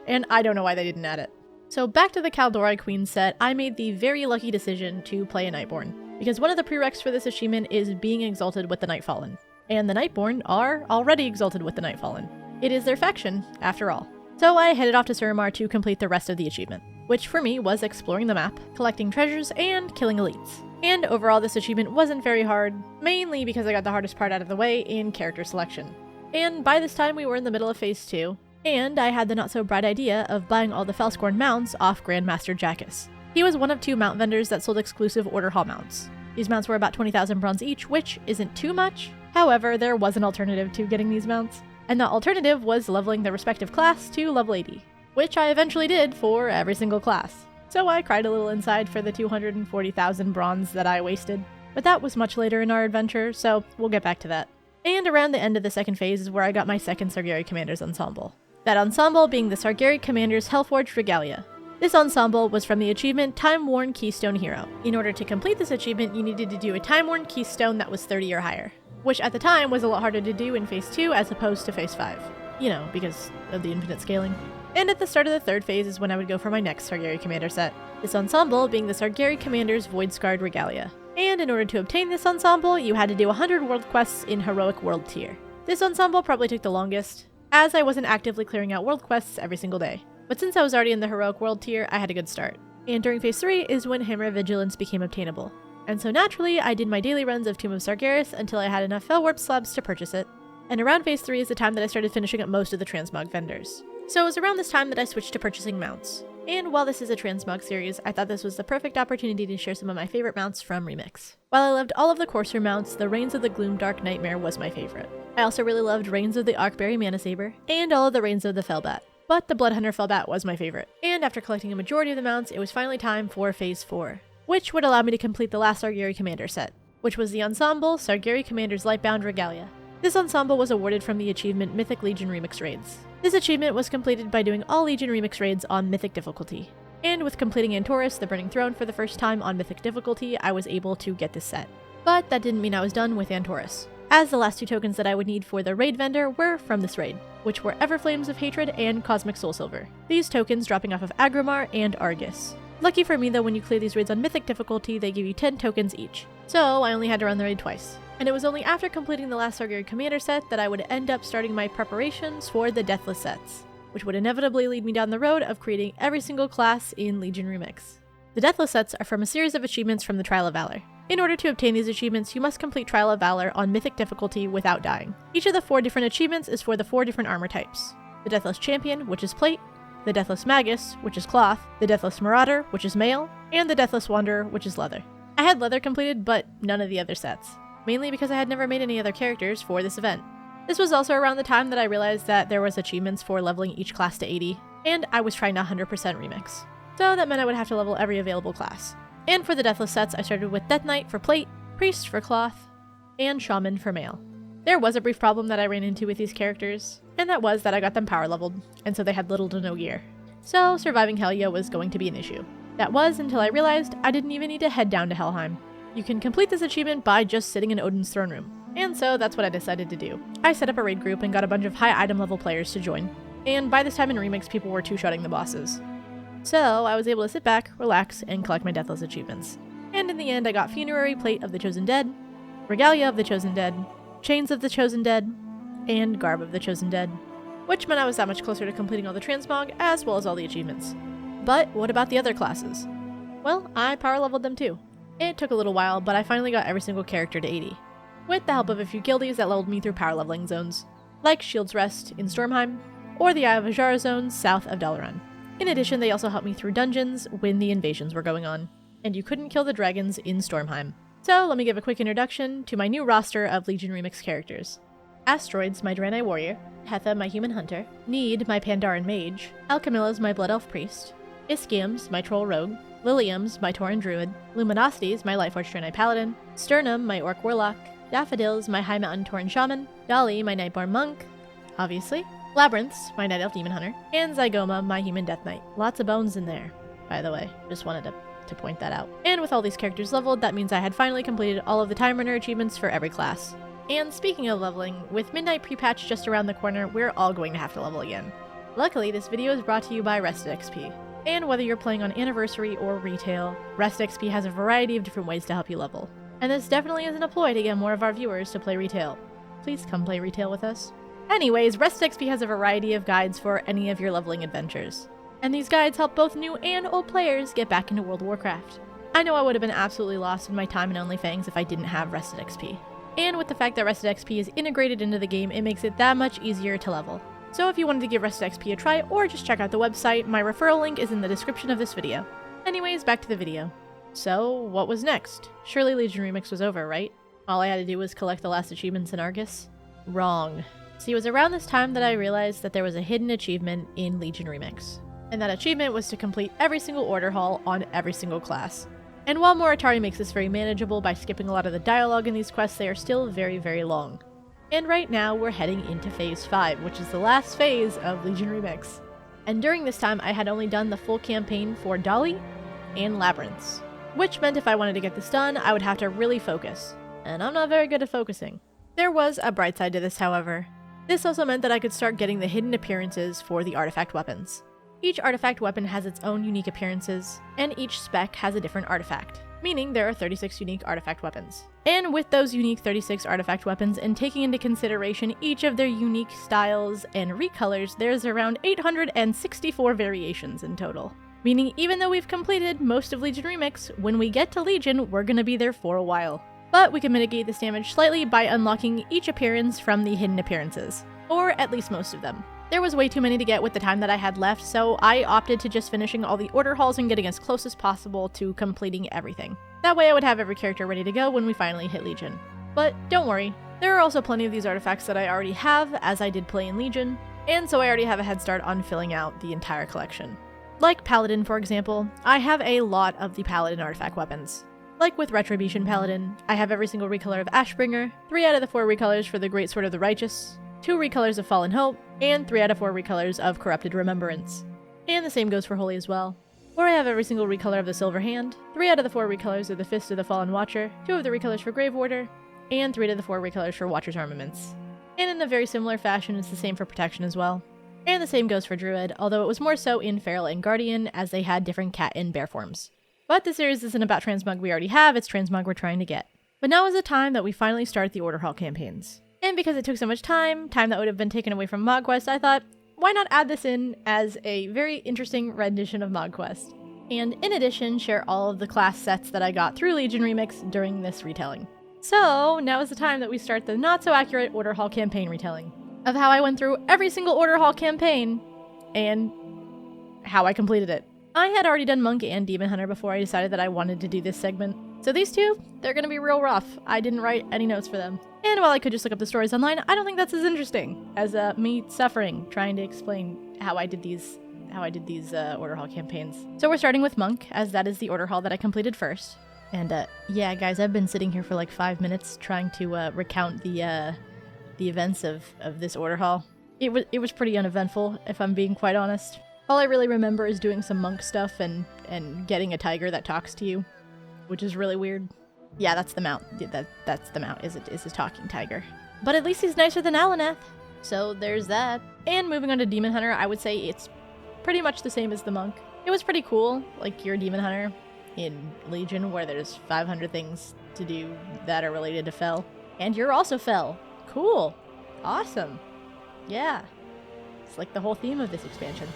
and I don't know why they didn't add it. So back to the Kaldori Queen set, I made the very lucky decision to play a Nightborn, because one of the prereqs for this achievement is being exalted with the Nightfallen, and the Nightborn are already exalted with the Nightfallen. It is their faction, after all. So I headed off to Suramar to complete the rest of the achievement, which for me was exploring the map, collecting treasures, and killing elites. And overall this achievement wasn't very hard, mainly because I got the hardest part out of the way in character selection. And by this time we were in the middle of phase 2, and I had the not so bright idea of buying all the Felscorn mounts off Grandmaster Jackus. He was one of 2 mount vendors that sold exclusive Order Hall mounts. These mounts were about 20,000 bronze each, which isn't too much. However, there was an alternative to getting these mounts, and the alternative was leveling the respective class to level 80, which I eventually did for every single class. So I cried a little inside for the 240,000 bronze that I wasted, but that was much later in our adventure, so we'll get back to that. And around the end of the second phase is where I got my second Sargeri Commander's ensemble. That ensemble being the Sargeri Commander's Hellforged Regalia. This ensemble was from the achievement Time-Worn Keystone Hero. In order to complete this achievement, you needed to do a Time-Worn Keystone that was 30 or higher, which at the time was a lot harder to do in phase 2 as opposed to phase 5. You know, because of the infinite scaling. And at the start of the third phase is when I would go for my next Sargeri Commander set. This ensemble being the Sargeri Commander's Void-Scarred Regalia. And in order to obtain this ensemble, you had to do 100 world quests in Heroic World tier. This ensemble probably took the longest, as I wasn't actively clearing out world quests every single day. But since I was already in the Heroic World tier, I had a good start. And during phase 3 is when Hammer of Vigilance became obtainable. And so naturally, I did my daily runs of Tomb of Sargeras until I had enough Felwarp slabs to purchase it. And around phase 3 is the time that I started finishing up most of the transmog vendors. So it was around this time that I switched to purchasing mounts. And while this is a transmog series, I thought this was the perfect opportunity to share some of my favorite mounts from Remix. While I loved all of the Courser mounts, the Reigns of the Gloomdark Nightmare was my favorite. I also really loved Reigns of the Arkberry Mana Saber, and all of the Reigns of the Felbat. But the Bloodhunter Felbat was my favorite. And after collecting a majority of the mounts, it was finally time for phase 4, which would allow me to complete the last Sargeri Commander set, which was the ensemble Sargeri Commander's Lightbound Regalia. This ensemble was awarded from the achievement Mythic Legion Remix Raids. This achievement was completed by doing all Legion Remix Raids on Mythic difficulty. And with completing Antorus, the Burning Throne for the first time on Mythic difficulty, I was able to get this set. But that didn't mean I was done with Antorus, as the last 2 tokens that I would need for the raid vendor were from this raid, which were Everflames of Hatred and Cosmic Soul Silver. These tokens dropping off of Agromar and Argus. Lucky for me though, when you clear these raids on Mythic difficulty, they give you 10 tokens each. So I only had to run the raid twice. And it was only after completing the last Sargeri Commander set that I would end up starting my preparations for the Deathless sets, which would inevitably lead me down the road of creating every single class in Legion Remix. The Deathless sets are from a series of achievements from the Trial of Valor. In order to obtain these achievements, you must complete Trial of Valor on Mythic difficulty without dying. Each of the 4 different achievements is for the 4 different armor types. The Deathless Champion, which is plate, the Deathless Magus, which is cloth, the Deathless Marauder, which is mail, and the Deathless Wanderer, which is leather. I had leather completed, but none of the other sets, mainly because I had never made any other characters for this event. This was also around the time that I realized that there was achievements for leveling each class to 80, and I was trying to 100% remix. So that meant I would have to level every available class. And for the Deathless sets, I started with Death Knight for plate, Priest for cloth, and Shaman for mail. There was a brief problem that I ran into with these characters, and that was that I got them power leveled, and so they had little to no gear. So surviving Helya was going to be an issue. That was until I realized I didn't even need to head down to Helheim. You can complete this achievement by just sitting in Odin's throne room. And so that's what I decided to do. I set up a raid group and got a bunch of high item level players to join. And by this time in Remix, people were two-shotting the bosses. So I was able to sit back, relax, and collect my Deathless achievements. And in the end, I got Funerary Plate of the Chosen Dead, Regalia of the Chosen Dead, Chains of the Chosen Dead, and Garb of the Chosen Dead, which meant I was that much closer to completing all the transmog as well as all the achievements. But what about the other classes? Well, I power leveled them too. It took a little while, but I finally got every single character to 80, with the help of a few guildies that leveled me through power leveling zones, like Shield's Rest in Stormheim, or the Eye of Ajara zones south of Dalaran. In addition, they also helped me through dungeons when the invasions were going on, and you couldn't kill the dragons in Stormheim. So let me give a quick introduction to my new roster of Legion Remix characters. Asteroids, my Draenei warrior, Hetha, my human hunter, Need, my Pandaren mage, Alchemilla's my blood elf priest, Iskiums, my troll rogue, Liliums, my Tauren druid, Luminosities, my Lightforged Draenei paladin, Sternum, my orc warlock, Daffodils, my high mountain Tauren shaman, Dali, my Nightborn monk, obviously, Labyrinths, my night elf demon hunter, and Zygoma, my human death knight. Lots of bones in there, by the way. Just wanted to point that out. And with all these characters leveled, that means I had finally completed all of the Time Runner achievements for every class. And speaking of leveling, with Midnight pre-patch just around the corner, we're all going to have to level again. Luckily, this video is brought to you by Rested XP. And whether you're playing on Anniversary or Retail, Rested XP has a variety of different ways to help you level. And this definitely isn't a ploy to get more of our viewers to play Retail. Please come play Retail with us. Anyways, Rested XP has a variety of guides for any of your leveling adventures. And these guides help both new and old players get back into World of Warcraft. I know I would have been absolutely lost in my time in OnlyFangs if I didn't have Rested XP. And with the fact that Rested XP is integrated into the game, it makes it that much easier to level. So if you wanted to give Rested XP a try, or just check out the website, my referral link is in the description of this video. Anyways, back to the video. So, what was next? Surely Legion Remix was over, right? All I had to do was collect the last achievements in Argus? Wrong. See, it was around this time that I realized that there was a hidden achievement in Legion Remix. And that achievement was to complete every single order hall on every single class. And while Moritari makes this very manageable by skipping a lot of the dialogue in these quests, they are still very, very long. And right now, we're heading into Phase 5, which is the last phase of Legion Remix. And during this time, I had only done the full campaign for Dali and Labyrinths, which meant if I wanted to get this done, I would have to really focus. And I'm not very good at focusing. There was a bright side to this, however. This also meant that I could start getting the hidden appearances for the artifact weapons. Each artifact weapon has its own unique appearances, and each spec has a different artifact, meaning there are 36 unique artifact weapons. And with those unique 36 artifact weapons, and taking into consideration each of their unique styles and recolors, there's around 864 variations in total. Meaning even though we've completed most of Legion Remix, when we get to Legion, we're gonna be there for a while. But we can mitigate this damage slightly by unlocking each appearance from the hidden appearances, or at least most of them. There was way too many to get with the time that I had left, so I opted to just finishing all the order halls and getting as close as possible to completing everything. That way I would have every character ready to go when we finally hit Legion. But don't worry, there are also plenty of these artifacts that I already have, as I did play in Legion, and so I already have a head start on filling out the entire collection. Like Paladin, for example, I have a lot of the Paladin artifact weapons. Like with Retribution Paladin, I have every single recolor of Ashbringer, 3 out of the 4 recolors for the Great Sword of the Righteous, 2 recolors of Fallen Hope, and 3 out of 4 recolors of Corrupted Remembrance. And the same goes for Holy as well. Where I have every single recolor of the Silver Hand, 3 out of the 4 recolors of the Fist of the Fallen Watcher, 2 of the recolors for Grave Warder, and 3 out of the 4 recolors for Watcher's Armaments. And in a very similar fashion, it's the same for Protection as well. And the same goes for Druid, although it was more so in Feral and Guardian, as they had different cat and bear forms. But the series isn't about transmog we already have, it's transmog we're trying to get. But now is the time that we finally start the Order Hall campaigns. And because it took so much time that would have been taken away from MogQuest, I thought, why not add this in as a very interesting rendition of MogQuest? And in addition, share all of the class sets that I got through Legion Remix during this retelling. So now is the time that we start the not-so-accurate Order Hall campaign retelling, of how I went through every single Order Hall campaign, and how I completed it. I had already done Monk and Demon Hunter before I decided that I wanted to do this segment. So these two, they're gonna be real rough. I didn't write any notes for them. And while I could just look up the stories online, I don't think that's as interesting as me suffering, trying to explain how I did these Order Hall campaigns. So we're starting with Monk, as that is the Order Hall that I completed first. And yeah, guys, I've been sitting here for like 5 minutes trying to recount the events of this Order Hall. It was pretty uneventful, if I'm being quite honest. All I really remember is doing some monk stuff and getting a tiger that talks to you, which is really weird. Yeah, that's the mount. That's the mount, is a talking tiger. But at least he's nicer than Alaneth, so there's that. And moving on to Demon Hunter, I would say it's pretty much the same as the monk. It was pretty cool, like you're a Demon Hunter in Legion, where there's 500 things to do that are related to Fel. And you're also Fel. Cool. Awesome. Yeah. It's like the whole theme of this expansion.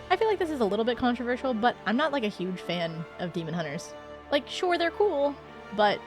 I feel like this is a little bit controversial, but I'm not like a huge fan of Demon Hunters. Like, sure, they're cool, but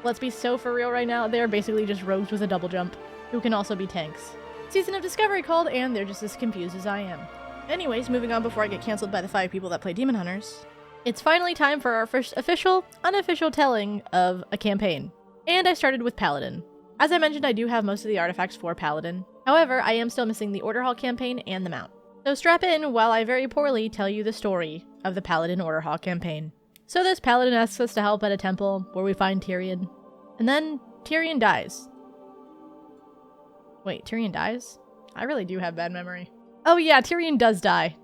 let's be so for real right now, they're basically just rogues with a double jump, who can also be tanks. Season of Discovery called, and they're just as confused as I am. Anyways, moving on before I get cancelled by the 5 people that play Demon Hunters. It's finally time for our first official, unofficial telling of a campaign. And I started with Paladin. As I mentioned, I do have most of the artifacts for Paladin. However, I am still missing the Order Hall campaign and the mount. So strap in while I very poorly tell you the story of the Paladin Order Hall campaign. So this Paladin asks us to help at a temple where we find Tyrion. And then Tyrion dies. Wait, Tyrion dies? I really do have bad memory. Oh yeah, Tyrion does die.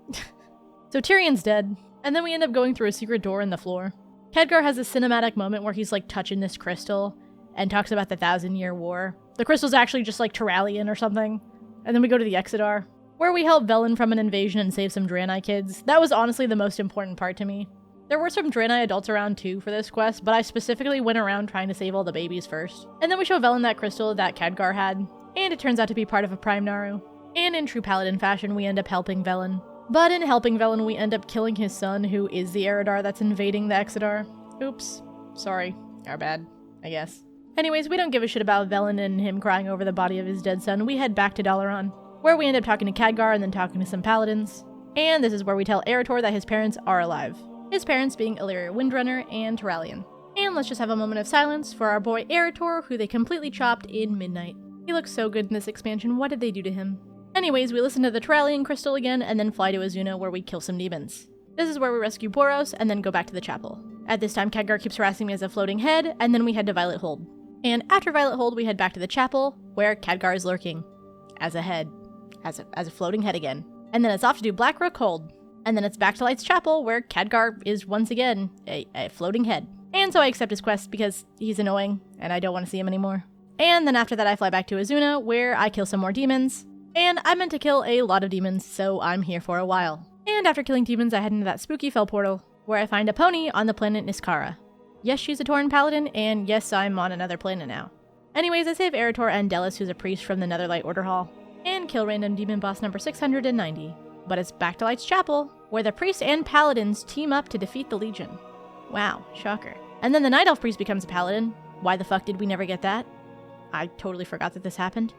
So Tyrion's dead, and then we end up going through a secret door in the floor. Khadgar has a cinematic moment where he's like touching this crystal and talks about the 1,000-Year War. The crystal's actually just like Turalian or something. And then we go to the Exodar, where we help Velen from an invasion and save some Draenei kids. That was honestly the most important part to me. There were some Draenei adults around too for this quest, but I specifically went around trying to save all the babies first. And then we show Velen that crystal that Khadgar had, and it turns out to be part of a Prime Naru. And in true Paladin fashion, we end up helping Velen. But in helping Velen, we end up killing his son, who is the Eridar that's invading the Exodar. Oops. Sorry. Our bad, I guess. Anyways, we don't give a shit about Velen and him crying over the body of his dead son. We head back to Dalaran, where we end up talking to Khadgar and then talking to some Paladins. And this is where we tell Eretor that his parents are alive. His parents being Illyria Windrunner and Turalian. And let's just have a moment of silence for our boy Eretor, who they completely chopped in Midnight. He looks so good in this expansion. What did they do to him? Anyways, we listen to the Turalian crystal again and then fly to Azuna, where we kill some demons. This is where we rescue Boros and then go back to the chapel. At this time, Khadgar keeps harassing me as a floating head, and then we head to Violet Hold. And after Violet Hold, we head back to the chapel, where Khadgar is lurking. As a head. As a floating head again. And then it's off to do Blackrook Hold. And then it's back to Light's Chapel, where Khadgar is once again a floating head. And so I accept his quest because he's annoying, and I don't want to see him anymore. And then after that, I fly back to Azuna, where I kill some more demons. And I meant to kill a lot of demons, so I'm here for a while. And after killing demons, I head into that spooky fell portal, where I find a pony on the planet Niskara. Yes, she's a Tauren Paladin, and yes, I'm on another planet now. Anyways, I save Eretor and Delis, who's a priest from the Netherlight Order Hall, and kill random demon boss number 690. But it's back to Light's Chapel, where the priests and paladins team up to defeat the Legion. Wow, shocker. And then the Night Elf priest becomes a paladin. Why the fuck did we never get that? I totally forgot that this happened.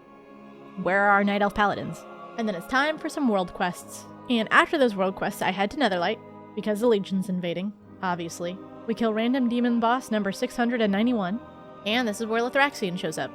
Where are our Night Elf paladins? And then it's time for some world quests. And after those world quests, I head to Netherlight, because the Legion's invading, obviously. We kill random demon boss number 691, and this is where Lithraxion shows up.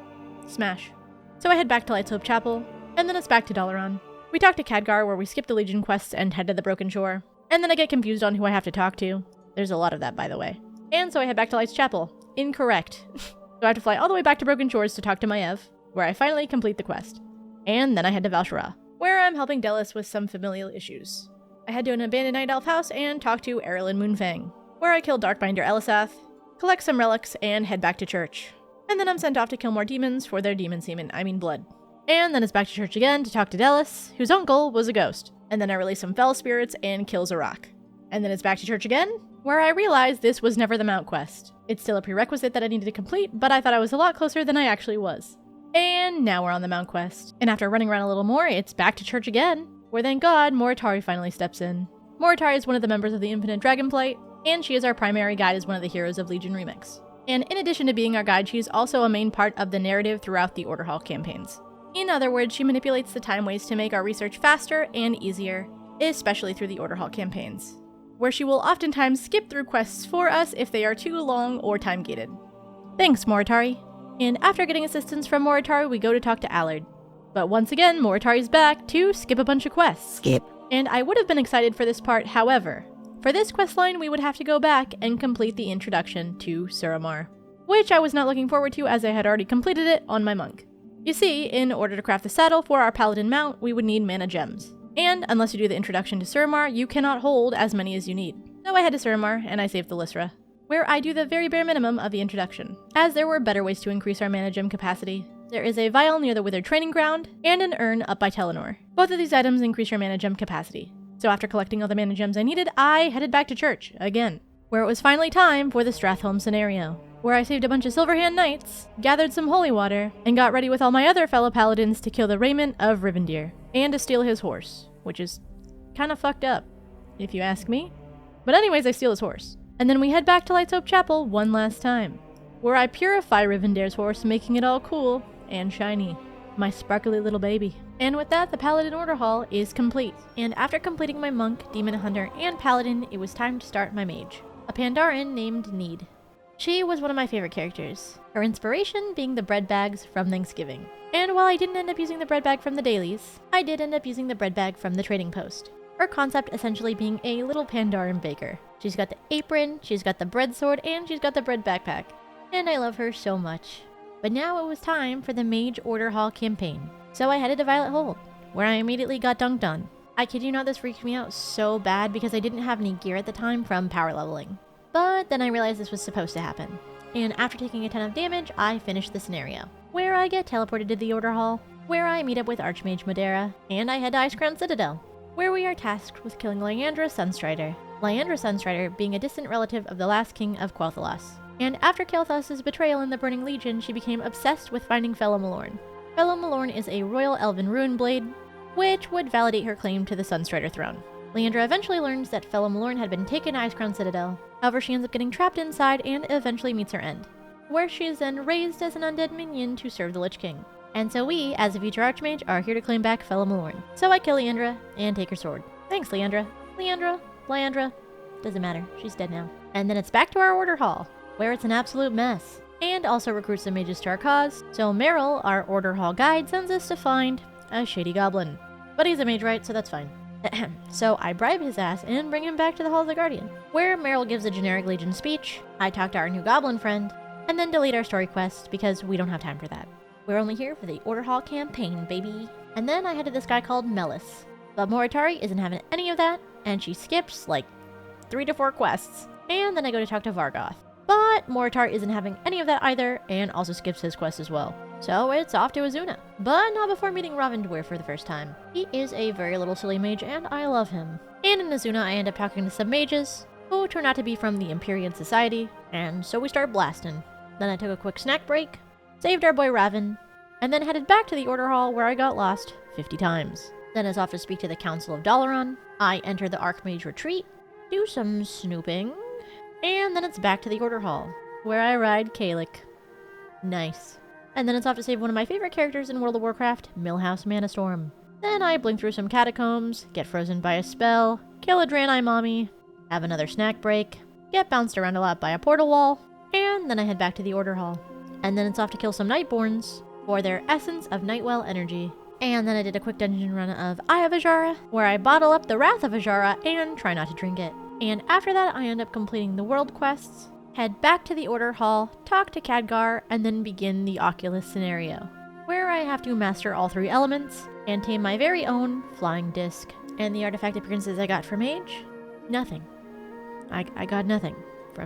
Smash. So I head back to Light's Hope Chapel, and then it's back to Dalaran. We talk to Khadgar, where we skip the Legion quests and head to the Broken Shore. And then I get confused on who I have to talk to. There's a lot of that, by the way. And so I head back to Light's Chapel. Incorrect. So I have to fly all the way back to Broken Shores to talk to Maiev, where I finally complete the quest. And then I head to Val'Sharah, where I'm helping Delis with some familial issues. I head to an abandoned Night Elf house and talk to Erlin Moonfang, where I kill Darkbinder Elisath, collect some relics, and head back to church. And then I'm sent off to kill more demons for their demon semen, blood. And then it's back to church again to talk to Delis, whose uncle was a ghost. And then I release some fell spirits and kill Zarok. And then it's back to church again, where I realized this was never the Mount quest. It's still a prerequisite that I needed to complete, but I thought I was a lot closer than I actually was. And now we're on the Mount quest. And after running around a little more, it's back to church again, where thank God, Moritari finally steps in. Moritari is one of the members of the Infinite Dragonflight, and she is our primary guide as one of the heroes of Legion Remix. And in addition to being our guide, she's also a main part of the narrative throughout the Order Hall campaigns. In other words, she manipulates the time ways to make our research faster and easier, especially through the Order Hall campaigns, where she will oftentimes skip through quests for us if they are too long or time-gated. Thanks, Moritari. And after getting assistance from Moritari, we go to talk to Allard. But once again, Moritari's back to skip a bunch of quests. Skip. And I would have been excited for this part, however, for this questline we would have to go back and complete the introduction to Suramar, which I was not looking forward to as I had already completed it on my monk. You see, in order to craft the saddle for our paladin mount, we would need mana gems. And unless you do the introduction to Suramar, you cannot hold as many as you need. So I head to Suramar, and I save the Lysra, where I do the very bare minimum of the introduction, as there were better ways to increase our mana gem capacity. There is a vial near the Withered Training Ground, and an urn up by Telenor. Both of these items increase your mana gem capacity. So after collecting all the mana gems I needed, I headed back to church, again, where it was finally time for the Stratholme scenario, where I saved a bunch of Silverhand Knights, gathered some holy water, and got ready with all my other fellow paladins to kill the Raiment of Rivendell, and to steal his horse, which is kinda fucked up, if you ask me. But anyways, I steal his horse. And then we head back to Light's Hope Chapel one last time. where I purify Rivendare's horse, making it all cool and shiny. My sparkly little baby. And with that, the Paladin Order Hall is complete. And after completing my Monk, Demon Hunter, and Paladin, it was time to start my Mage, a Pandaren named Need. She was one of my favorite characters, her inspiration being the bread bags from Thanksgiving. And while I didn't end up using the bread bag from the dailies, I did end up using the bread bag from the trading post. Her concept essentially being a little Pandaren baker. She's got the apron, she's got the bread sword, and she's got the bread backpack. And I love her so much. But now it was time for the Mage Order Hall campaign. So I headed to Violet Hold, where I immediately got dunked on. I kid you not, this freaked me out so bad because I didn't have any gear at the time from power leveling. But then I realized this was supposed to happen. And after taking a ton of damage, I finished the scenario, where I get teleported to the Order Hall, where I meet up with Archmage Modera, and I head to Icecrown Citadel, where we are tasked with killing Lyandra Sunstrider. Lyandra Sunstrider being a distant relative of the last king of Quel'Thalas. And after Kael'thas' betrayal in the Burning Legion, she became obsessed with finding Felomorn. Felomorn is a royal elven ruin blade, which would validate her claim to the Sunstrider throne. Lyandra eventually learns that Felomorn had been taken to Icecrown Citadel, however she ends up getting trapped inside and eventually meets her end, where she is then raised as an undead minion to serve the Lich King. And so we, as a future Archmage, are here to claim back Felomorn. So I kill Lyandra and take her sword. Thanks, Lyandra. Lyandra. Doesn't matter, she's dead now. And then it's back to our Order Hall, where it's an absolute mess, and also recruits some mages to our cause. So Meryl, our Order Hall guide, sends us to find a shady goblin. But he's a mage, right? So that's fine. So I bribe his ass and bring him back to the Hall of the Guardian, where Meryl gives a generic Legion speech, I talk to our new goblin friend, and then delete our story quest because we don't have time for that. We're only here for the Order Hall campaign, baby. And then I head to this guy called Melis. But Moritari isn't having any of that, and she skips like 3 to 4 quests. And then I go to talk to Vargoth. But Moritar isn't having any of that either, and also skips his quest as well. So it's off to Azuna. But not before meeting Ravendwyr for the first time. He is a very little silly mage, and I love him. And in Azuna, I end up talking to some mages, who turn out to be from the Empyrean Society, and so we start blasting. Then I took a quick snack break, saved our boy Raven, and then headed back to the Order Hall where I got lost 50 times. Then it's off to speak to the Council of Dalaran. I enter the Archmage Retreat, do some snooping, and then it's back to the Order Hall, where I ride Kalik. Nice. And then it's off to save one of my favorite characters in World of Warcraft, Millhouse Manastorm. Then I blink through some catacombs, get frozen by a spell, kill a Draenei mommy, have another snack break, get bounced around a lot by a portal wall, and then I head back to the Order Hall. And then it's off to kill some Nightborns for their Essence of Nightwell energy. And then I did a quick dungeon run of Eye of Azshara, where I bottle up the Wrath of Azshara and try not to drink it. And after that, I end up completing the world quests, head back to the Order Hall, talk to Khadgar, and then begin the Oculus scenario, where I have to master all 3 elements and tame my very own flying disc. And the artifact appearances I got for Mage? Nothing. I got nothing for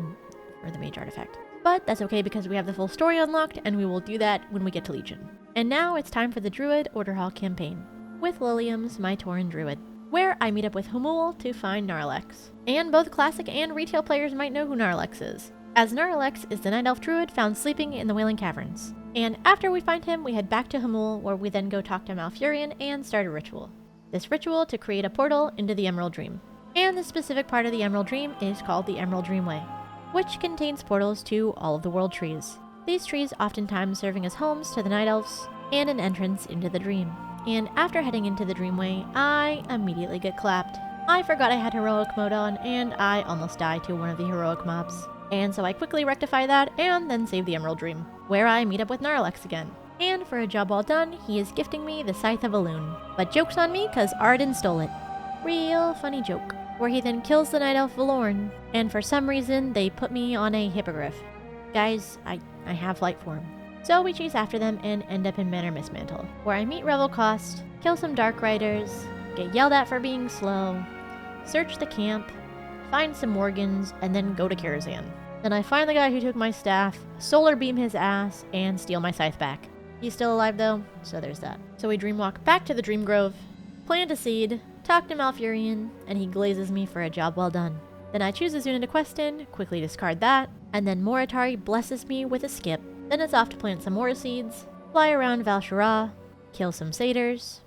the Mage artifact. But that's okay because we have the full story unlocked, and we will do that when we get to Legion. And now it's time for the Druid Order Hall campaign, with Liliums, my Tauren Druid, where I meet up with Humul to find Gnarlex. And both classic and retail players might know who Gnarlex is, as Gnarlex is the Night Elf Druid found sleeping in the Wailing Caverns. And after we find him, we head back to Humul, where we then go talk to Malfurion and start a ritual. This ritual to create a portal into the Emerald Dream. And the specific part of the Emerald Dream is called the Emerald Dreamway, which contains portals to all of the world trees. These trees oftentimes serving as homes to the Night Elves and an entrance into the dream. And after heading into the Dreamway, I immediately get clapped. I forgot I had heroic mode on, and I almost died to one of the heroic mobs. And so I quickly rectify that and then save the Emerald Dream, where I meet up with Gnarlex again. And for a job well done, he is gifting me the Scythe of Elune. But joke's on me, cause Arden stole it. Real funny joke. Where he then kills the Night Elf Valorn, and for some reason they put me on a Hippogriff. Guys, I have light form. So we chase after them and end up in Manor Mistmantle, where I meet Revelcost, kill some Dark Riders, get yelled at for being slow, search the camp, find some Morgans, and then go to Karazhan. Then I find the guy who took my staff, solar beam his ass, and steal my scythe back. He's still alive though, so there's that. So we dreamwalk back to the Dream Grove, plant a seed, talk to Malfurion, and he glazes me for a job well done. Then I choose Azuna to quest in, quickly discard that, and then Moritari blesses me with a skip. Then it's off to plant some more seeds, fly around Val'Sharah, kill some satyrs,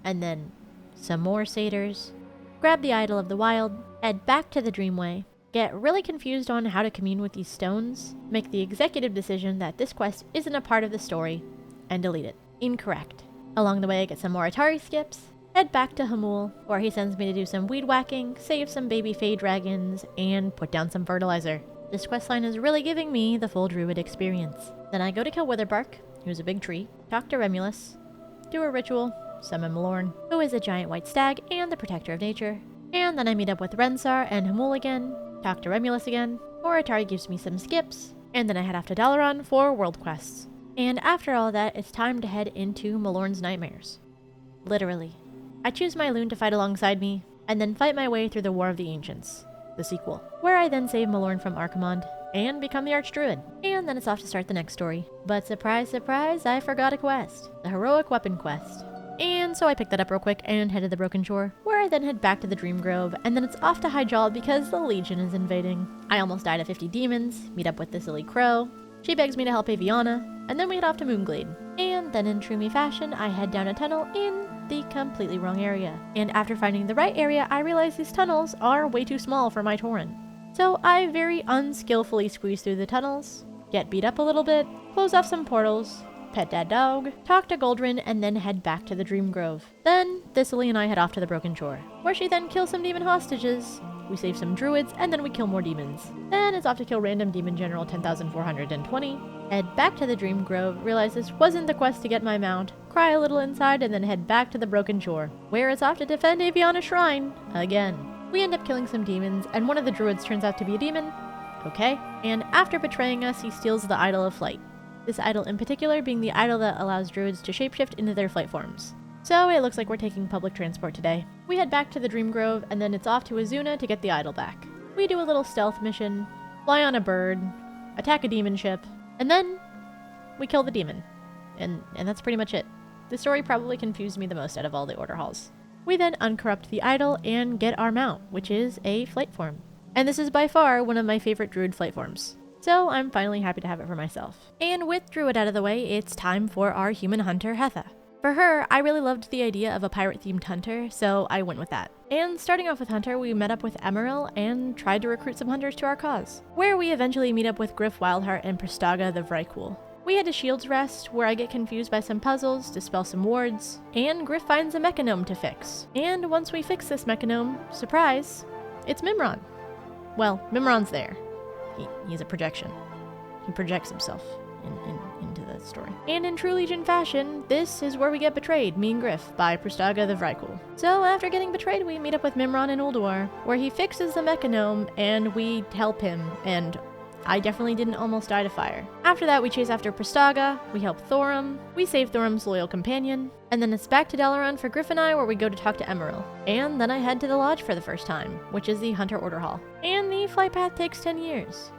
and then some more satyrs, grab the Idol of the Wild, head back to the Dreamway, get really confused on how to commune with these stones, make the executive decision that this quest isn't a part of the story, and delete it. Incorrect. Along the way, I get some more Atari skips, head back to Hamul, where he sends me to do some weed whacking, save some baby Fey dragons, and put down some fertilizer. This questline is really giving me the full druid experience. Then I go to kill Witherbark, who's a big tree, talk to Remulus, do a ritual, summon Malorn, who is a giant white stag and the protector of nature, and then I meet up with Rensar and Hamul again, talk to Remulus again, or Atari gives me some skips, and then I head off to Dalaran for world quests. And after all that, it's time to head into Malorn's nightmares. Literally. I choose my loon to fight alongside me, and then fight my way through the War of the Ancients, the sequel, where I then save Malorn from Archimonde, and become the Archdruid. And then it's off to start the next story. But surprise, surprise, I forgot a quest. The Heroic Weapon quest. And so I picked that up real quick and headed to the Broken Shore, where I then head back to the Dream Grove, and then it's off to Hyjal because the Legion is invading. I almost died of 50 demons, meet up with the silly crow. She begs me to help Aviana, and then we head off to Moonglade. And then in true me fashion, I head down a tunnel in the completely wrong area. And after finding the right area, I realize these tunnels are way too small for my Tauren. So I very unskillfully squeeze through the tunnels, get beat up a little bit, close off some portals, pet that dog, talk to Goldrin, and then head back to the Dream Grove. Then Thistly and I head off to the Broken Shore, where she then kills some demon hostages. We save some druids, and then we kill more demons. Then it's off to kill random demon general 10,420, head back to the Dream Grove, realize this wasn't the quest to get my mount, cry a little inside, and then head back to the Broken Shore, where it's off to defend Aviana Shrine again. We end up killing some demons, and one of the druids turns out to be a demon. Okay. And after betraying us, he steals the Idol of Flight. This idol in particular being the idol that allows druids to shapeshift into their flight forms. So it looks like we're taking public transport today. We head back to the Dream Grove, and then it's off to Azuna to get the idol back. We do a little stealth mission, fly on a bird, attack a demon ship, and then we kill the demon. And that's pretty much it. The story probably confused me the most out of all the order halls. We then uncorrupt the idol and get our mount, which is a flight form. And this is by far one of my favorite druid flight forms. So I'm finally happy to have it for myself. And with druid out of the way, it's time for our human hunter, Hetha. For her, I really loved the idea of a pirate-themed hunter, so I went with that. And starting off with Hunter, we met up with Emeril and tried to recruit some hunters to our cause, where we eventually meet up with Griff Wildheart and Prastaga the Vrykul. We head to Shield's Rest, where I get confused by some puzzles, dispel some wards, and Griff finds a mechanome to fix. And once we fix this mechanome, surprise, it's Mimron. Well, Mimron's there. He's a projection. He projects himself into the story. And in true Legion fashion, this is where we get betrayed, me and Griff, by Prastaga the Vrykul. So after getting betrayed, we meet up with Mimron in Ulduar, where he fixes the mechanome, and we help him, and I definitely didn't almost die to fire. After that, we chase after Prastaga, we help Thorum, we save Thorum's loyal companion, and then it's back to Dalaran for Griff and I, where we go to talk to Emeril. And then I head to the lodge for the first time, which is the Hunter Order Hall. And the flight path takes 10 years.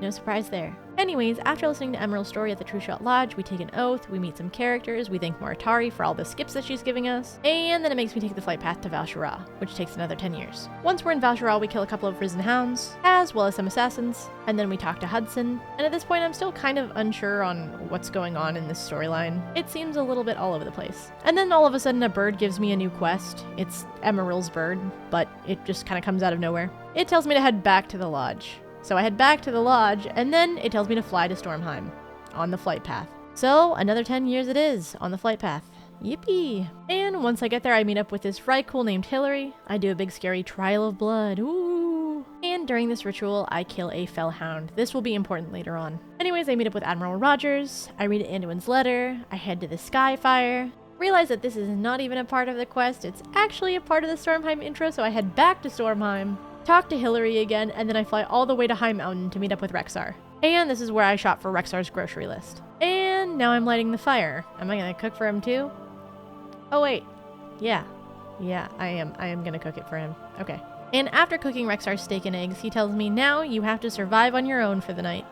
No surprise there. Anyways, after listening to Emerald's story at the True Shot Lodge, we take an oath, we meet some characters, we thank Moritari for all the skips that she's giving us, and then it makes me take the flight path to Val'Sharah, which takes another 10 years. Once we're in Val'Sharah, we kill a couple of Risen Hounds, as well as some assassins, and then we talk to Hudson, and at this point I'm still kind of unsure on what's going on in this storyline. It seems a little bit all over the place. And then all of a sudden a bird gives me a new quest. It's Emeril's bird, but it just kind of comes out of nowhere. It tells me to head back to the lodge. So I head back to the lodge, and then it tells me to fly to Stormheim, on the flight path. So another 10 years it is, on the flight path. Yippee! And once I get there, I meet up with this Vrykul named Hillary. I do a big scary trial of blood, ooh! And during this ritual, I kill a Fellhound. This will be important later on. Anyways, I meet up with Admiral Rogers, I read Anduin's letter, I head to the Skyfire, realize that this is not even a part of the quest, it's actually a part of the Stormheim intro, so I head back to Stormheim, talk to Hillary again, and then I fly all the way to High Mountain to meet up with Rexar. And this is where I shop for Rexar's grocery list. And now I'm lighting the fire. Am I gonna cook for him too? Oh wait. Yeah, I am gonna cook it for him. Okay. And after cooking Rexar's steak and eggs, he tells me now you have to survive on your own for the night.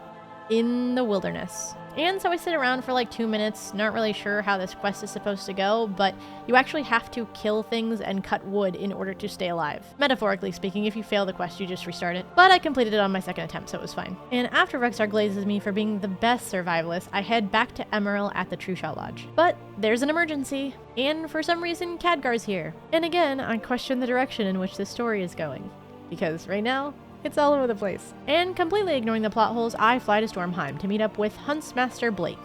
In the wilderness. And so I sit around for like 2 minutes, not really sure how this quest is supposed to go, but you actually have to kill things and cut wood in order to stay alive. Metaphorically speaking, if you fail the quest, you just restart it. But I completed it on my second attempt, so it was fine. And after Rexar glazes me for being the best survivalist, I head back to Emeril at the True Shot Lodge. But there's an emergency, and for some reason, Khadgar's here. And again, I question the direction in which this story is going. Because right now, It's all over the place. And completely ignoring the plot holes, I fly to Stormheim to meet up with Huntsmaster Blake,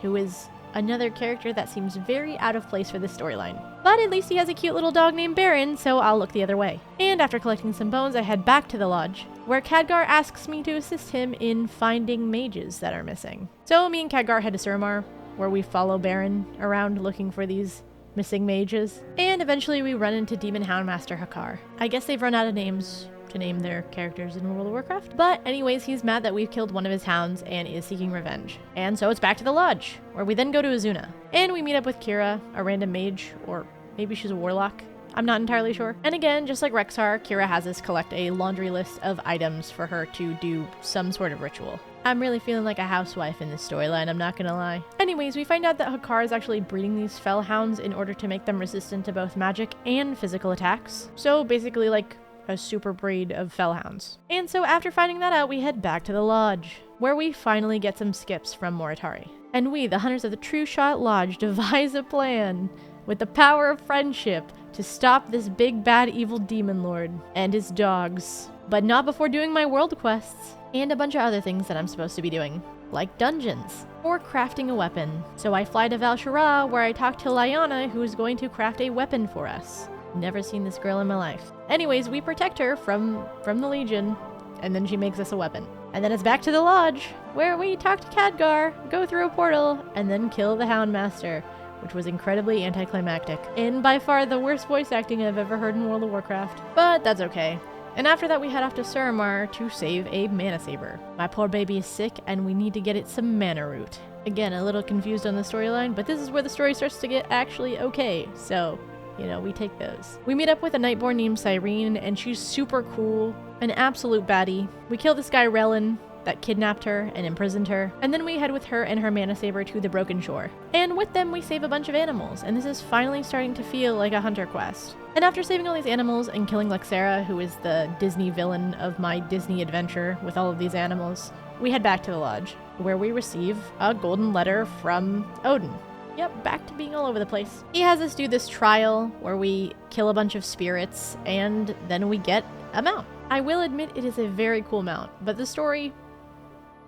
who is another character that seems very out of place for this storyline. But at least he has a cute little dog named Baron, so I'll look the other way. And after collecting some bones, I head back to the lodge, where Khadgar asks me to assist him in finding mages that are missing. So me and Khadgar head to Suramar, where we follow Baron around looking for these missing mages. And eventually we run into Demon Houndmaster Hakar. I guess they've run out of names to name their characters in World of Warcraft. But anyways, he's mad that we've killed one of his hounds and is seeking revenge. And so it's back to the lodge, where we then go to Azuna. And we meet up with Kira, a random mage, or maybe she's a warlock. I'm not entirely sure. And again, just like Rexar, Kira has us collect a laundry list of items for her to do some sort of ritual. I'm really feeling like a housewife in this storyline, I'm not gonna lie. Anyways, we find out that Hakar is actually breeding these fell hounds in order to make them resistant to both magic and physical attacks. So basically like a super breed of fellhounds. And so after finding that out, we head back to the lodge, where we finally get some skips from Moritari. And we, the hunters of the True Shot Lodge, devise a plan with the power of friendship to stop this big bad evil demon lord and his dogs. But not before doing my world quests and a bunch of other things that I'm supposed to be doing, like dungeons or crafting a weapon. So I fly to Val'Sharah, where I talk to Lyanna, who is going to craft a weapon for us. Never seen this girl in my life. Anyways, we protect her from the Legion, and then she makes us a weapon. And then it's back to the lodge, where we talk to Khadgar, go through a portal, and then kill the Houndmaster, which was incredibly anticlimactic, and by far the worst voice acting I've ever heard in World of Warcraft. But that's okay. And after that, we head off to Suramar to save a mana saber. My poor baby is sick, and we need to get it some mana root. Again, a little confused on the storyline, but this is where the story starts to get actually okay, so you know, we take those. We meet up with a Nightborn named Cyrene, and she's super cool, an absolute baddie. We kill this guy Relin that kidnapped her and imprisoned her, and then we head with her and her mana saber to the Broken Shore. And with them, we save a bunch of animals, and this is finally starting to feel like a hunter quest. And after saving all these animals and killing Lexera, who is the Disney villain of my Disney adventure with all of these animals, we head back to the lodge, where we receive a golden letter from Odin. Yep, back to being all over the place. He has us do this trial where we kill a bunch of spirits and then we get a mount. I will admit it is a very cool mount, but the story,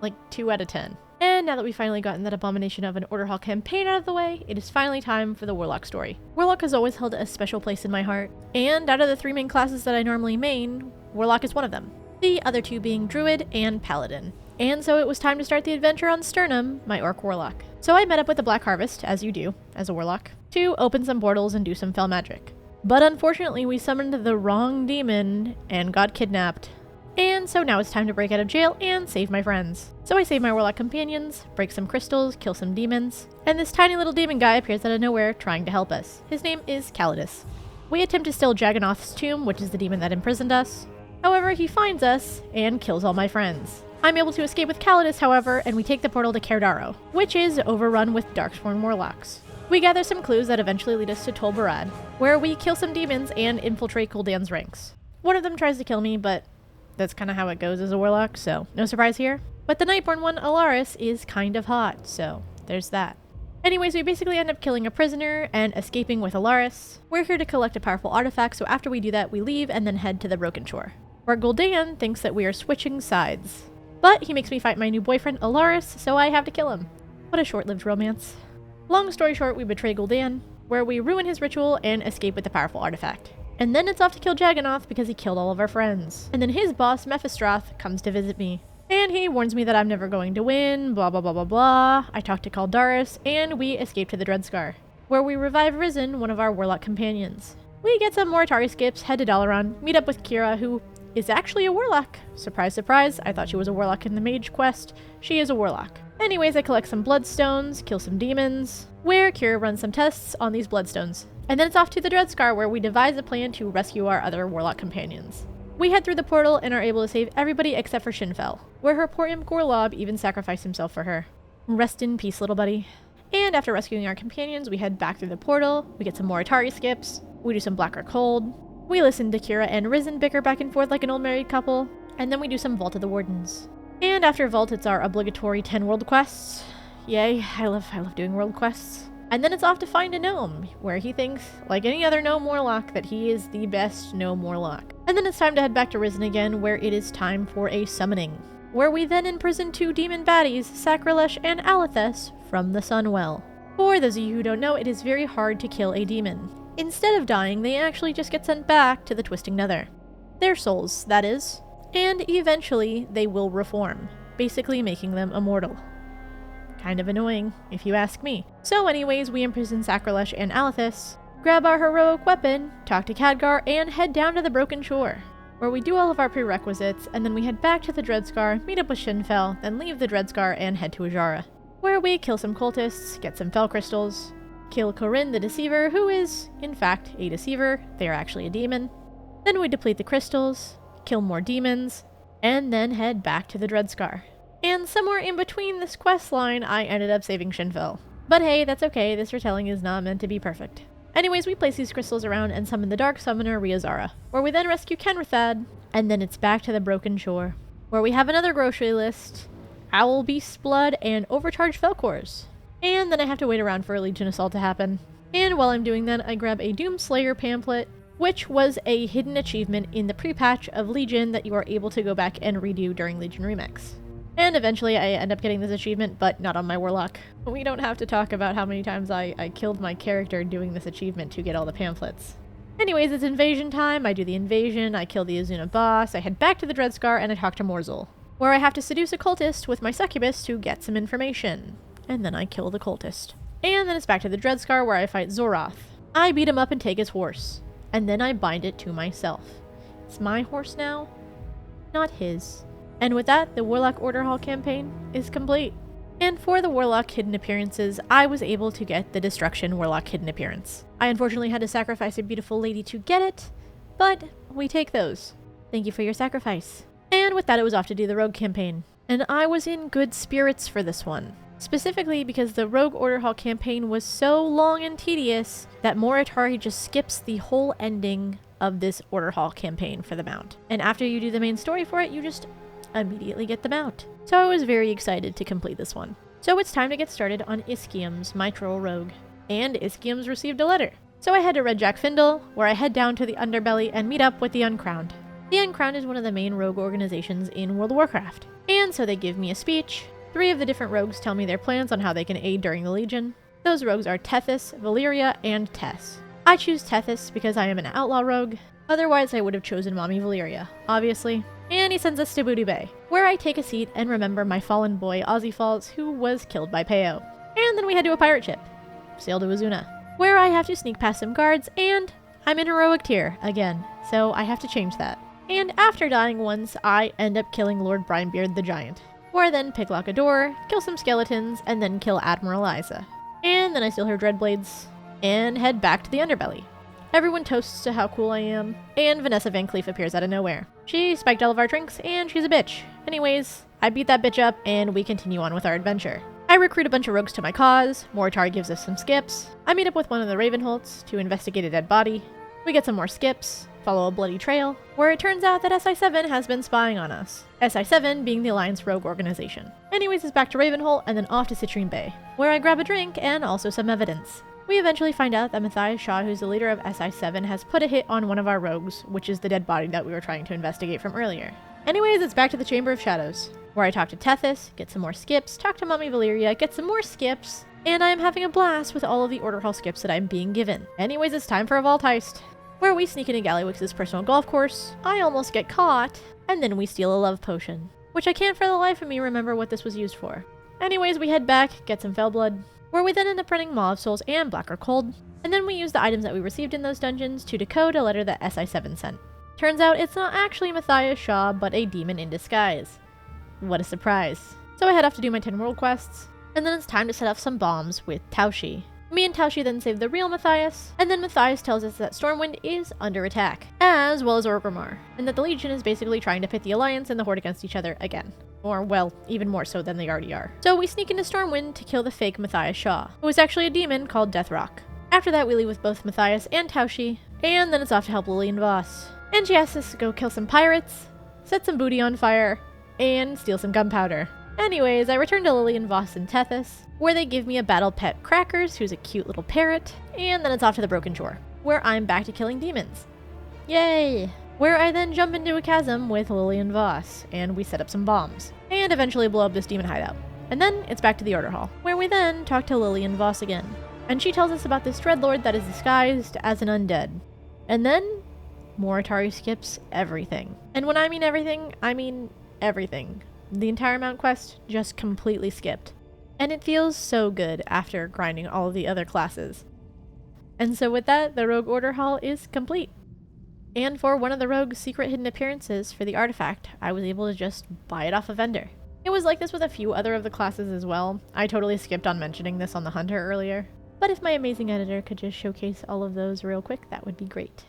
like 2 out of 10. And now that we've finally gotten that abomination of an Order Hall campaign out of the way, it is finally time for the Warlock story. Warlock has always held a special place in my heart, and out of the 3 main classes that I normally main, Warlock is one of them. The other 2 being Druid and Paladin. And so it was time to start the adventure on Sternum, my Orc Warlock. So I met up with the Black Harvest, as you do, as a Warlock, to open some portals and do some fell magic. But unfortunately, we summoned the wrong demon and got kidnapped. And so now it's time to break out of jail and save my friends. So I save my Warlock companions, break some crystals, kill some demons, and this tiny little demon guy appears out of nowhere trying to help us. His name is Calidus. We attempt to steal Jagannath's tomb, which is the demon that imprisoned us. However, he finds us and kills all my friends. I'm able to escape with Calidus, however, and we take the portal to Kerdaro, which is overrun with Darksworn Warlocks. We gather some clues that eventually lead us to Tol Barad, where we kill some demons and infiltrate Gul'dan's ranks. One of them tries to kill me, but that's kind of how it goes as a Warlock, so no surprise here. But the Nightborn one, Alaris, is kind of hot, so there's that. Anyways, we basically end up killing a prisoner and escaping with Alaris. We're here to collect a powerful artifact, so after we do that, we leave and then head to the Broken Shore, where Gul'dan thinks that we are switching sides. But he makes me fight my new boyfriend, Alaris, so I have to kill him. What a short-lived romance. Long story short, we betray Gul'dan, where we ruin his ritual and escape with the powerful artifact. And then it's off to kill Jagannath because he killed all of our friends. And then his boss, Mephistroth, comes to visit me. And he warns me that I'm never going to win, blah blah blah blah blah. I talk to Kaldaris, and we escape to the Dreadscar, where we revive Risen, one of our Warlock companions. We get some Moritari skips, head to Dalaran, meet up with Kira, who is actually a Warlock. Surprise, surprise, I thought she was a Warlock in the Mage quest. She is a Warlock. Anyways, I collect some Bloodstones, kill some demons, where Kira runs some tests on these Bloodstones. And then it's off to the Dreadscar, where we devise a plan to rescue our other Warlock companions. We head through the portal and are able to save everybody except for Shinfel, where her poor imp Gorlob even sacrificed himself for her. Rest in peace, little buddy. And after rescuing our companions, we head back through the portal, we get some Moritari skips, we do some Blacker Cold, we listen to Kira and Risen bicker back and forth like an old married couple, and then we do some Vault of the Wardens. And after Vault, it's our obligatory 10 world quests. Yay, I love doing world quests. And then it's off to find a gnome, where he thinks, like any other gnome warlock, that he is the best gnome warlock. And then it's time to head back to Risen again, where it is time for a summoning, where we then imprison 2 demon baddies, Sacrilege and Alethes, from the Sunwell. For those of you who don't know, it is very hard to kill a demon. Instead of dying, they actually just get sent back to the Twisting Nether. Their souls, that is. And eventually, they will reform, basically making them immortal. Kind of annoying, if you ask me. So anyways, we imprison Sacrilege and Alethes, grab our heroic weapon, talk to Khadgar, and head down to the Broken Shore, where we do all of our prerequisites, and then we head back to the Dreadscar, meet up with Shinfel, then leave the Dreadscar and head to Ajara, where we kill some cultists, get some fel crystals, kill Corinne the Deceiver, who is, in fact, a deceiver. They are actually a demon. Then we deplete the crystals, kill more demons, and then head back to the Dreadscar. And somewhere in between this quest line, I ended up saving Shinfel. But hey, that's okay, this retelling is not meant to be perfect. Anyways, we place these crystals around and summon the Dark Summoner Riazara, where we then rescue Kenrathad, and then it's back to the Broken Shore, where we have another grocery list, Owl Beast's Blood, and Overcharged Felcors. And then I have to wait around for a Legion Assault to happen. And while I'm doing that, I grab a Doomslayer pamphlet, which was a hidden achievement in the pre-patch of Legion that you are able to go back and redo during Legion Remix. And eventually I end up getting this achievement, but not on my Warlock. We don't have to talk about how many times I killed my character doing this achievement to get all the pamphlets. Anyways, it's invasion time. I do the invasion, I kill the Azuna boss, I head back to the Dreadscar, and I talk to Morzul, where I have to seduce a cultist with my succubus to get some information. And then I kill the cultist. And then it's back to the Dreadscar, where I fight Zoroth. I beat him up and take his horse, and then I bind it to myself. It's my horse now, not his. And with that, the Warlock Order Hall campaign is complete. And for the Warlock Hidden Appearances, I was able to get the Destruction Warlock Hidden Appearance. I unfortunately had to sacrifice a beautiful lady to get it, but we take those. Thank you for your sacrifice. And with that, it was off to do the Rogue campaign. And I was in good spirits for this one. Specifically because the Rogue Order Hall campaign was so long and tedious that Moritari just skips the whole ending of this Order Hall campaign for the mount. And after you do the main story for it, you just immediately get them out. So I was very excited to complete this one. So it's time to get started on Iskium's Mitral Rogue. And Iskium's received a letter. So I head to Red Jack Findle, where I head down to the Underbelly and meet up with the Uncrowned. The Uncrowned is one of the main rogue organizations in World of Warcraft. And so they give me a speech. 3 of the different rogues tell me their plans on how they can aid during the Legion. Those rogues are Tethys, Valyria, and Tess. I choose Tethys because I am an outlaw rogue. Otherwise I would have chosen Mommy Valyria, obviously. And he sends us to Booty Bay, where I take a seat and remember my fallen boy Ozzy Falls, who was killed by Peo. And then we head to a pirate ship, sail to Azuna, where I have to sneak past some guards, and I'm in heroic tier again, so I have to change that. And after dying once, I end up killing Lord Brinebeard the Giant, where I then picklock a door, kill some skeletons, and then kill Admiral Isa. And then I steal her Dreadblades, and head back to the Underbelly. Everyone toasts to how cool I am, and Vanessa Van Cleef appears out of nowhere. She spiked all of our drinks, and she's a bitch. Anyways, I beat that bitch up, and we continue on with our adventure. I recruit a bunch of rogues to my cause, Moritari gives us some skips, I meet up with one of the Ravenholts to investigate a dead body, we get some more skips, follow a bloody trail, where it turns out that SI7 has been spying on us. SI7 being the Alliance Rogue Organization. Anyways, it's back to Ravenholt, and then off to Citrine Bay, where I grab a drink and also some evidence. We eventually find out that Matthias Shaw, who's the leader of SI7, has put a hit on one of our rogues, which is the dead body that we were trying to investigate from earlier. Anyways, it's back to the Chamber of Shadows, where I talk to Tethys, get some more skips, talk to Mommy Valyria, get some more skips, and I am having a blast with all of the Order Hall skips that I'm being given. Anyways, it's time for a Vault Heist, where we sneak into Gallywix's personal golf course, I almost get caught, and then we steal a love potion, which I can't for the life of me remember what this was used for. Anyways, we head back, get some Fellblood, where we then end up running Maw of Souls and Blacker Cold, and then we use the items that we received in those dungeons to decode a letter that SI7 sent. Turns out it's not actually Matthias Shaw, but a demon in disguise. What a surprise. So I head off to do my 10 world quests, and then it's time to set off some bombs with Taushi. Me and Taushi then save the real Matthias, and then Matthias tells us that Stormwind is under attack, as well as Orgrimmar, and that the Legion is basically trying to pit the Alliance and the Horde against each other again. Or, well, even more so than they already are. So we sneak into Stormwind to kill the fake Matthias Shaw, who is actually a demon called Deathrock. After that, we leave with both Matthias and Taushi, and then it's off to help Lillian Voss. And she asks us to go kill some pirates, set some booty on fire, and steal some gunpowder. Anyways, I return to Lillian Voss and Tethys, where they give me a battle pet Crackers, who's a cute little parrot, and then it's off to the Broken Shore, where I'm back to killing demons. Yay! where I then jump into a chasm with Lillian Voss, and we set up some bombs, and eventually blow up this demon hideout. And then it's back to the Order Hall, where we then talk to Lillian Voss again, and she tells us about this Dreadlord that is disguised as an undead. And then Moritari skips everything. And when I mean everything, I mean everything. The entire MogQuest just completely skipped. And it feels so good after grinding all of the other classes. And so with that, the Rogue Order Hall is complete. And for one of the Rogue's secret hidden appearances for the artifact, I was able to just buy it off a vendor. It was like this with a few other of the classes as well. I totally skipped on mentioning this on the Hunter earlier. But if my amazing editor could just showcase all of those real quick, that would be great.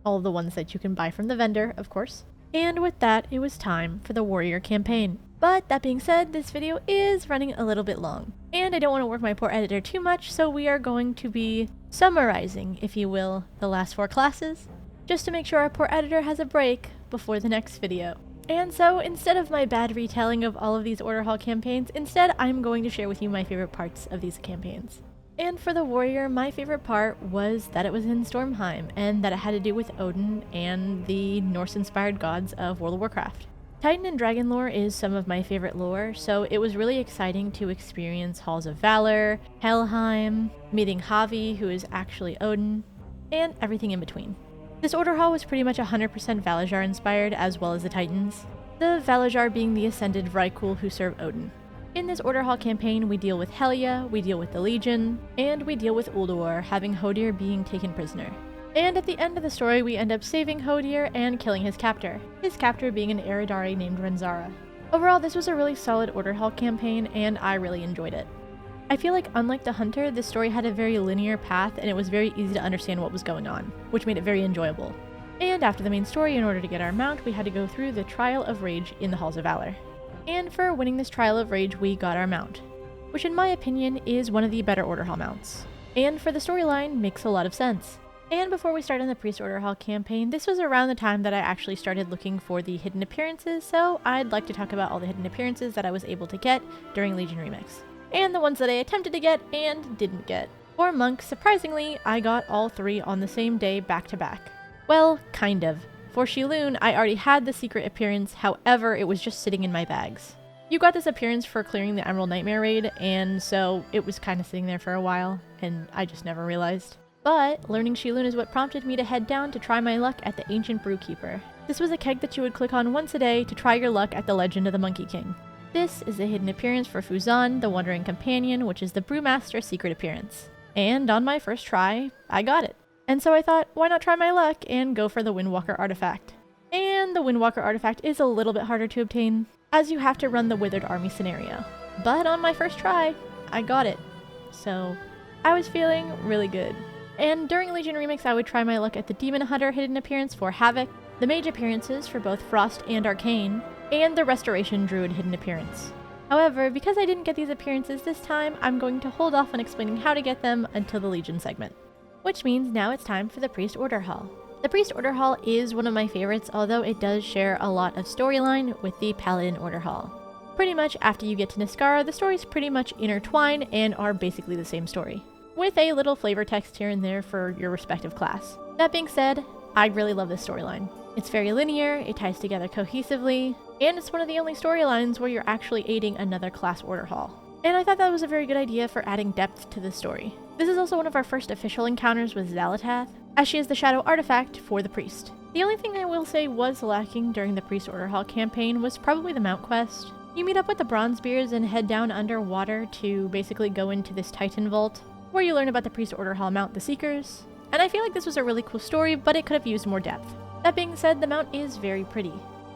All of the ones that you can buy from the vendor, of course. And with that, it was time for the Warrior campaign. But that being said, this video is running a little bit long, and I don't want to work my poor editor too much, so we are going to be summarizing, if you will, the last 4 classes, just to make sure our poor editor has a break before the next video. And so, instead of my bad retelling of all of these Order Hall campaigns, instead I'm going to share with you my favorite parts of these campaigns. And for the Warrior, my favorite part was that it was in Stormheim, and that it had to do with Odin and the Norse-inspired gods of World of Warcraft. Titan and Dragon lore is some of my favorite lore, so it was really exciting to experience Halls of Valor, Helheim, meeting Havi, who is actually Odin, and everything in between. This Order Hall was pretty much 100% Valajar inspired, as well as the Titans, the Valajar being the ascended Vrykul who serve Odin. In this Order Hall campaign, we deal with Helya, we deal with the Legion, and we deal with Ulduar, having Hodir being taken prisoner. And at the end of the story, we end up saving Hodir and killing his captor being an Eridari named Renzara. Overall, this was a really solid Order Hall campaign, and I really enjoyed it. I feel like unlike the Hunter, this story had a very linear path, and it was very easy to understand what was going on, which made it very enjoyable. And after the main story, in order to get our mount, we had to go through the Trial of Rage in the Halls of Valor. And for winning this Trial of Rage, we got our mount, which in my opinion is one of the better Order Hall mounts. And for the storyline, makes a lot of sense. And before we start on the Priest Order Hall campaign, this was around the time that I actually started looking for the hidden appearances, so I'd like to talk about all the hidden appearances that I was able to get during Legion Remix. And the ones that I attempted to get and didn't get. For Monk, surprisingly, I got all 3 on the same day back to back. Well, kind of. For Xiluun, I already had the secret appearance, however, it was just sitting in my bags. You got this appearance for clearing the Emerald Nightmare raid, and so it was kind of sitting there for a while, and I just never realized. But learning Xiluun is what prompted me to head down to try my luck at the Ancient Brewkeeper. This was a keg that you would click on once a day to try your luck at the Legend of the Monkey King. This is the hidden appearance for Fuzan, the Wandering Companion, which is the Brewmaster's secret appearance. And on my first try, I got it. And so I thought, why not try my luck and go for the Windwalker artifact? And the Windwalker artifact is a little bit harder to obtain, as you have to run the Withered Army scenario. But on my first try, I got it. So I was feeling really good. And during Legion Remix, I would try my luck at the Demon Hunter hidden appearance for Havoc, the mage appearances for both Frost and Arcane, and the Restoration Druid hidden appearance. However, because I didn't get these appearances this time, I'm going to hold off on explaining how to get them until the Legion segment. Which means now it's time for the Priest Order Hall. The Priest Order Hall is one of my favorites, although it does share a lot of storyline with the Paladin Order Hall. Pretty much after you get to Niskara, the stories pretty much intertwine and are basically the same story, with a little flavor text here and there for your respective class. That being said, I really love this storyline. It's very linear, it ties together cohesively, and it's one of the only storylines where you're actually aiding another class Order Hall. And I thought that was a very good idea for adding depth to the story. This is also one of our first official encounters with Xalatath, as she is the shadow artifact for the priest. The only thing I will say was lacking during the Priest Order Hall campaign was probably the mount quest. You meet up with the Bronzebeards and head down underwater to basically go into this Titan Vault, where you learn about the Priest Order Hall mount, the Seekers. And I feel like this was a really cool story, but it could have used more depth. That being said, the mount is very pretty,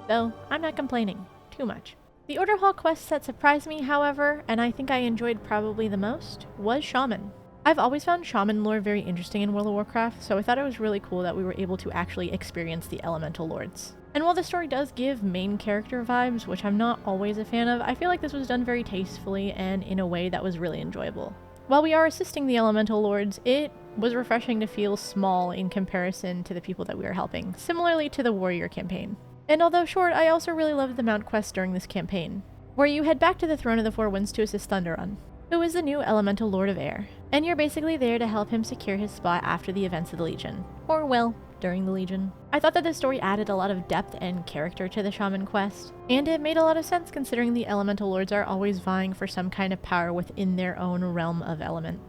though I'm not complaining too much. The Order Hall quest that surprised me, however, and I think I enjoyed probably the most, was Shaman. I've always found Shaman lore very interesting in World of Warcraft, so I thought it was really cool that we were able to actually experience the Elemental Lords. And while the story does give main character vibes, which I'm not always a fan of, I feel like this was done very tastefully and in a way that was really enjoyable. While we are assisting the Elemental Lords, it was refreshing to feel small in comparison to the people that we are helping, similarly to the Warrior campaign. And although short, I also really loved the mount quest during this campaign, where you head back to the Throne of the Four Winds to assist Thunderun, who is the new Elemental Lord of Air, and you're basically there to help him secure his spot after the events of the Legion. Or, well, during the Legion. I thought that this story added a lot of depth and character to the Shaman quest, and it made a lot of sense considering the Elemental Lords are always vying for some kind of power within their own realm of element.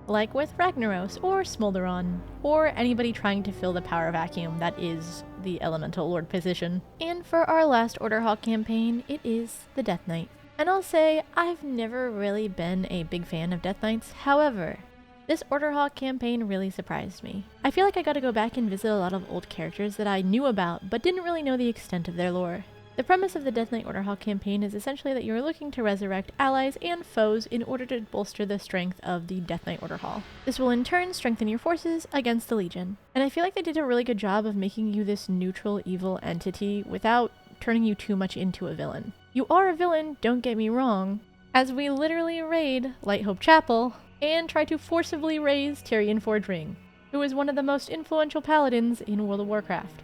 Like with Ragnaros, or Smolderon, or anybody trying to fill the power vacuum that is the Elemental Lord position. And for our last Order Hall campaign, it is the Death Knight. And I'll say, I've never really been a big fan of Death Knights, however, this Order Hall campaign really surprised me. I feel like I gotta go back and visit a lot of old characters that I knew about, but didn't really know the extent of their lore. The premise of the Death Knight Order Hall campaign is essentially that you are looking to resurrect allies and foes in order to bolster the strength of the Death Knight Order Hall. This will in turn strengthen your forces against the Legion. And I feel like they did a really good job of making you this neutral evil entity without turning you too much into a villain. You are a villain, don't get me wrong, as we literally raid Light Hope Chapel and try to forcibly raise Tyrion Forge Ring, who is one of the most influential paladins in World of Warcraft.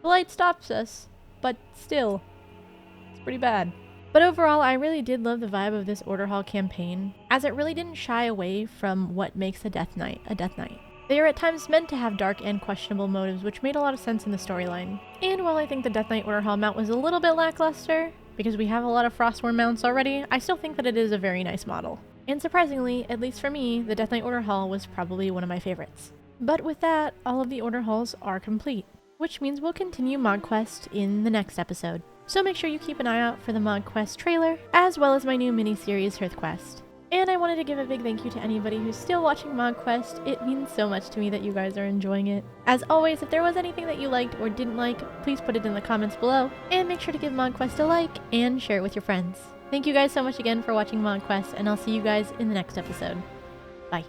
The light stops us, but still, it's pretty bad. But overall, I really did love the vibe of this Order Hall campaign, as it really didn't shy away from what makes a Death Knight a Death Knight. They are at times meant to have dark and questionable motives, which made a lot of sense in the storyline. And while I think the Death Knight Order Hall mount was a little bit lackluster, because we have a lot of Frostworm mounts already, I still think that it is a very nice model. And surprisingly, at least for me, the Death Knight Order Hall was probably one of my favorites. But with that, all of the Order Halls are complete, which means we'll continue MogQuest in the next episode. So make sure you keep an eye out for the MogQuest trailer, as well as my new mini-series HearthQuest. And I wanted to give a big thank you to anybody who's still watching MogQuest. It means so much to me that you guys are enjoying it. As always, if there was anything that you liked or didn't like, please put it in the comments below, and make sure to give MogQuest a like and share it with your friends. Thank you guys so much again for watching MogQuest, and I'll see you guys in the next episode. Bye.